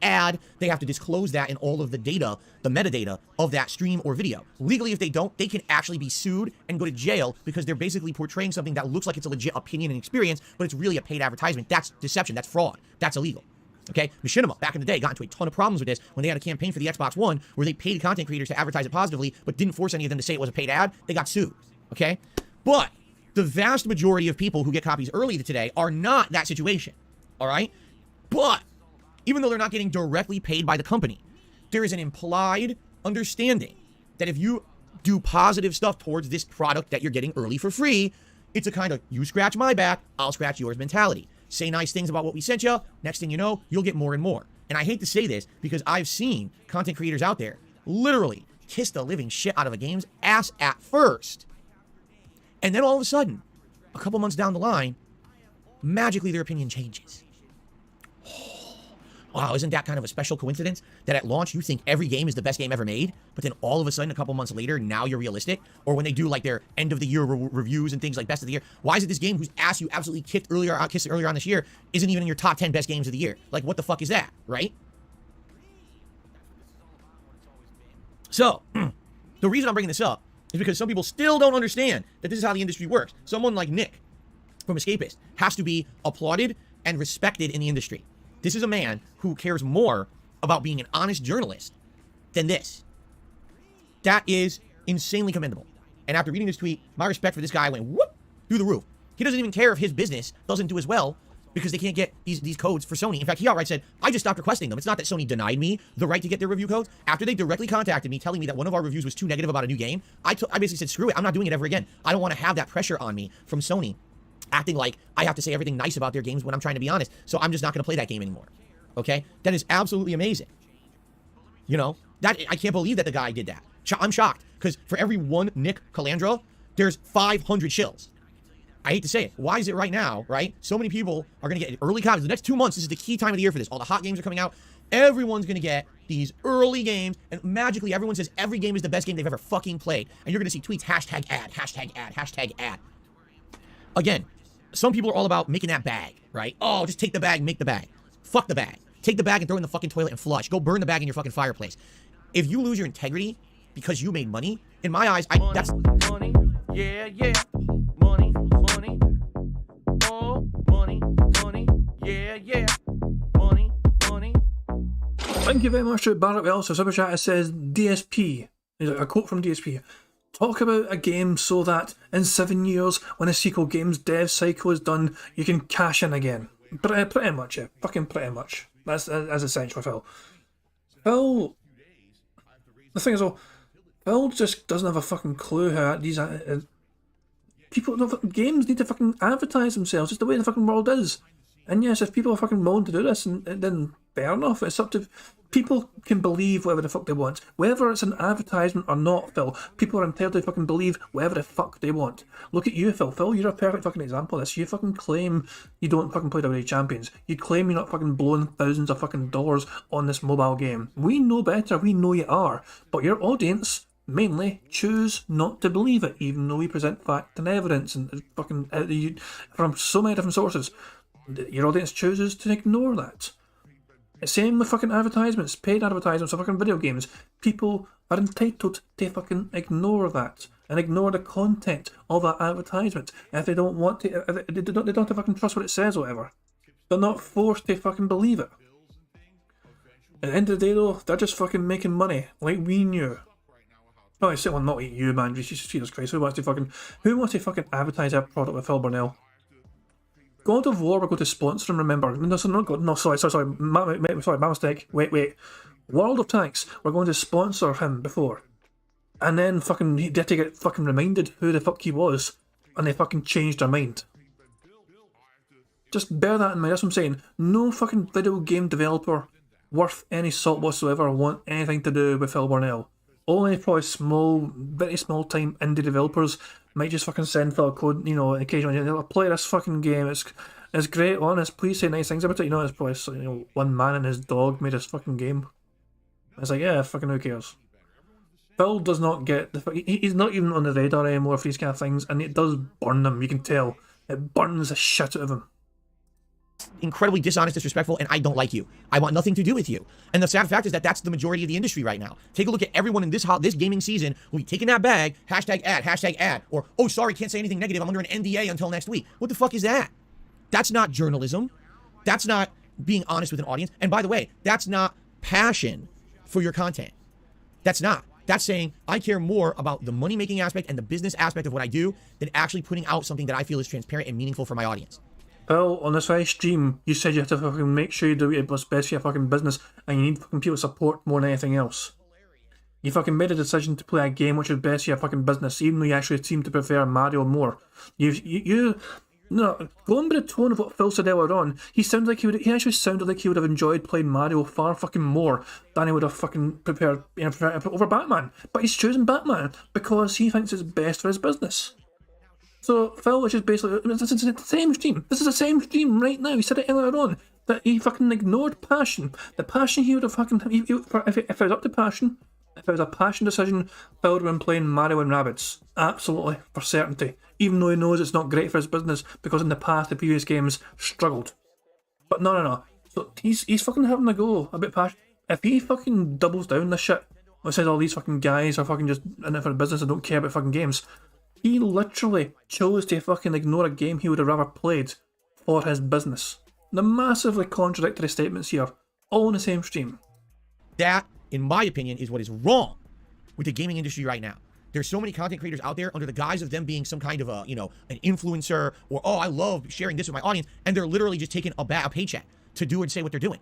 #ad. They have to disclose that in all of the data, the metadata of that stream or video. Legally, if they don't, they can actually be sued and go to jail because they're basically portraying something that looks like it's a legit opinion and experience, but it's really a paid advertisement. That's deception. That's fraud. That's illegal. Okay, Machinima, back in the day, got into a ton of problems with this when they had a campaign for the Xbox One where they paid content creators to advertise it positively, but didn't force any of them to say it was a paid ad. They got sued. Okay, but the vast majority of people who get copies early today are not that situation, all right? But even though they're not getting directly paid by the company, there is an implied understanding that if you do positive stuff towards this product that you're getting early for free, it's a kind of you scratch my back, I'll scratch yours mentality. Say nice things about what we sent you, next thing you know, you'll get more and more. And I hate to say this because I've seen content creators out there literally kiss the living shit out of a game's ass at first. And then all of a sudden, a couple months down the line, magically their opinion changes. Oh, wow, isn't that kind of a special coincidence that at launch you think every game is the best game ever made, but then all of a sudden a couple months later, now you're realistic? Or when they do like their end of the year reviews and things like best of the year, why is it this game whose ass you absolutely kissed earlier on this year isn't even in your top 10 best games of the year? Like, what the fuck is that, right? So, the reason I'm bringing this up is because some people still don't understand that this is how the industry works. Someone like Nick from Escapist has to be applauded and respected in the industry. This is a man who cares more about being an honest journalist than this. That is insanely commendable. And after reading this tweet, my respect for this guy went whoop through the roof. He doesn't even care if his business doesn't do as well because they can't get these codes for Sony. In fact, he outright said, I just stopped requesting them. It's not that Sony denied me the right to get their review codes. After they directly contacted me telling me that one of our reviews was too negative about a new game, I basically said, screw it, I'm not doing it ever again. I don't want to have that pressure on me from Sony acting like I have to say everything nice about their games when I'm trying to be honest. So I'm just not going to play that game anymore. Okay? That is absolutely amazing. You know, that I can't believe that the guy did that. I'm shocked because for every one Nick Calandra, there's 500 shills. I hate to say it. Why is it right now, right? So many people are going to get early copies. The next 2 months, this is the key time of the year for this. All the hot games are coming out. Everyone's going to get these early games, and magically everyone says every game is the best game they've ever fucking played. And you're going to see tweets, #ad. Again, some people are all about making that bag, right? Oh, just take the bag, make the bag. Fuck the bag. Take the bag and throw it in the fucking toilet and flush. Go burn the bag in your fucking fireplace. If you lose your integrity because you made money, in my eyes, that's... Money, yeah, money, oh, money, yeah, money. Thank you very much to Barrett Wells. So Super Chat, it says DSP. There's a quote from DSP. Talk about a game so that in 7 years, when a sequel game's dev cycle is done, you can cash in again. Pretty much, yeah. Fucking pretty much. That's essential, Phil. Phil... The thing is, though, Phil just doesn't have a fucking clue how these... games need to fucking advertise themselves. It's the way the fucking world is. And yes, if people are fucking willing to do this, and then fair enough. It's up to people can believe whatever the fuck they want. Whether it's an advertisement or not, Phil, people are entitled to fucking believe whatever the fuck they want. Look at you, Phil. Phil, you're a perfect fucking example of this. You fucking claim you don't fucking play WWE Champions. You claim you're not fucking blowing thousands of fucking dollars on this mobile game. We know better. We know you are. But your audience mainly choose not to believe it, even though we present fact and evidence and fucking from so many different sources. Your audience chooses to ignore that. Same with fucking advertisements, paid advertisements for fucking video games. People are entitled to fucking ignore that and ignore the content of that advertisement. If they don't want to, if they don't have to fucking trust what it says or whatever. They're not forced to fucking believe it. At the end of the day though, they're just fucking making money, like we knew. Oh, I say, well, not you, man. Jesus Christ, who wants to fucking advertise their product with Phil Burnell? God of War, we're going to sponsor him, remember. No, sorry, my mistake. Wait. World of Tanks, we're going to sponsor him before. And then fucking, they had to get fucking reminded who the fuck he was, and they fucking changed their mind. Just bear that in mind, that's what I'm saying. No fucking video game developer worth any salt whatsoever want anything to do with Phil Burnell. Only probably very small time indie developers might just fucking send Phil code, occasionally, play this fucking game, it's great, honest, please say nice things about it. It's probably, one man and his dog made this fucking game. It's like, yeah, fucking who cares. Phil does not get he's not even on the radar anymore for these kind of things, and it does burn them, you can tell. It burns the shit out of him. Incredibly dishonest, disrespectful, and I don't like you. I want nothing to do with you. And the sad fact is that that's the majority of the industry right now. Take a look at everyone in this gaming season will be taking that bag, #ad, or, oh, sorry, can't say anything negative, I'm under an NDA until next week. What the fuck is that? That's not journalism. That's not being honest with an audience. And by the way, that's not passion for your content. That's not. That's saying I care more about the money-making aspect and the business aspect of what I do than actually putting out something that I feel is transparent and meaningful for my audience. Phil, on this very stream, you said you have to fucking make sure you do what's best for your fucking business, and you need fucking people support more than anything else. You fucking made a decision to play a game which is best for your fucking business, even though you actually seem to prefer Mario more. Going by the tone of what Phil said earlier on, he actually sounded like he would have enjoyed playing Mario far fucking more than he would have fucking prepared over Batman. But he's choosing Batman because he thinks it's best for his business. So Phil is just basically, this is the same stream. This is the same stream right now. He said it earlier on that he fucking ignored passion. The passion he would have fucking, if it was up to passion, if it was a passion decision, Phil would have been playing Mario and Rabbids. Absolutely, for certainty. Even though he knows it's not great for his business because in the past the previous games struggled. But no. So he's fucking having a go a bit passion. If he fucking doubles down this shit, or says all these fucking guys are fucking just in it for the business and don't care about fucking games. He literally chose to fucking ignore a game he would have rather played for his business. The massively contradictory statements here, all in the same stream. That, in my opinion, is what is wrong with the gaming industry right now. There's so many content creators out there under the guise of them being some kind of an influencer, or, oh, I love sharing this with my audience, and they're literally just taking a paycheck to do and say what they're doing.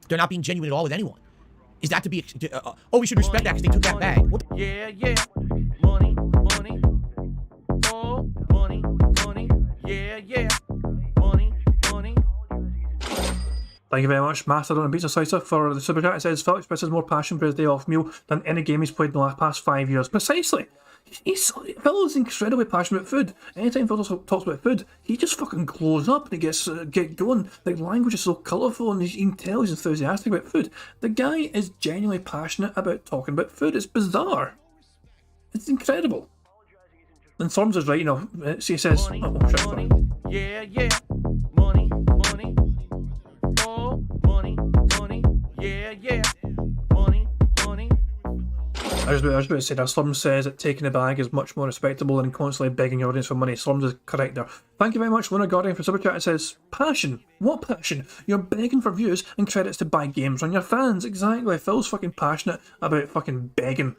They're not being genuine at all with anyone. Is that to be, we should respect that because they took that bag. What? Yeah. Money. Oh, money. Yeah. Money. Thank you very much, Mastodon and Pizza Slicer, for the super chat. It says Phil expresses more passion for his day off meal than any game he's played in the past 5 years. Precisely. Phil is incredibly passionate about food. Anytime Phil talks about food, he just fucking glows up and he gets get going. The language is so colourful and you can tell he's enthusiastic about food. The guy is genuinely passionate about talking about food. It's bizarre. It's incredible. And Storms is right, he says... Money. Yeah. Money. Oh, money. Yeah. Money. I was about to say that Slums says that taking a bag is much more respectable than constantly begging your audience for money. Slums is correct there. Thank you very much, Luna Guardian, for super chat. It says, passion. What passion? You're begging for views and credits to buy games on your fans. Exactly. Phil's fucking passionate about fucking begging.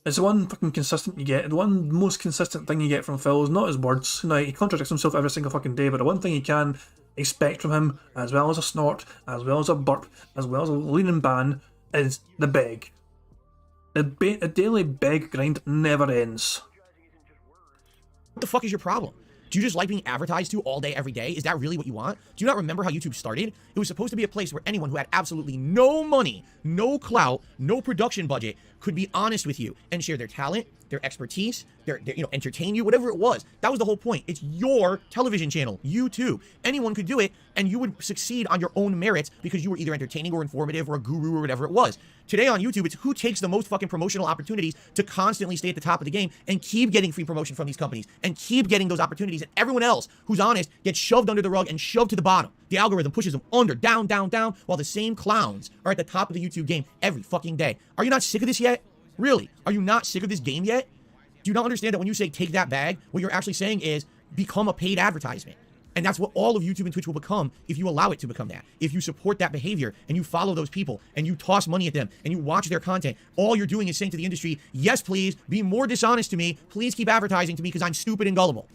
It's the one fucking consistent you get. The one most consistent thing you get from Phil is not his words. Now, he contradicts himself every single fucking day, but the one thing you can expect from him, as well as a snort, as well as a burp, as well as a leaning ban, is the beg. The daily beg grind never ends. What the fuck is your problem? Do you just like being advertised to all day, every day? Is that really what you want? Do you not remember how YouTube started? It was supposed to be a place where anyone who had absolutely no money, no clout, no production budget could be honest with you and share their talent, their expertise, their entertain you, whatever it was. That was the whole point. It's your television channel, YouTube. Anyone could do it, and you would succeed on your own merits because you were either entertaining or informative or a guru or whatever it was. Today on YouTube, it's who takes the most fucking promotional opportunities to constantly stay at the top of the game and keep getting free promotion from these companies and keep getting those opportunities, and everyone else who's honest gets shoved under the rug and shoved to the bottom. The algorithm pushes them under, down, down, down, while the same clowns are at the top of the YouTube game every fucking day. Are you not sick of this yet? Really? Are you not sick of this game yet? Do you not understand that when you say take that bag, what you're actually saying is become a paid advertisement? And that's what all of YouTube and Twitch will become if you allow it to become that. If you support that behavior and you follow those people and you toss money at them and you watch their content, all you're doing is saying to the industry, yes, please, be more dishonest to me. Please keep advertising to me because I'm stupid and gullible.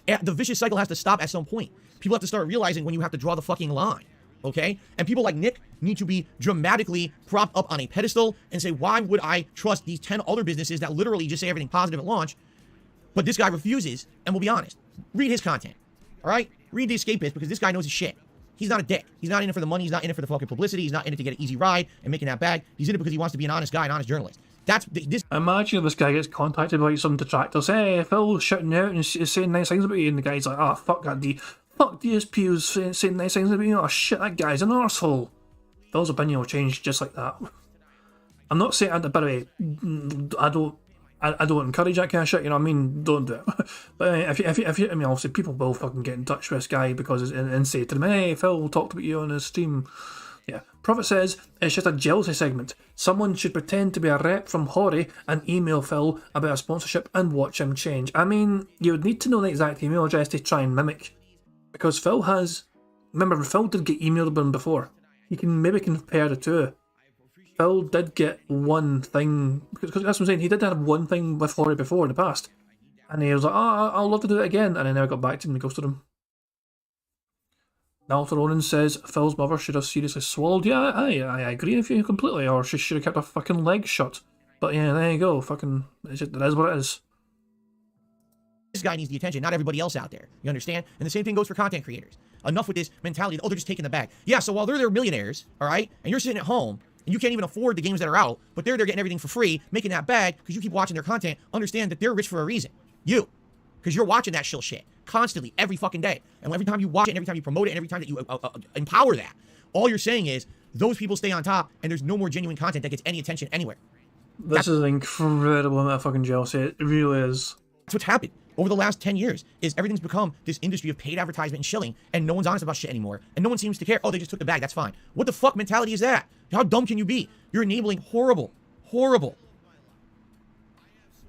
The vicious cycle has to stop at some point. People have to start realizing when you have to draw the fucking line. Okay? And people like Nick need to be dramatically propped up on a pedestal and say, why would I trust these 10 other businesses that literally just say everything positive at launch, but this guy refuses? And we'll be honest. Read his content. All right? Read The Escapist, because this guy knows his shit. He's not a dick. He's not in it for the money. He's not in it for the fucking publicity. He's not in it to get an easy ride and making that bag. He's in it because he wants to be an honest guy, an honest journalist. That's this. Imagine if this guy gets contacted by some detractors. Hey, Phil's shouting you out and saying nice things about you, and the guy's like, oh, fuck that fuck DSP who's saying nice things about you. Oh shit, that guy's an arsehole. Phil's opinion will change just like that. I'm not saying, by the way, I don't encourage that kind of shit, you know what I mean? Don't do it. But if you, I mean, obviously people will fucking get in touch with this guy because and say to them, hey, Phil talked about you on his stream. Yeah. Prophet says it's just a jealousy segment. Someone should pretend to be a rep from Hori and email Phil about a sponsorship and watch him change. I mean, you would need to know the exact email address to try and mimic. Because Phil has... Remember, Phil did get emailed about him before. You can maybe compare the two. Phil did get one thing... Because that's what I'm saying, he did have one thing with Hori before in the past. And he was like, oh, I'll love to do it again. And I never got back to him and ghosted him. Now, Ronan says Phil's mother should have seriously swallowed. Yeah, I agree with you completely. Or she should have kept her fucking legs shut. But yeah, there you go. Fucking, it is what it is. This guy needs the attention, not everybody else out there. You understand? And the same thing goes for content creators. Enough with this mentality. Oh, they're just taking the bag. Yeah, so while they're millionaires, all right, and you're sitting at home, and you can't even afford the games that are out, but they're getting everything for free, making that bag because you keep watching their content, understand that they're rich for a reason. You. Because you're watching that shill shit constantly, every fucking day. And every time you watch it, and every time you promote it, and every time that you empower that, all you're saying is those people stay on top, and there's no more genuine content that gets any attention anywhere. This is an incredible amount of fucking jealousy. It really is. That's what's happened over the last 10 years, is everything's become this industry of paid advertisement and shilling, and no one's honest about shit anymore, and no one seems to care. Oh, they just took the bag, that's fine. What the fuck mentality is that? How dumb can you be? You're enabling horrible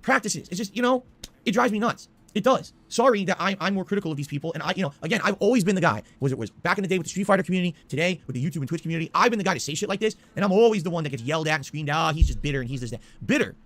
practices. It's just, it drives me nuts. It does. Sorry that I'm more critical of these people, and again, I've always been the guy. Was back in the day with the Street Fighter community, today with the YouTube and Twitch community, I've been the guy to say shit like this, and I'm always the one that gets yelled at and screamed, he's just bitter and he's this, that. Bitter.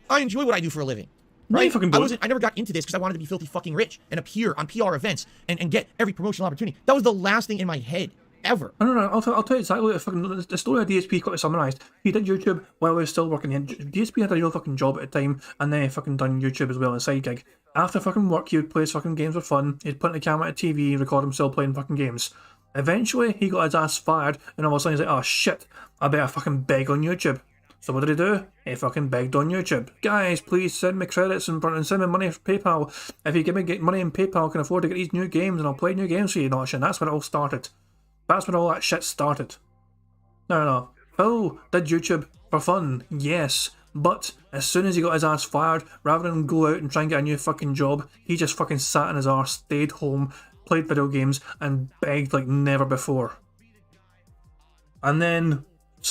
I enjoy what I do for a living. Right? I never got into this because I wanted to be filthy fucking rich and appear on PR events and get every promotional opportunity. That was the last thing in my head ever. No. I'll tell you exactly the story of DSP got summarised. He did YouTube while he was still working. DSP had a real fucking job at the time, and then he fucking done YouTube as well as a side gig. After fucking work, he would play his fucking games for fun. He'd put in the camera at TV, record himself playing fucking games. Eventually, he got his ass fired, and all of a sudden he's like, oh shit, I better fucking beg on YouTube. So what did he do? He fucking begged on YouTube. Guys, please send me credits and send me money for PayPal. If you give me money in PayPal, I can afford to get these new games and I'll play new games for you. And that's when it all started. That's when all that shit started. No. Phil did YouTube for fun, yes. But as soon as he got his ass fired, rather than go out and try and get a new fucking job, he just fucking sat in his arse, stayed home, played video games, and begged like never before. And then...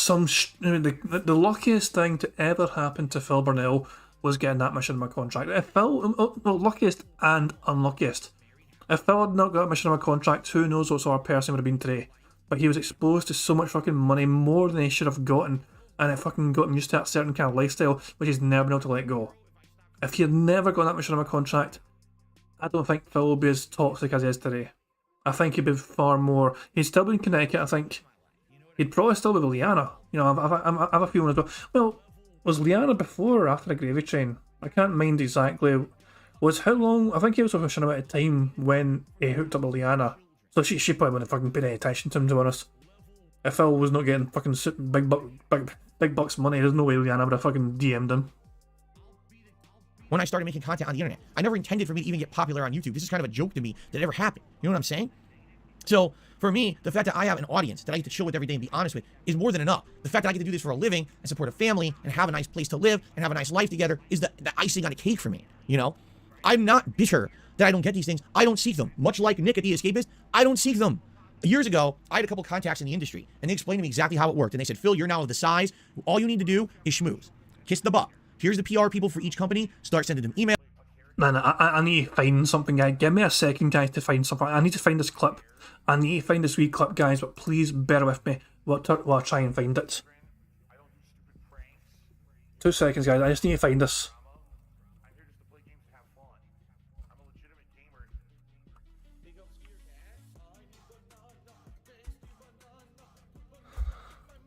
the luckiest thing to ever happen to Phil Burnell was getting that machinima contract. If Phil, luckiest and unluckiest. If Phil had not got a machinima contract, who knows what sort of person he would have been today. But he was exposed to so much fucking money, more than he should have gotten, and it fucking got him used to that certain kind of lifestyle, which he's never been able to let go. If he had never got that machinima contract, I don't think Phil would be as toxic as he is today. I think he'd be far more... He'd still be in Connecticut, I think. He'd probably still be with Liana. I have a feeling as well. Well, was Liana before or after the Gravy Train? I can't mind exactly was how long. I think he was for a short amount of time when he hooked up with Liana. So she probably wouldn't have fucking paid any attention to him, to be honest. If Phil was not getting fucking big bucks money, there's no way Liana would have fucking DM'd him. When I started making content on the internet, I never intended for me to even get popular on YouTube. This is kind of a joke to me that it ever happened. You know what I'm saying? So for me, the fact that I have an audience that I get to chill with every day and be honest with is more than enough. The fact that I get to do this for a living and support a family and have a nice place to live and have a nice life together is the icing on a cake for me. You know, I'm not bitter that I don't get these things. I don't seek them. Much like Nick at The Escapist, I don't seek them. Years ago, I had a couple contacts in the industry, and they explained to me exactly how it worked. And they said, Phil, you're now of the size. All you need to do is schmooze. Kiss the butt. Here's the PR people for each company. Start sending them emails. Man, I need to find something, guys. Give me a second, guys, to find something. I need to find this clip. I need to find this wee clip, guys, but please bear with me while I try and find it. 2 seconds, guys. I just need to find this.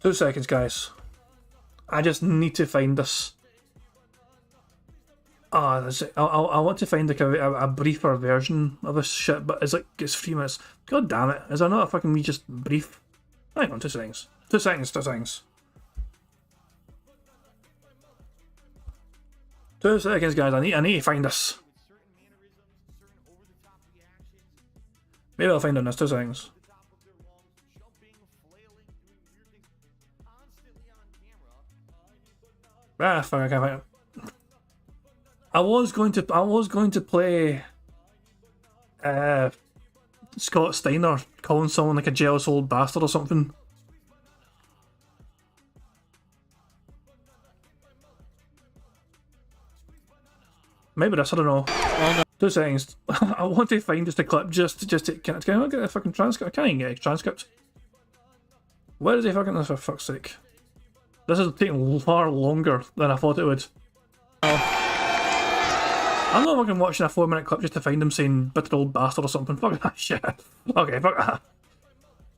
2 seconds, guys. I just need to find this. Ah, that's it. I want to find like a briefer version of this shit, but it's 3 minutes. God damn it! Is there not a fucking wee just brief? Hang on, 2 seconds. 2 seconds. 2 seconds. 2 seconds, guys. I need to find this. Maybe I'll find it in this 2 seconds. Ah, fuck! I can't find it. I was going to play Scott Steiner calling someone like a jealous old bastard or something. Maybe this, I don't know. Oh, no. 2 seconds. I want to find just a clip just to can I get a fucking transcript? I can't even get a transcript. Where is he fucking this, for fuck's sake? This is taking far longer than I thought it would. I'm not fucking watching a 4-minute clip just to find him saying bitter old bastard or something. Fuck that shit. Okay, fuck that.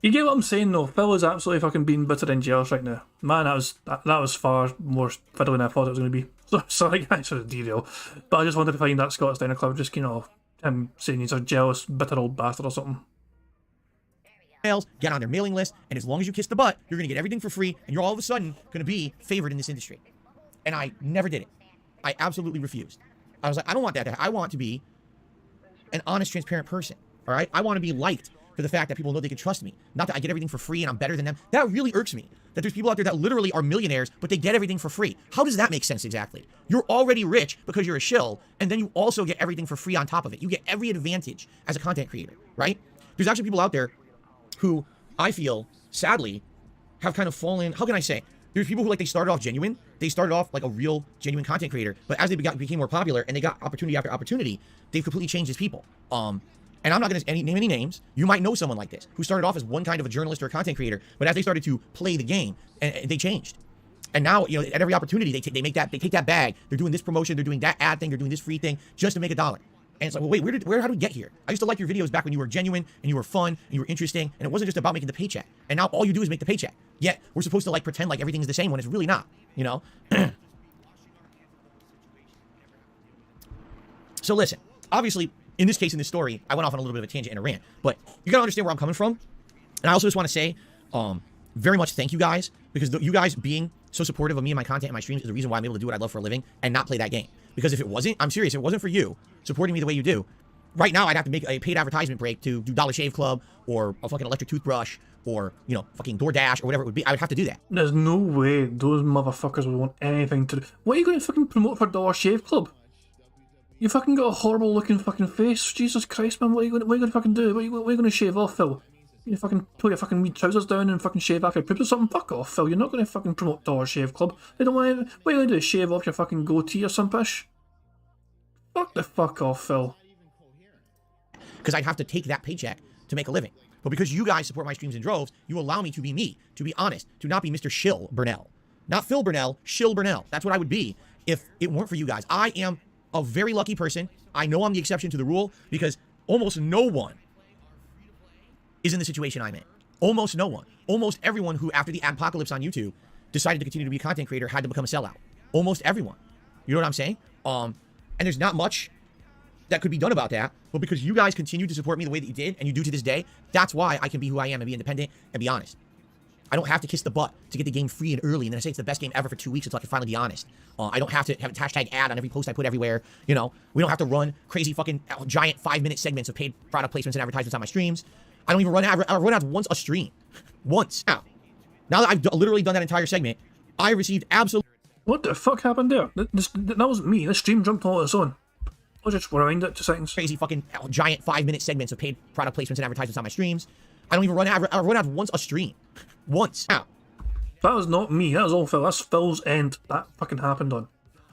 You get what I'm saying though. Phil is absolutely fucking being bitter and jealous right now. Man, that was far more fiddly than I thought it was going to be. So, sorry guys for the derail. But I just wanted to find that Scott Steiner clip, just, you know, him saying he's a jealous, bitter old bastard or something. Get on their mailing list, and as long as you kiss the butt, you're going to get everything for free, and you're all of a sudden going to be favored in this industry. And I never did it. I absolutely refused. I was like, I don't want that. I want to be an honest, transparent person. All right? I want to be liked for the fact that people know they can trust me. Not that I get everything for free and I'm better than them. That really irks me. That there's people out there that literally are millionaires, but they get everything for free. How does that make sense exactly? You're already rich because you're a shill, and then you also get everything for free on top of it. You get every advantage as a content creator, right? There's actually people out there who I feel, sadly, have kind of fallen, how can I say? There's people who, like, they started off genuine. They started off like a real, genuine content creator. But as they became more popular and they got opportunity after opportunity, they've completely changed as people. And I'm not going to name any names. You might know someone like this who started off as one kind of a journalist or a content creator, but as they started to play the game, and they changed. And now, you know, at every opportunity, they take that bag. They're doing this promotion. They're doing that ad thing. They're doing this free thing just to make $1. And it's like, well, wait, how did we get here? I used to like your videos back when you were genuine and you were fun and you were interesting, and it wasn't just about making the paycheck. And now all you do is make the paycheck. Yet we're supposed to like pretend like everything's the same when it's really not, you know? So listen, obviously, in this case, in this story, I went off on a little bit of a tangent and a rant, but you gotta understand where I'm coming from. And I also just want to say, very much thank you guys, because you guys being so supportive of me and my content and my streams is the reason why I'm able to do what I love for a living and not play that game. Because if it wasn't, I'm serious, if it wasn't for you supporting me the way you do, right now I'd have to make a paid advertisement break to do Dollar Shave Club or a fucking electric toothbrush or, you know, fucking DoorDash or whatever it would be. I would have to do that. There's no way those motherfuckers would want anything to do. What are you going to fucking promote for Dollar Shave Club? You fucking got a horrible looking fucking face. Jesus Christ, man, what are you going to fucking do? What are you going to shave off, Phil? You fucking pull your fucking wee trousers down and fucking shave off your poops or something? Fuck off, Phil. You're not going to fucking promote Dollar Shave Club. They don't want to. What are you going to do? Shave off your fucking goatee or some pish? Fuck the fuck off, Phil. Because I'd have to take that paycheck to make a living. But because you guys support my streams in droves, you allow me to be honest, to not be Mr. Shill Burnell. Not Phil Burnell, Shill Burnell. That's what I would be if it weren't for you guys. I am a very lucky person. I know I'm the exception to the rule because almost no one is in the situation I'm in. Almost no one. Almost everyone who, after the apocalypse on YouTube, decided to continue to be a content creator had to become a sellout. Almost everyone. You know what I'm saying? And there's not much that could be done about that, but because you guys continue to support me the way that you did, and you do to this day, that's why I can be who I am and be independent and be honest. I don't have to kiss the butt to get the game free and early, and then I say it's the best game ever for 2 weeks until I can finally be honest. I don't have to have a hashtag ad on every post I put everywhere. You know, we don't have to run crazy fucking giant 5-minute segments of paid product placements and advertisements on my streams. I don't even run ads once a stream. Once. Now that I've literally done that entire segment, I received absolute... What the fuck happened there? That wasn't me. The stream jumped all on its own. I'll just rewind it 2 seconds. Crazy fucking giant 5-minute segments of paid product placements and advertisements on my streams. I don't even run ads once a stream. Once. That was not me. That was all Phil. That's Phil's end. That fucking happened on.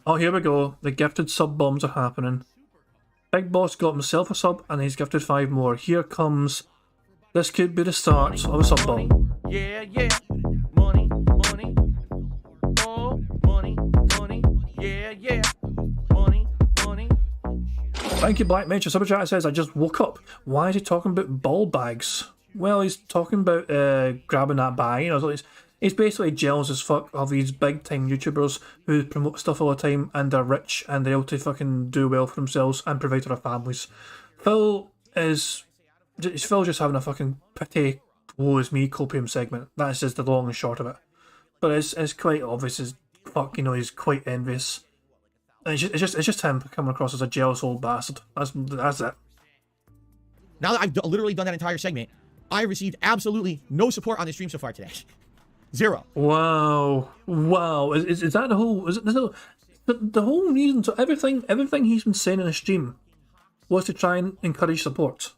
Oh, here we go. The gifted sub bombs are happening. Big Boss got himself a sub and he's gifted 5 more. Here comes... This could be the start of a sub bomb. Yeah, yeah. Money, money. Oh, money, money. Yeah, yeah. Money, money. Thank you, Black Mage. Super Chat says, I just woke up. Why is he talking about ball bags? Well, he's talking about grabbing that bag. You know, so he's basically jealous as fuck of these big time YouTubers who promote stuff all the time and they're rich and they're able to fucking do well for themselves and provide for their families. Phil's just having a fucking pity, woe is me copium segment. That's just the long and short of it. But it's quite obvious as fuck, you know, he's quite envious. And it's just him coming across as a jealous old bastard. That's it. Now that I've literally done that entire segment, I received absolutely no support on the stream so far today. Zero. Wow. Is that the whole? Is it the whole reason? So everything he's been saying in the stream was to try and encourage support.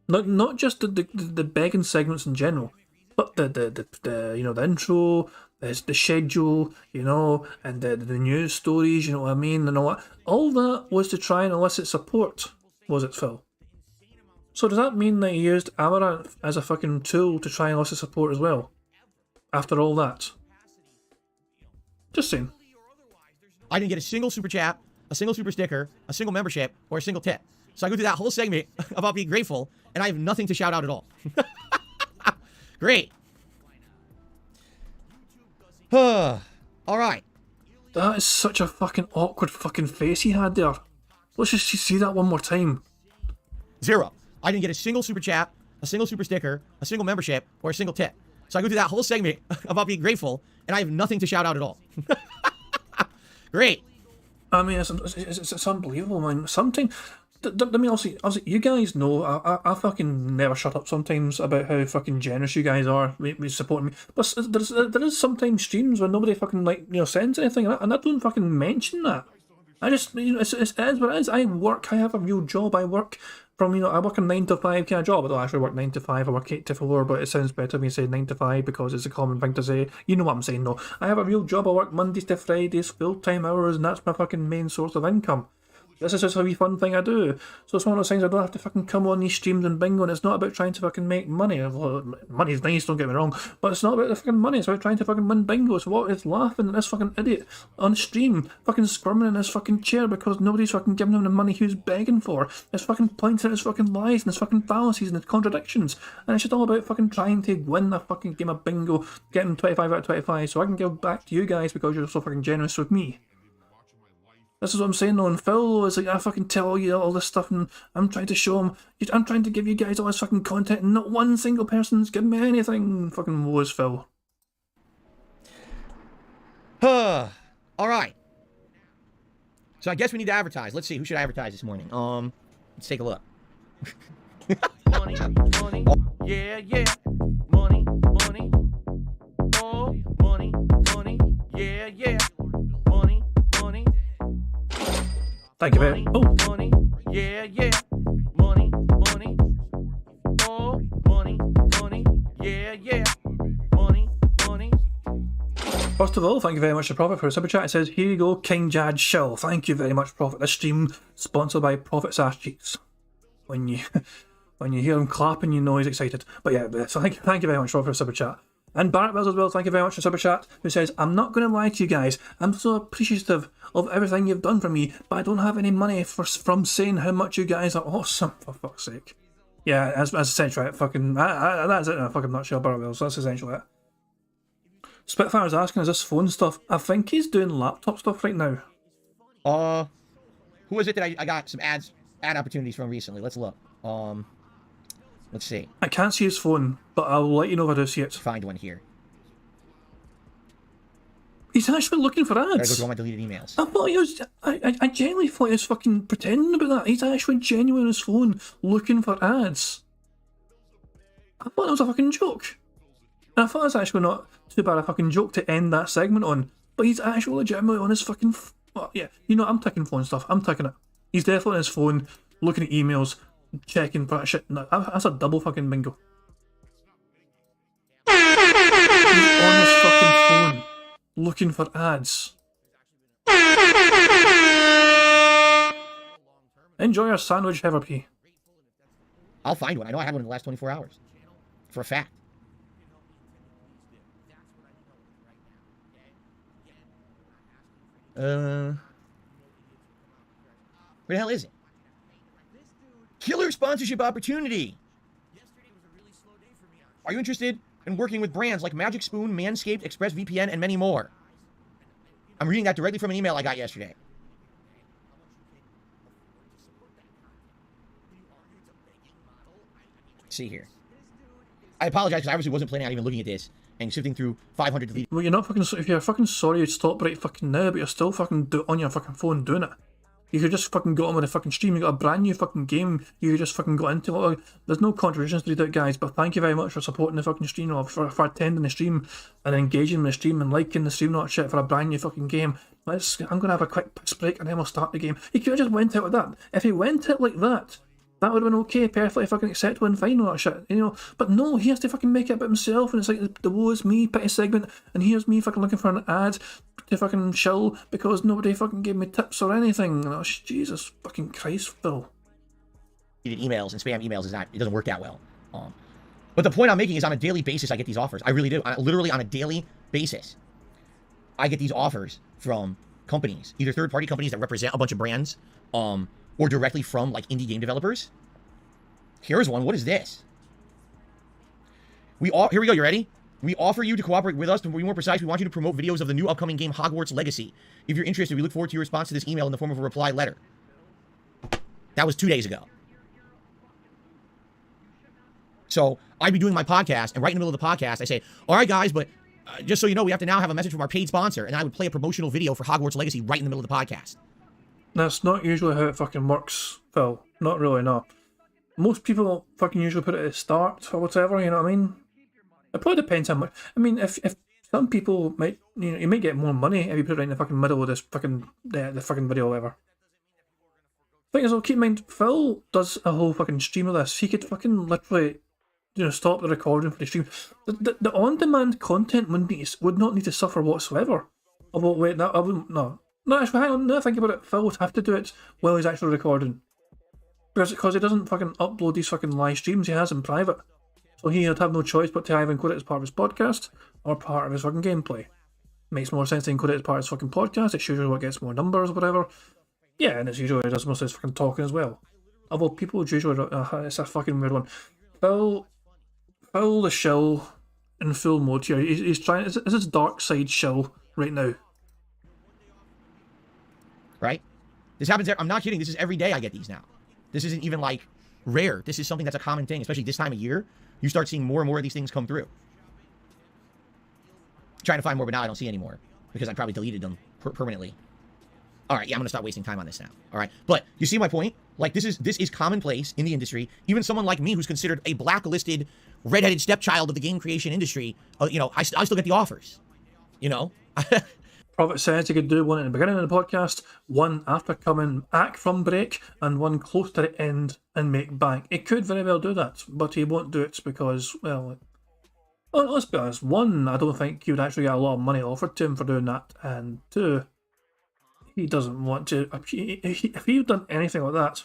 Not just the begging segments in general, but the you know, the intro, the schedule, you know, and the news stories, you know what I mean, and all that. All that was to try and elicit support, was it, Phil? So does that mean that he used Amaranth as a fucking tool to try and elicit support as well? After all that? Just saying. I didn't get a single super chat, a single super sticker, a single membership, or a single tip. So I go through that whole segment about being grateful, and I have nothing to shout out at all. Great. All right. That is such a fucking awkward fucking face he had there. Let's just see that one more time. Zero. I didn't get a single super chat, a single super sticker, a single membership, or a single tip. So I go through that whole segment about being grateful, and I have nothing to shout out at all. Great. I mean, it's unbelievable, man. Sometimes, I mean, obviously, you guys know I fucking never shut up sometimes about how fucking generous you guys are with supporting me. But there is sometimes streams where nobody fucking, like, you know, sends anything, and I don't fucking mention that. I just, you know, it is what it is. I have a real job. I work from, you know, I work a 9 to 5 kind of job. I don't actually work 9 to 5, I work 8 to 4, but it sounds better when you say 9 to 5 because it's a common thing to say. You know what I'm saying, though. I have a real job. I work Mondays to Fridays, full-time hours, and that's my fucking main source of income. This is just a wee fun thing I do. So it's one of those things I don't have to fucking come on these streams and bingo, and it's not about trying to fucking make money. Well, money's nice, don't get me wrong, but it's not about the fucking money, it's about trying to fucking win bingo. So what is laughing at this fucking idiot on stream, fucking squirming in his fucking chair because nobody's fucking giving him the money he was begging for. It's fucking pointing at his fucking lies and his fucking fallacies and his contradictions. And it's just all about fucking trying to win a fucking game of bingo, getting 25 out of 25 so I can give back to you guys because you're so fucking generous with me. This is what I'm saying though, and Phil is like, I fucking tell you all this stuff and I'm trying to show him, I'm trying to give you guys all this fucking content and not one single person's giving me anything. Fucking woe is Phil. Alright. So I guess we need to advertise. Let's see, who should I advertise this morning? Let's take a look. Money, money. Yeah, yeah. Money, money. Oh, money, money. Yeah, yeah. Money, money. Thank you very much. Oh. Money, yeah, yeah. Money, money. Oh, money, money. Yeah, yeah. Money, money. First of all, thank you very much to Prophet for a super chat. It says, here you go, King Jad Shill. Thank you very much, Prophet. This stream sponsored by Prophet's Ass Cheeks. When you hear him clapping, you know he's excited. But yeah, so thank you very much, Prophet, for a super chat. And Barrett Wells as well, thank you very much for super chat, who says, I'm not going to lie to you guys, I'm so appreciative of everything you've done for me, but I don't have any money from saying how much you guys are awesome, for fuck's sake. Yeah, that's essentially it. Fucking, that's it in a fucking nutshell, Barrett Wells, that's essentially it. Spitfire's asking, is this phone stuff? I think he's doing laptop stuff right now. Who is it that I got some ads ad opportunities from recently. Let's look. Let's see. I can't see his phone, but I'll let you know if I do see it. Find one here. He's actually looking for Gotta go ads. through all my deleted emails. I thought he was. I genuinely thought he was fucking pretending about that. He's actually genuine on his phone looking for ads. I thought it was a fucking joke. And I thought it was actually not too bad a fucking joke to end that segment on. But he's actually legitimately on his fucking. Well, yeah, you know, I'm taking phone stuff. I'm taking it. He's definitely on his phone, looking at emails, checking for that shit. No, that's a double fucking bingo. He's on his fucking phone, looking for ads. Enjoy your sandwich, Heverpy. I'll find one. I know I had one in the last 24 hours. For a fact. Where the hell is it? Killer sponsorship opportunity. Are you interested in working with brands like Magic Spoon, Manscaped, ExpressVPN, and many more? I'm reading that directly from an email I got yesterday. Let's see here. I apologize because I obviously wasn't planning on even looking at this and sifting through 500 deleted. Well, you're not fucking. If you're fucking sorry, you'd stop right fucking now, but you're still fucking on your fucking phone doing it. You could just fucking go on with a fucking stream. You got a brand new fucking game. You just fucking got into it. There's no contributions to read out, guys. But thank you very much for supporting the fucking stream, or for attending the stream and engaging in the stream and liking the stream, not shit for a brand new fucking game. I'm gonna have a quick piss break and then we'll start the game. He could have just went out like that. If he went out like that, that would have been okay, perfectly fucking acceptable and fine, all that shit, you know. But no, he has to fucking make it about himself, and it's like the woe is me pity segment, and here's me fucking looking for an ad to fucking chill because nobody fucking gave me tips or anything. Oh, Jesus fucking Christ, Phil. Emails and spam emails it doesn't work that well. But the point I'm making is on a daily basis I get these offers. I really do. Literally on a daily basis, I get these offers from companies, either third-party companies that represent a bunch of brands, or directly from like indie game developers. Here's one. What is this? Here we go. You ready? We offer you to cooperate with us. To be more precise, we want you to promote videos of the new upcoming game Hogwarts Legacy. If you're interested, we look forward to your response to this email in the form of a reply letter. That was 2 days ago. So I'd be doing my podcast, and right in the middle of the podcast, I say, all right, guys, but just so you know, we have to now have a message from our paid sponsor, and I would play a promotional video for Hogwarts Legacy right in the middle of the podcast. That's not usually how it fucking works, Phil. Not really, no. Most people fucking usually put it at the start or whatever, you know what I mean? It probably depends how much. I mean, if some people might, you know, you might get more money if you put it right in the fucking middle of this fucking, the fucking video or whatever. Thing is, though, keep in mind, Phil does a whole fucking stream of this. He could fucking literally, you know, stop the recording for the stream. The on-demand content would not need to suffer whatsoever. Although, wait, no, I wouldn't, no. No, actually, hang on, now I think about it, Phil would have to do it while he's actually recording. Because he doesn't fucking upload these fucking live streams he has in private. So he would have no choice but to either include it as part of his podcast or part of his fucking gameplay. Makes more sense to include it as part of his fucking podcast. It's usually what gets more numbers or whatever. Yeah, and it's usually does most of his fucking talking as well. Although people usually, it's a fucking weird one. Phil the shill in full mode here. He's trying, is his dark side shill right now. Right? This happens, I'm not kidding, this is every day I get these now. This isn't even like rare. This is something that's a common thing, especially this time of year. You start seeing more and more of these things come through. I'm trying to find more, but now I don't see anymore because I probably deleted them permanently. All right, yeah, I'm gonna stop wasting time on this now. All right, but you see my point? Like this is commonplace in the industry. Even someone like me, who's considered a blacklisted, redheaded stepchild of the game creation industry, you know, I still get the offers. You know. Prophet says he could do one at the beginning of the podcast, one after coming back from break, and one close to the end and make bank. He could very well do that, but he won't do it because, well, let's be honest. One, I don't think he would actually get a lot of money offered to him for doing that, and two, he doesn't want to. If he had done anything like that,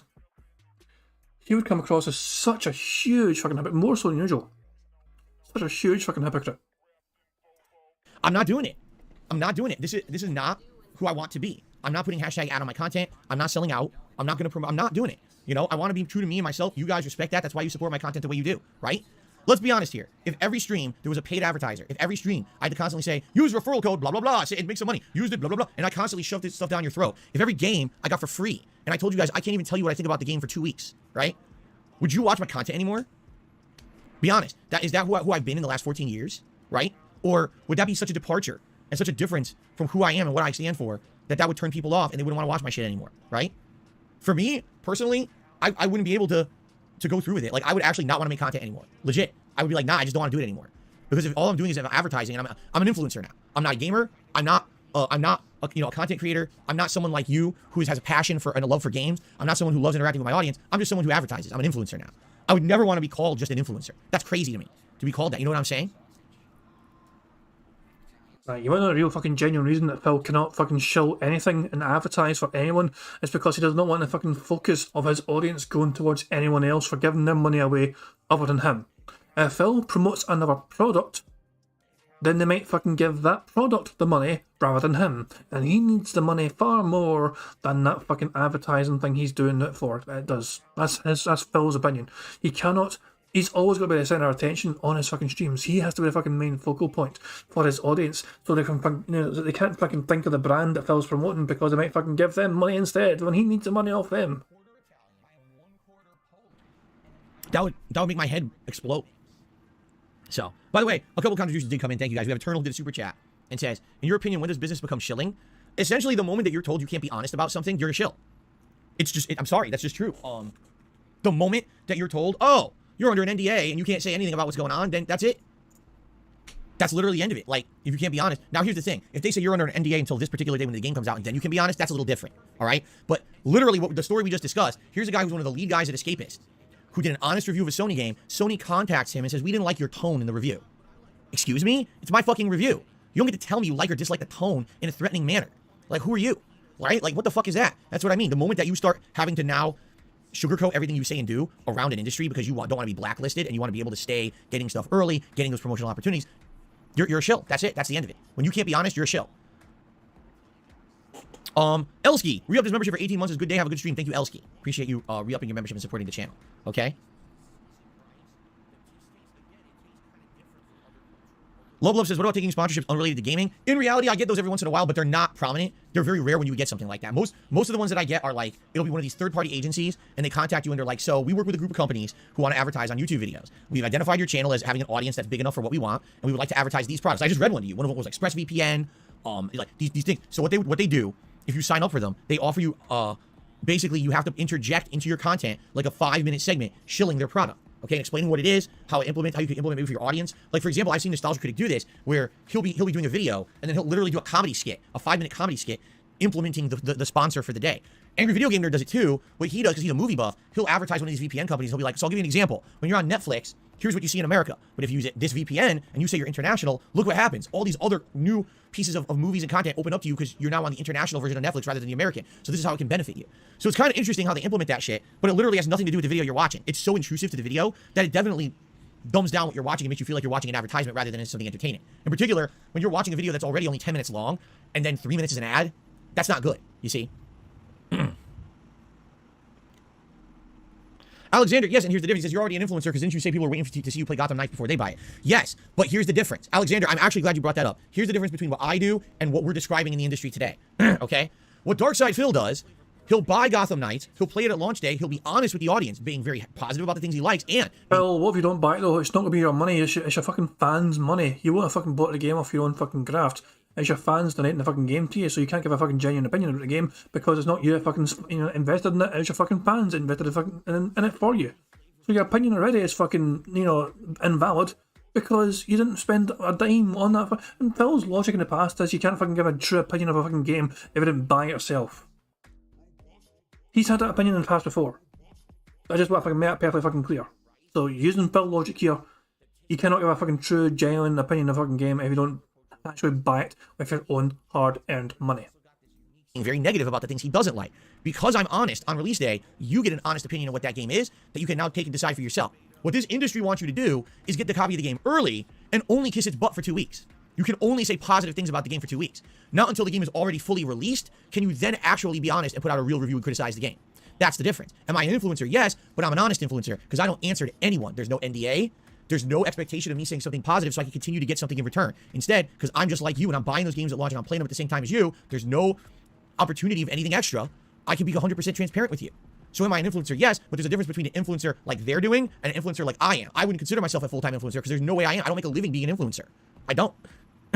he would come across as such a huge fucking hypocrite, more so than usual. Such a huge fucking hypocrite. I'm not doing it. I'm not doing it. This is not who I want to be. I'm not putting hashtag ad on my content. I'm not selling out. I'm not going to promote. I'm not doing it. You know, I want to be true to me and myself. You guys respect that. That's why you support my content the way you do, right? Let's be honest here. If every stream there was a paid advertiser, if every stream I had to constantly say, use referral code, blah, blah, blah, say it makes some money, use it, blah, blah, blah, and I constantly shoved this stuff down your throat. If every game I got for free, and I told you guys I can't even tell you what I think about the game for 2 weeks, right? Would you watch my content anymore? Be honest. Is that who I've been in the last 14 years, right? Or would that be such a departure and such a difference from who I am and what I stand for that would turn people off and they wouldn't want to watch my shit anymore, right? For me, personally, I wouldn't be able to go through with it. Like, I would actually not want to make content anymore. Legit. I would be like, nah, I just don't want to do it anymore. Because if all I'm doing is advertising, and I'm an influencer now. I'm not a gamer. I'm not a content creator. I'm not someone like you who has a passion for and a love for games. I'm not someone who loves interacting with my audience. I'm just someone who advertises. I'm an influencer now. I would never want to be called just an influencer. That's crazy to me, to be called that. You know what I'm saying? Right, you want to know the real fucking genuine reason that Phil cannot fucking shill anything and advertise for anyone? It's because he does not want the fucking focus of his audience going towards anyone else for giving their money away other than him. If Phil promotes another product, then they might fucking give that product the money rather than him. And he needs the money far more than that fucking advertising thing he's doing it for. It does. That's Phil's opinion. He's always got to be the centre of attention on his fucking streams. He has to be the fucking main focal point for his audience, so they can, they can't fucking think of the brand that Phil's promoting because they might fucking give them money instead when he needs the money off them. That would make my head explode. So, by the way, a couple contributions did come in. Thank you guys. We have Eternal did a super chat and says, in your opinion, when does business become shilling? Essentially, the moment that you're told you can't be honest about something, you're a shill. It's just, I'm sorry, that's just true. The moment that you're told, oh, you're under an NDA and you can't say anything about what's going on, then that's it. That's literally the end of it. Like, if you can't be honest. Now, here's the thing. If they say you're under an NDA until this particular day when the game comes out and then you can be honest, that's a little different. All right? But literally, what the story we just discussed, here's a guy who's one of the lead guys at Escapist who did an honest review of a Sony game. Sony contacts him and says, we didn't like your tone in the review. Excuse me? It's my fucking review. You don't get to tell me you like or dislike the tone in a threatening manner. Like, who are you? Right? Like, what the fuck is that? That's what I mean. The moment that you start having to now sugarcoat everything you say and do around an industry because you don't want to be blacklisted and you want to be able to stay getting stuff early, getting those promotional opportunities, you're a shill. That's it. That's the end of it. When you can't be honest, you're a shill. Elsky, re-upped his membership for 18 months. Is a good day. Have a good stream. Thank you, Elsky. Appreciate you re-upping your membership and supporting the channel. Okay? Love says, what about taking sponsorships unrelated to gaming? In reality, I get those every once in a while, but they're not prominent. They're very rare when you get something like that. Most of the ones that I get are like, it'll be one of these third-party agencies, and they contact you and they're like, so we work with a group of companies who want to advertise on YouTube videos. We've identified your channel as having an audience that's big enough for what we want, and we would like to advertise these products. I just read one to you. One of them was ExpressVPN, like these things. So what they do, if you sign up for them, they offer you, basically you have to interject into your content like a 5-minute segment shilling their product. Okay, and explaining what it is, how you can implement it for your audience. Like, for example, I've seen Nostalgia Critic do this, where he'll be doing a video, and then he'll literally do a comedy skit, a 5-minute comedy skit, implementing the sponsor for the day. Angry Video Game Nerd does it too. What he does, because he's a movie buff, he'll advertise one of these VPN companies. He'll be like, so I'll give you an example. When you're on Netflix, here's what you see in America. But if you use this VPN and you say you're international, look what happens. All these other new pieces of movies and content open up to you because you're now on the international version of Netflix rather than the American. So this is how it can benefit you. So it's kind of interesting how they implement that shit, but it literally has nothing to do with the video you're watching. It's so intrusive to the video that it definitely dumbs down what you're watching and makes you feel like you're watching an advertisement rather than something entertaining. In particular, when you're watching a video that's already only 10 minutes long and then 3 minutes is an ad, that's not good, you see? Alexander, yes, and here's the difference. He says, you're already an influencer because didn't you say people are waiting to see you play Gotham Knights before they buy it? Yes, but here's the difference. Alexander, I'm actually glad you brought that up. Here's the difference between what I do and what we're describing in the industry today. Okay? What Darkside Phil does, he'll buy Gotham Knights, he'll play it at launch day, he'll be honest with the audience, being very positive about the things he likes, and... Well, what if you don't buy it though? It's not going to be your money, it's your fucking fans' money. You won't have fucking bought the game off your own fucking graft. It's your fans donating the fucking game to you, so you can't give a fucking genuine opinion about the game because it's not you fucking invested in it, it's your fucking fans invested in it for you. So your opinion already is fucking, invalid because you didn't spend a dime on that. And Phil's logic in the past is you can't fucking give a true opinion of a fucking game if you didn't buy it yourself. He's had that opinion in the past before. I just want to fucking make it perfectly fucking clear. So using Phil logic here, you cannot give a fucking true, genuine opinion of a fucking game if you don't actually buy it with your own hard-earned money. Very negative about the things he doesn't like. Because I'm honest on release day, you get an honest opinion of what that game is that you can now take and decide for yourself. What this industry wants you to do is get the copy of the game early and only kiss its butt for 2 weeks. You can only say positive things about the game for 2 weeks. Not until the game is already fully released can you then actually be honest and put out a real review and criticize the game. That's the difference. Am I an influencer? Yes, but I'm an honest influencer because I don't answer to anyone. There's no NDA. There's no expectation of me saying something positive so I can continue to get something in return. Instead, because I'm just like you and I'm buying those games at launch and I'm playing them at the same time as you, there's no opportunity of anything extra. I can be 100% transparent with you. So am I an influencer? Yes, but there's a difference between an influencer like they're doing and an influencer like I am. I wouldn't consider myself a full-time influencer because there's no way I am. I don't make a living being an influencer. I don't.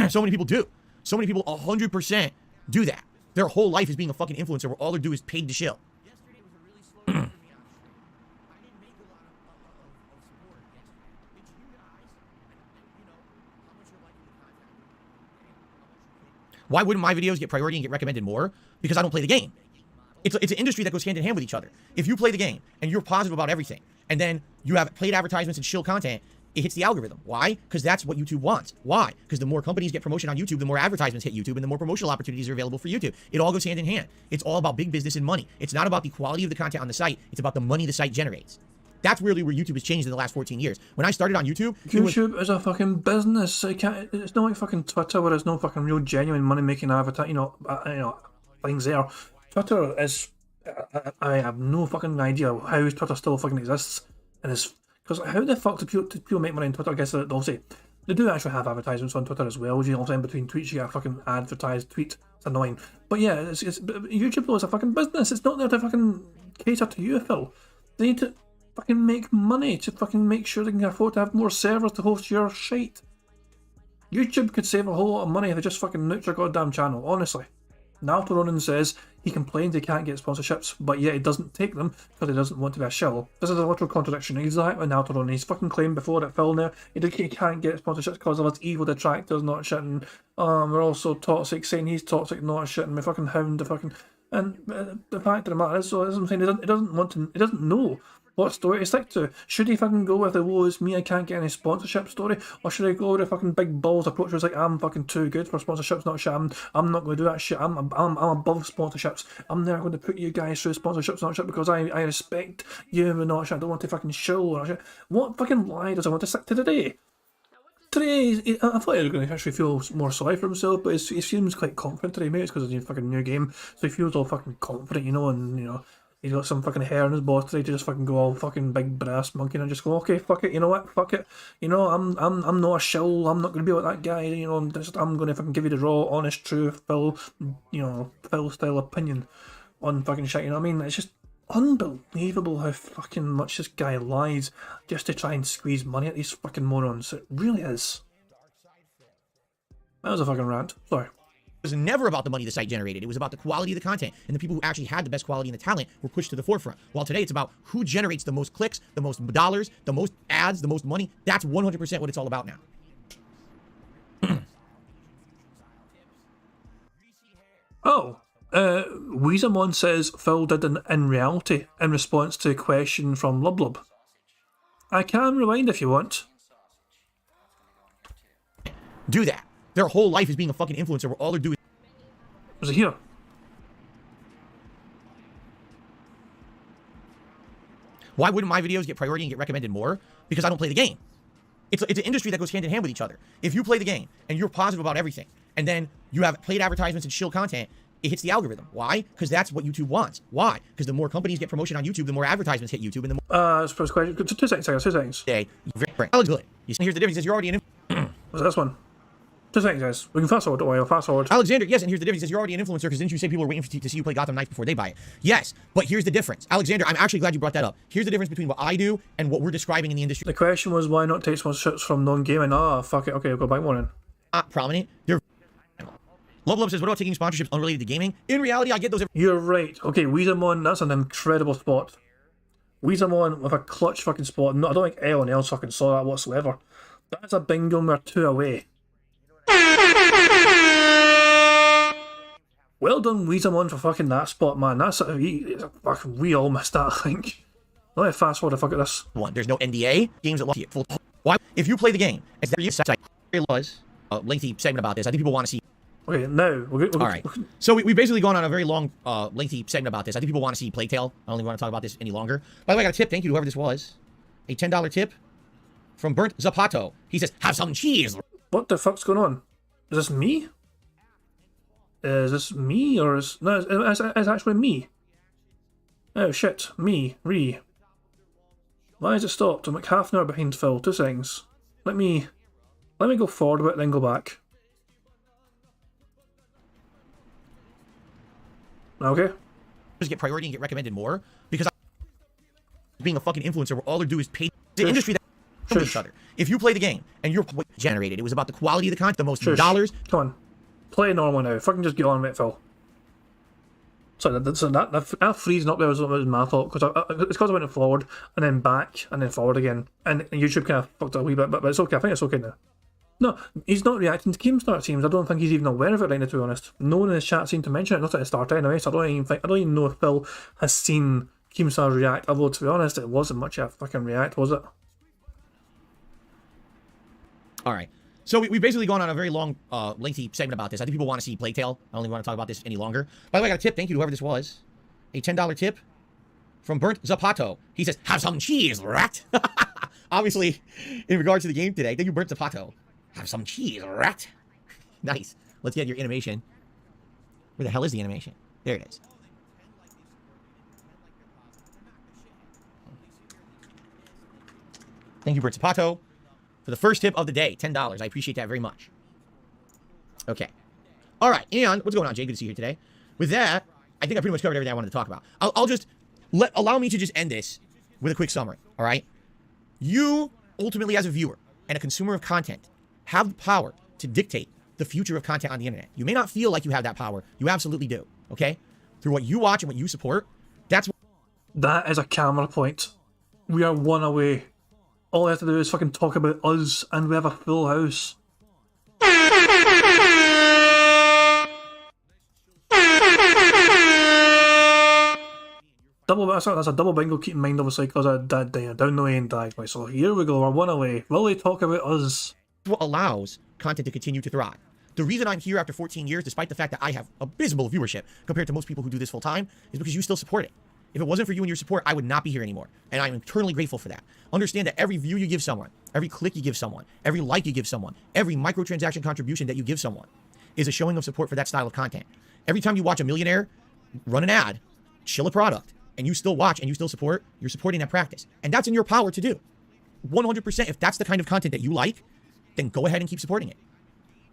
So many people do. So many people 100% do that. Their whole life is being a fucking influencer where all they do is paid to shill. Why wouldn't my videos get priority and get recommended more? Because I don't play the game. It's an industry that goes hand in hand with each other. If you play the game and you're positive about everything, and then you have paid advertisements and shill content, it hits the algorithm. Why? Because that's what YouTube wants. Why? Because the more companies get promotion on YouTube, the more advertisements hit YouTube, and the more promotional opportunities are available for YouTube. It all goes hand in hand. It's all about big business and money. It's not about the quality of the content on the site. It's about the money the site generates. That's really where YouTube has changed in the last 14 years. When I started on YouTube, YouTube is a fucking business. It's not like fucking Twitter where there's no fucking real genuine money making things there. Twitter is. I have no fucking idea how Twitter still fucking exists, and it's because how the fuck do people make money on Twitter? I guess they'll say they do actually have advertisements on Twitter as well. You know what I'm saying? Between tweets, you get a fucking advertised tweet. It's annoying, but yeah, YouTube though is a fucking business. It's not there to fucking cater to you, Phil. They need to fucking make money to fucking make sure they can afford to have more servers to host your shit. YouTube could save a whole lot of money if they just fucking nuked your goddamn channel, honestly. Naruto Ronin says he complains he can't get sponsorships, but yet he doesn't take them because he doesn't want to be a shill. This is a literal contradiction. Exactly, Naruto Ronin. He's fucking claimed before that Phil there he can't get sponsorships because of his evil detractors not shitting. We're all so toxic, saying he's toxic, not shitting. We fucking hound the fucking. And the fact of the matter is, so as I'm saying, he doesn't know what story to stick to. Should he fucking go with the woe is me, I can't get any sponsorship story? Or should I go with a fucking big balls approach where it's like, I'm fucking too good for sponsorships, not shit. I'm not going to do that shit. I'm above sponsorships. I'm never going to put you guys through sponsorships, not shit, because I respect you and not shit. I don't want to fucking show or shit. What fucking lie does I want to stick to today? Today, I thought he was going to actually feel more sorry for himself, but he seems quite confident today. Maybe it's because it's a fucking new game, so he feels all fucking confident, and he's got some fucking hair on his balls today to just fucking go all fucking big brass monkey and just go, okay, fuck it, you know what, fuck it, I'm not a shill, I'm not going to be like that guy, I'm going to fucking give you the raw, honest, true, Phil style opinion on fucking shit, you know what I mean? It's just unbelievable how fucking much this guy lies just to try and squeeze money at these fucking morons. It really is. That was a fucking rant. Sorry. It was never about the money the site generated. It was about the quality of the content, and the people who actually had the best quality and the talent were pushed to the forefront. While today it's about who generates the most clicks, the most dollars, the most ads, the most money. That's 100% what it's all about now. Weezamon says Phil did in reality in response to a question from Lublub. I can rewind if you want. Do that. Their whole life is being a fucking influencer where all they're doing Was it here? Why wouldn't my videos get priority and get recommended more? Because I don't play the game. It's an industry that goes hand in hand with each other. If you play the game and you're positive about everything, and then you have paid advertisements and shill content, it hits the algorithm. Why? Because that's what YouTube wants. Why? Because the more companies get promotion on YouTube, the more advertisements hit YouTube, and the more. First question. 2 seconds. 2 seconds. Here's the difference: is you're already an. What's this one? 2 seconds, guys. We can fast forward. Don't worry. I'll fast forward. Alexander, yes, and here's the difference: is you're already an influencer because didn't you say people are waiting to see you play Gotham Knights before they buy it? Yes, but here's the difference, Alexander. I'm actually glad you brought that up. Here's the difference between what I do and what we're describing in the industry. The question was why not take sponsorships from non-gaming? Fuck it. Okay, I'll go back one in. Not prominent. They're. Love says, what about taking sponsorships unrelated to gaming? In reality, I get those. You're right. Okay, Weezamon, that's an incredible spot. Weezamon with a clutch fucking spot. No, I don't think anyone else fucking saw that whatsoever. That's a bingo and we're 2 away. Well done, Weezamon, for fucking that spot, man. We all missed that, I think. Let me fast forward to fuck at this. One, there's no NDA. Games that lock you full. Why? If you play the game, as there was a lengthy segment about this. I think people want to see. Okay, now all right. So we've basically gone on a very long, lengthy segment about this. I think people want to see Plague Tale. I don't even want to talk about this any longer. By the way, I got a tip. Thank you to whoever this was. A $10 tip from Burnt Zapato. He says, "Have some cheese." What the fuck's going on? Is this me? Is this me or is no? It's actually me. Oh shit, me. Why is it stopped? I'm like half an hour behind Phil. 2 seconds. Let me go forward a bit, then go back. Okay. Just get priority and get recommended more because being a fucking influencer where all they do is pay the industry that from each other. If you play the game and you're generated, it was about the quality of the content, the most dollars. Come on. Play normal now. Fucking just get on with it, Phil. So that freezing up there was my fault, because it's because I went forward and then back and then forward again, and YouTube kind of fucked up a wee bit, but it's okay. I think it's okay now. No, he's not reacting to Keemstar teams. I don't think he's even aware of it right now, to be honest. No one in his chat seemed to mention it, not at the start anyway, so I don't even know if Phil has seen Keemstar react, although to be honest, it wasn't much of a fucking react, was it? Alright. So we've basically gone on a very long, lengthy segment about this. I think people want to see Plague Tale. I don't even want to talk about this any longer. By the way, I got a tip. Thank you to whoever this was. A $10 tip from Burnt Zapato. He says, have some cheese, rat. Obviously, in regards to the game today, thank you, Burnt Zapato. Have some cheese, rat. Nice. Let's get your animation. Where the hell is the animation? There it is. Thank you, Burnt Zapato, for the first tip of the day. $10. I appreciate that very much. Okay. All right. And what's going on, Jay? Good to see you here today. With that, I think I pretty much covered everything I wanted to talk about. I'll just allow me to just end this with a quick summary. All right. You ultimately, as a viewer and a consumer of content, have the power to dictate the future of content on the internet. You may not feel like you have that power. You absolutely do. Okay. Through what you watch and what you support. That is a camera point. We are one away. All I have to do is fucking talk about us, and we have a full house. That's a double bingo, keep in mind, obviously, because I died down the way and died. So here we go, we're one away. Will they talk about us? What allows content to continue to thrive. The reason I'm here after 14 years, despite the fact that I have abysmal viewership compared to most people who do this full time, is because you still support it. If it wasn't for you and your support, I would not be here anymore. And I'm eternally grateful for that. Understand that every view you give someone, every click you give someone, every like you give someone, every microtransaction contribution that you give someone is a showing of support for that style of content. Every time you watch a millionaire run an ad, chill a product, and you still watch and you still support, you're supporting that practice. And that's in your power to do. 100%. If that's the kind of content that you like, then go ahead and keep supporting it.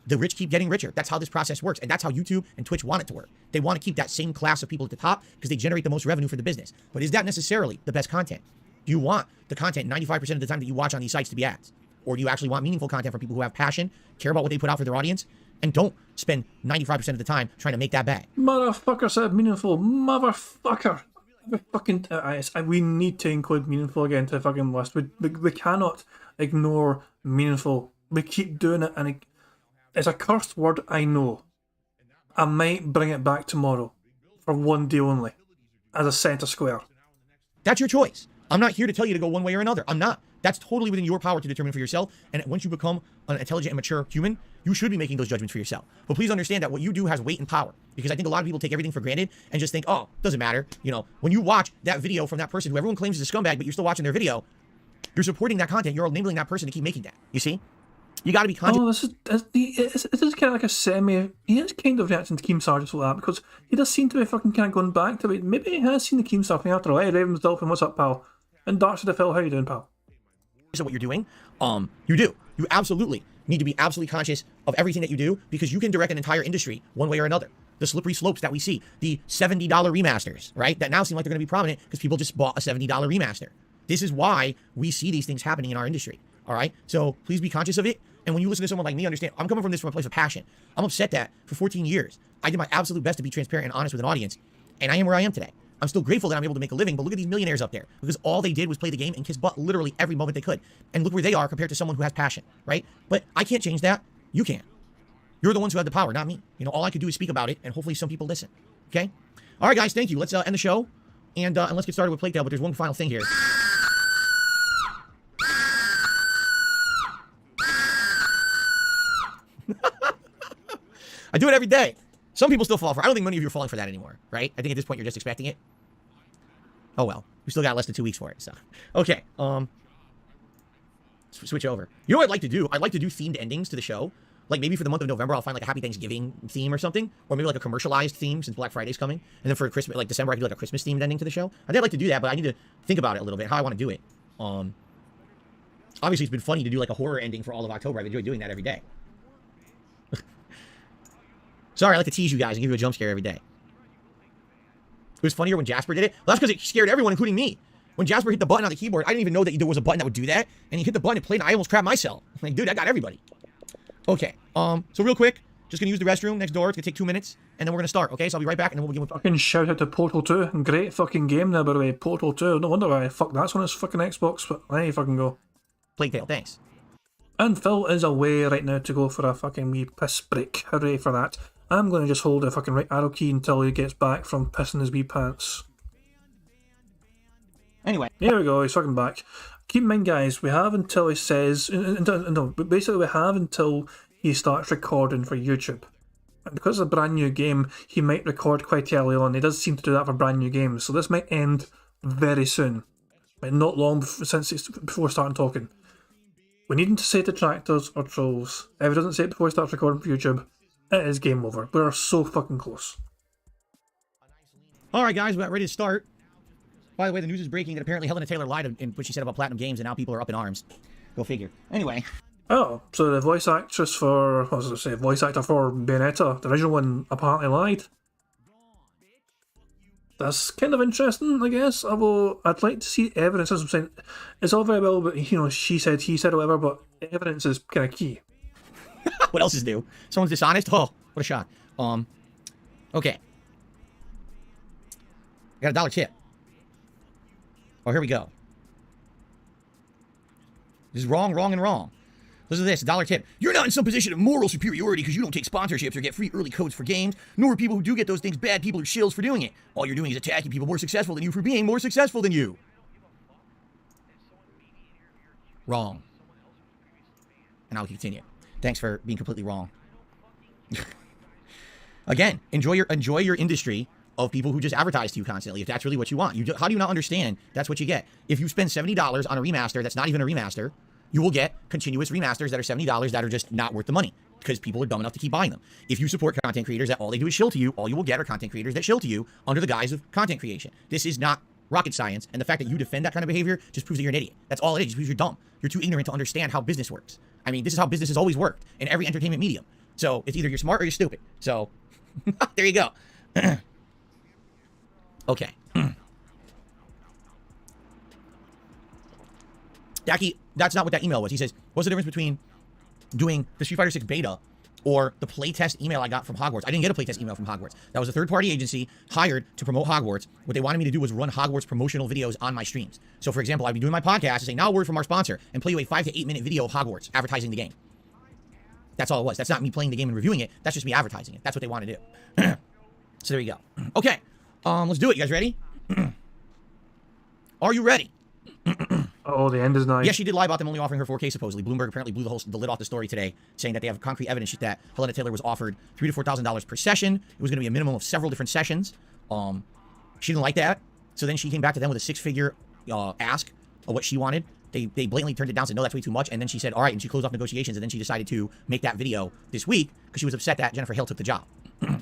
The rich keep getting richer. That's how this process works. And that's how YouTube and Twitch want it to work. They want to keep that same class of people at the top because they generate the most revenue for the business. But is that necessarily the best content? Do you want the content 95% of the time that you watch on these sites to be ads? Or do you actually want meaningful content from people who have passion, care about what they put out for their audience, and don't spend 95% of the time trying to make that bag? Motherfucker said meaningful. Motherfucker. We need to include meaningful again to the fucking list. We cannot ignore meaningful. We keep doing it, and it's a cursed word, I know. I might bring it back tomorrow for one day only as a centre square. That's your choice. I'm not here to tell you to go one way or another. I'm not. That's totally within your power to determine for yourself. And once you become an intelligent and mature human, you should be making those judgments for yourself. But please understand that what you do has weight and power. Because I think a lot of people take everything for granted and just think, oh, doesn't matter. You know, when you watch that video from that person who everyone claims is a scumbag, but you're still watching their video, you're supporting that content. You're enabling that person to keep making that. You see? You got to be conscious. Oh, this is kind of like a semi. He is kind of reacting to Keemstar just like that because he does seem to be fucking kind of going back to it. Maybe he has seen the Keemstar thing after all. Hey, Ravens Dolphin, what's up, pal? And Darks of the Phil, how you doing, pal? So what you're doing, you do. You absolutely need to be absolutely conscious of everything that you do because you can direct an entire industry one way or another. The slippery slopes that we see, the $70 remasters, right? That now seem like they're going to be prominent because people just bought a $70 remaster. This is why we see these things happening in our industry, all right? So please be conscious of it. And when you listen to someone like me, understand, I'm coming from this from a place of passion. I'm upset that for 14 years, I did my absolute best to be transparent and honest with an audience, and I am where I am today. I'm still grateful that I'm able to make a living, but look at these millionaires up there because all they did was play the game and kiss butt literally every moment they could. And look where they are compared to someone who has passion, right? But I can't change that. You can. You're the ones who have the power, not me. You know, all I could do is speak about it, and hopefully some people listen. Okay? All right, guys, thank you. Let's end the show, and let's get started with Plague Tale, but there's one final thing here. I do it every day. Some people still fall for it. I don't think many of you are falling for that anymore, right? I think at this point you're just expecting it. Oh well. We still got less than 2 weeks for it, so. Okay, switch over. You know what I'd like to do? I'd like to do themed endings to the show. Like maybe for the month of November, I'll find like a Happy Thanksgiving theme or something. Or maybe like a commercialized theme since Black Friday's coming. And then for Christmas, like December, I could do like a Christmas themed ending to the show. I think I'd like to do that, but I need to think about it a little bit, how I want to do it. Obviously, it's been funny to do like a horror ending for all of October. I've enjoyed doing that every day. Sorry, I like to tease you guys and give you a jump scare every day. It was funnier when Jasper did it. Well, that's because it scared everyone, including me. When Jasper hit the button on the keyboard, I didn't even know that there was a button that would do that. And he hit the button and played, and I almost crapped myself. Like, dude, I got everybody. Okay, so real quick, just gonna use the restroom next door. It's gonna take 2 minutes, and then we're gonna start, okay? So I'll be right back, and then we'll begin with... Fucking shout out to Portal 2. Great fucking game there, by the way. Portal 2. No wonder why. Fuck, that's on his fucking Xbox, but there you fucking go. Plague Tale, thanks. And Phil is away right now to go for a fucking wee piss break. Hooray for that. I'm going to just hold the fucking right arrow key until he gets back from pissing his wee pants. Anyway. Here we go, he's fucking back. Keep in mind, guys, we have until he says... No, but basically we have until he starts recording for YouTube. And because it's a brand new game, he might record quite early on. He does seem to do that for brand new games. So this might end very soon. But not long before starting talking. We need him to say detractors or trolls. If he doesn't say it before he starts recording for YouTube, it is game over. We are so fucking close. Alright guys, we're ready to start. By the way, the news is breaking that apparently Helena Taylor lied in what she said about Platinum Games, and now people are up in arms. Go figure. Anyway. Oh, so the voice actress for... What was I say? Voice actor for Bayonetta, the original one, apparently lied. That's kind of interesting, I guess. Although I'd like to see evidence. As I'm saying, it's all very well, but you know, she said, he said, or whatever. But evidence is kind of key. What else is new? Someone's dishonest? Oh, what a shot. Okay. I got a $1 tip. Oh, here we go. This is wrong, wrong, and wrong. Listen to this, $1 tip. You're not in some position of moral superiority because you don't take sponsorships or get free early codes for games, nor are people who do get those things bad people or shills for doing it. All you're doing is attacking people more successful than you for being more successful than you. Wrong. And I'll continue. Thanks for being completely wrong. Again, enjoy your industry of people who just advertise to you constantly, if that's really what you want. How do you not understand that's what you get? If you spend $70 on a remaster that's not even a remaster, you will get continuous remasters that are $70 that are just not worth the money because people are dumb enough to keep buying them. If you support content creators that all they do is shill to you, all you will get are content creators that shill to you under the guise of content creation. This is not rocket science, and the fact that you defend that kind of behavior just proves that you're an idiot. That's all it is, just proves you're dumb. You're too ignorant to understand how business works. I mean, this is how business has always worked in every entertainment medium. So it's either you're smart or you're stupid. So there you go. Okay. Daki, that's not what that email was. He says, what's the difference between doing the Street Fighter 6 beta or the playtest email I got from Hogwarts? I didn't get a playtest email from Hogwarts. That was a third-party agency hired to promote Hogwarts. What they wanted me to do was run Hogwarts promotional videos on my streams. So, for example, I'd be doing my podcast and say, now a word from our sponsor, and play you a 5 to 8 minute video of Hogwarts advertising the game. That's all it was. That's not me playing the game and reviewing it. That's just me advertising it. That's what they want to do. So there you go. Okay. Let's do it. You guys ready? Are you ready? Oh, the end is nice. Yes, she did lie about them only offering her 4K, supposedly. Bloomberg apparently blew the lid off the story today, saying that they have concrete evidence that Helena Taylor was offered $3,000 to $4,000 per session. It was going to be a minimum of several different sessions. She didn't like that, so then she came back to them with a 6-figure ask of what she wanted. They blatantly turned it down, said, no, that's way too much, and then she said, all right, and she closed off negotiations, and then she decided to make that video this week because she was upset that Jennifer Hale took the job.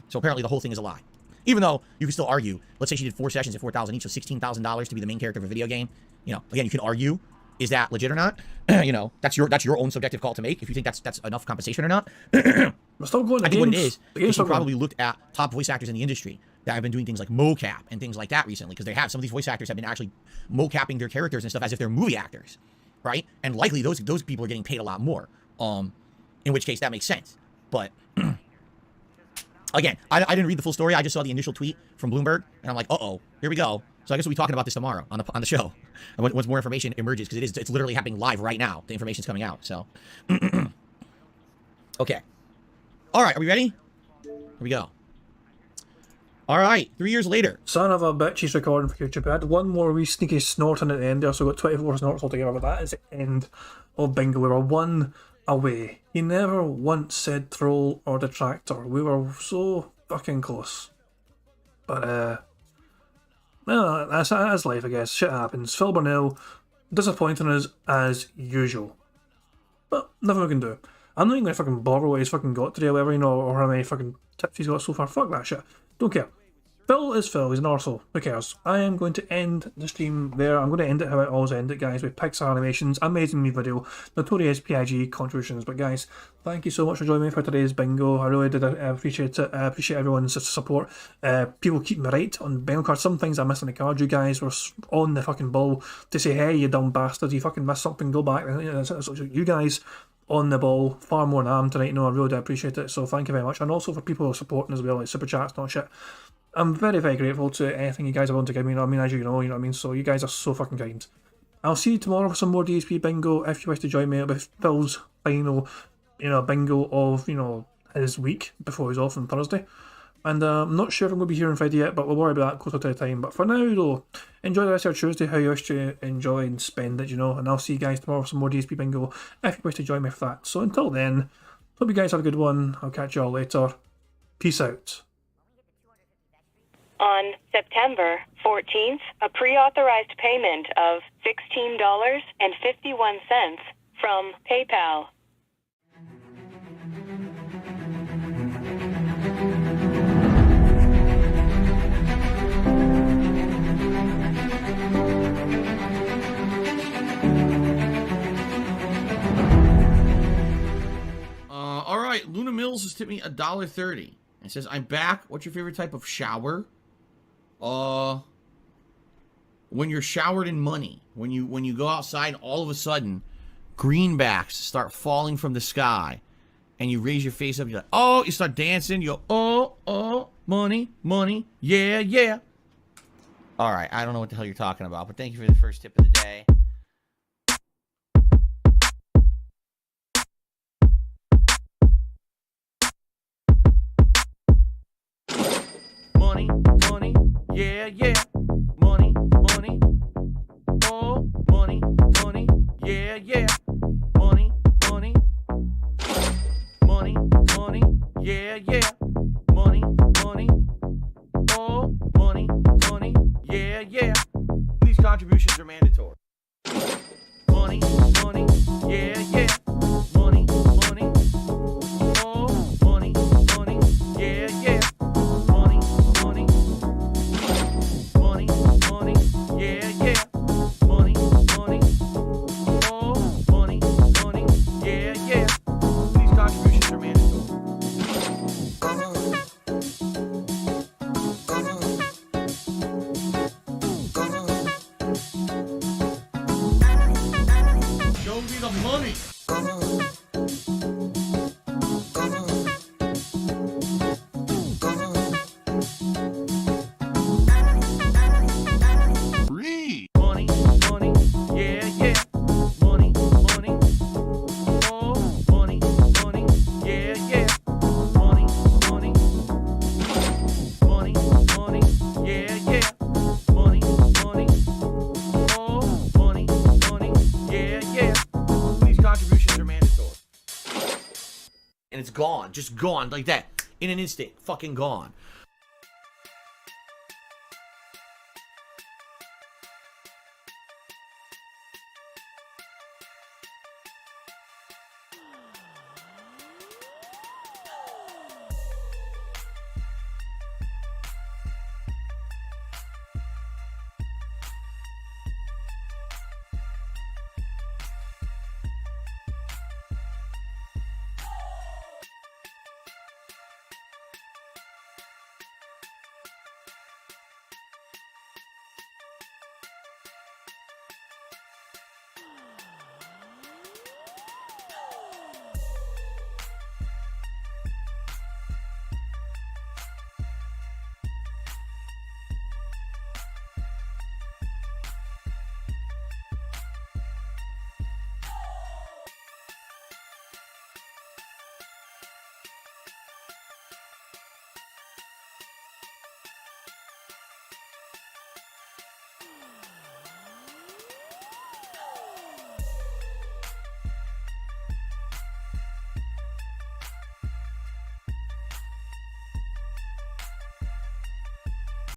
So apparently the whole thing is a lie. Even though you can still argue, let's say she did 4 sessions at $4,000 each, so $16,000 to be the main character of a video game. You know, again, you can argue, is that legit or not? You know, that's your own subjective call to make. If you think that's enough compensation or not. We're still going to I think what it is she probably looked at top voice actors in the industry that have been doing things like mocap and things like that recently, because some of these voice actors have been actually mocapping their characters and stuff as if they're movie actors, right? And likely those people are getting paid a lot more. In which case that makes sense, but. Again, I didn't read the full story. I just saw the initial tweet from Bloomberg, and I'm like, uh-oh, here we go. So I guess we'll be talking about this tomorrow on the show. And once more information emerges, because it's literally happening live right now. The information's coming out, so. Okay. All right, are we ready? Here we go. All right, 3 years later. Son of a bitch, he's recording for YouTube. I had one more wee sneaky snorting at the end there, so I got 24 snorts altogether, but that is the end of Bingo. We were one away. He never once said troll or detractor. We were so fucking close. But, well, that's life, I guess. Shit happens. Phil Burnell disappointing us as usual. But nothing we can do. I'm not even going to fucking bother what he's fucking got today or whatever, you know, or how many fucking tips he's got so far. Fuck that shit. Don't care. Phil is Phil, he's an arsehole. Who cares? I am going to end the stream there. I'm going to end it how I always end it, guys, with Pixar animations, amazing me video, notorious PIG contributions. But guys, thank you so much for joining me for today's bingo. I really did appreciate it. I appreciate everyone's support. People keep me right on bingo cards. Some things I missed on the card. You guys were on the fucking ball to say, hey, you dumb bastard, you fucking missed something, go back. You guys on the ball far more than I am tonight. No, I really do appreciate it. So thank you very much. And also for people supporting as well, like super chats, not shit. I'm very, very grateful to anything you guys are willing to give me, you know what I mean, as you know what I mean, so you guys are so fucking kind. I'll see you tomorrow for some more DSP bingo, if you wish to join me with Phil's final, bingo of, his week, before he's off on Thursday. And I'm not sure if I'm going to be here on Friday yet, but we'll worry about that closer to the time. But for now, though, enjoy the rest of your Tuesday, how you wish to enjoy and spend it, and I'll see you guys tomorrow for some more DSP bingo, if you wish to join me for that. So until then, hope you guys have a good one, I'll catch you all later. Peace out. On September 14th, a pre-authorized payment of $16.51 from PayPal. All right, Luna Mills has tipped me $1.30. It says, I'm back. What's your favorite type of shower? When you're showered in money, when you go outside, all of a sudden, greenbacks start falling from the sky, and you raise your face up, you're like, oh, you start dancing, you go, oh, money, money, yeah, yeah. All right, I don't know what the hell you're talking about, but thank you for the first tip of the day. Money, money, yeah, yeah. Money, money, oh, money, money, yeah, yeah. Money, money, money, money, yeah, yeah. Money, money, oh, money, money, yeah, yeah. These contributions are mandatory. Money, money, yeah, yeah. Money, money, oh, money, money, yeah, yeah. Money, money, money, money, yeah, yeah. Money, money, oh, money, money, yeah, yeah. These contributions are mandatory. Show me the money. Free. Money, money, yeah, yeah. Money, money, oh, money, money, yeah, yeah. Money, money, money, money, yeah, yeah. Money, money, oh, money, money, yeah, yeah. These contributions are mandatory. And it's gone. Just gone like that. In an instant. Fucking gone.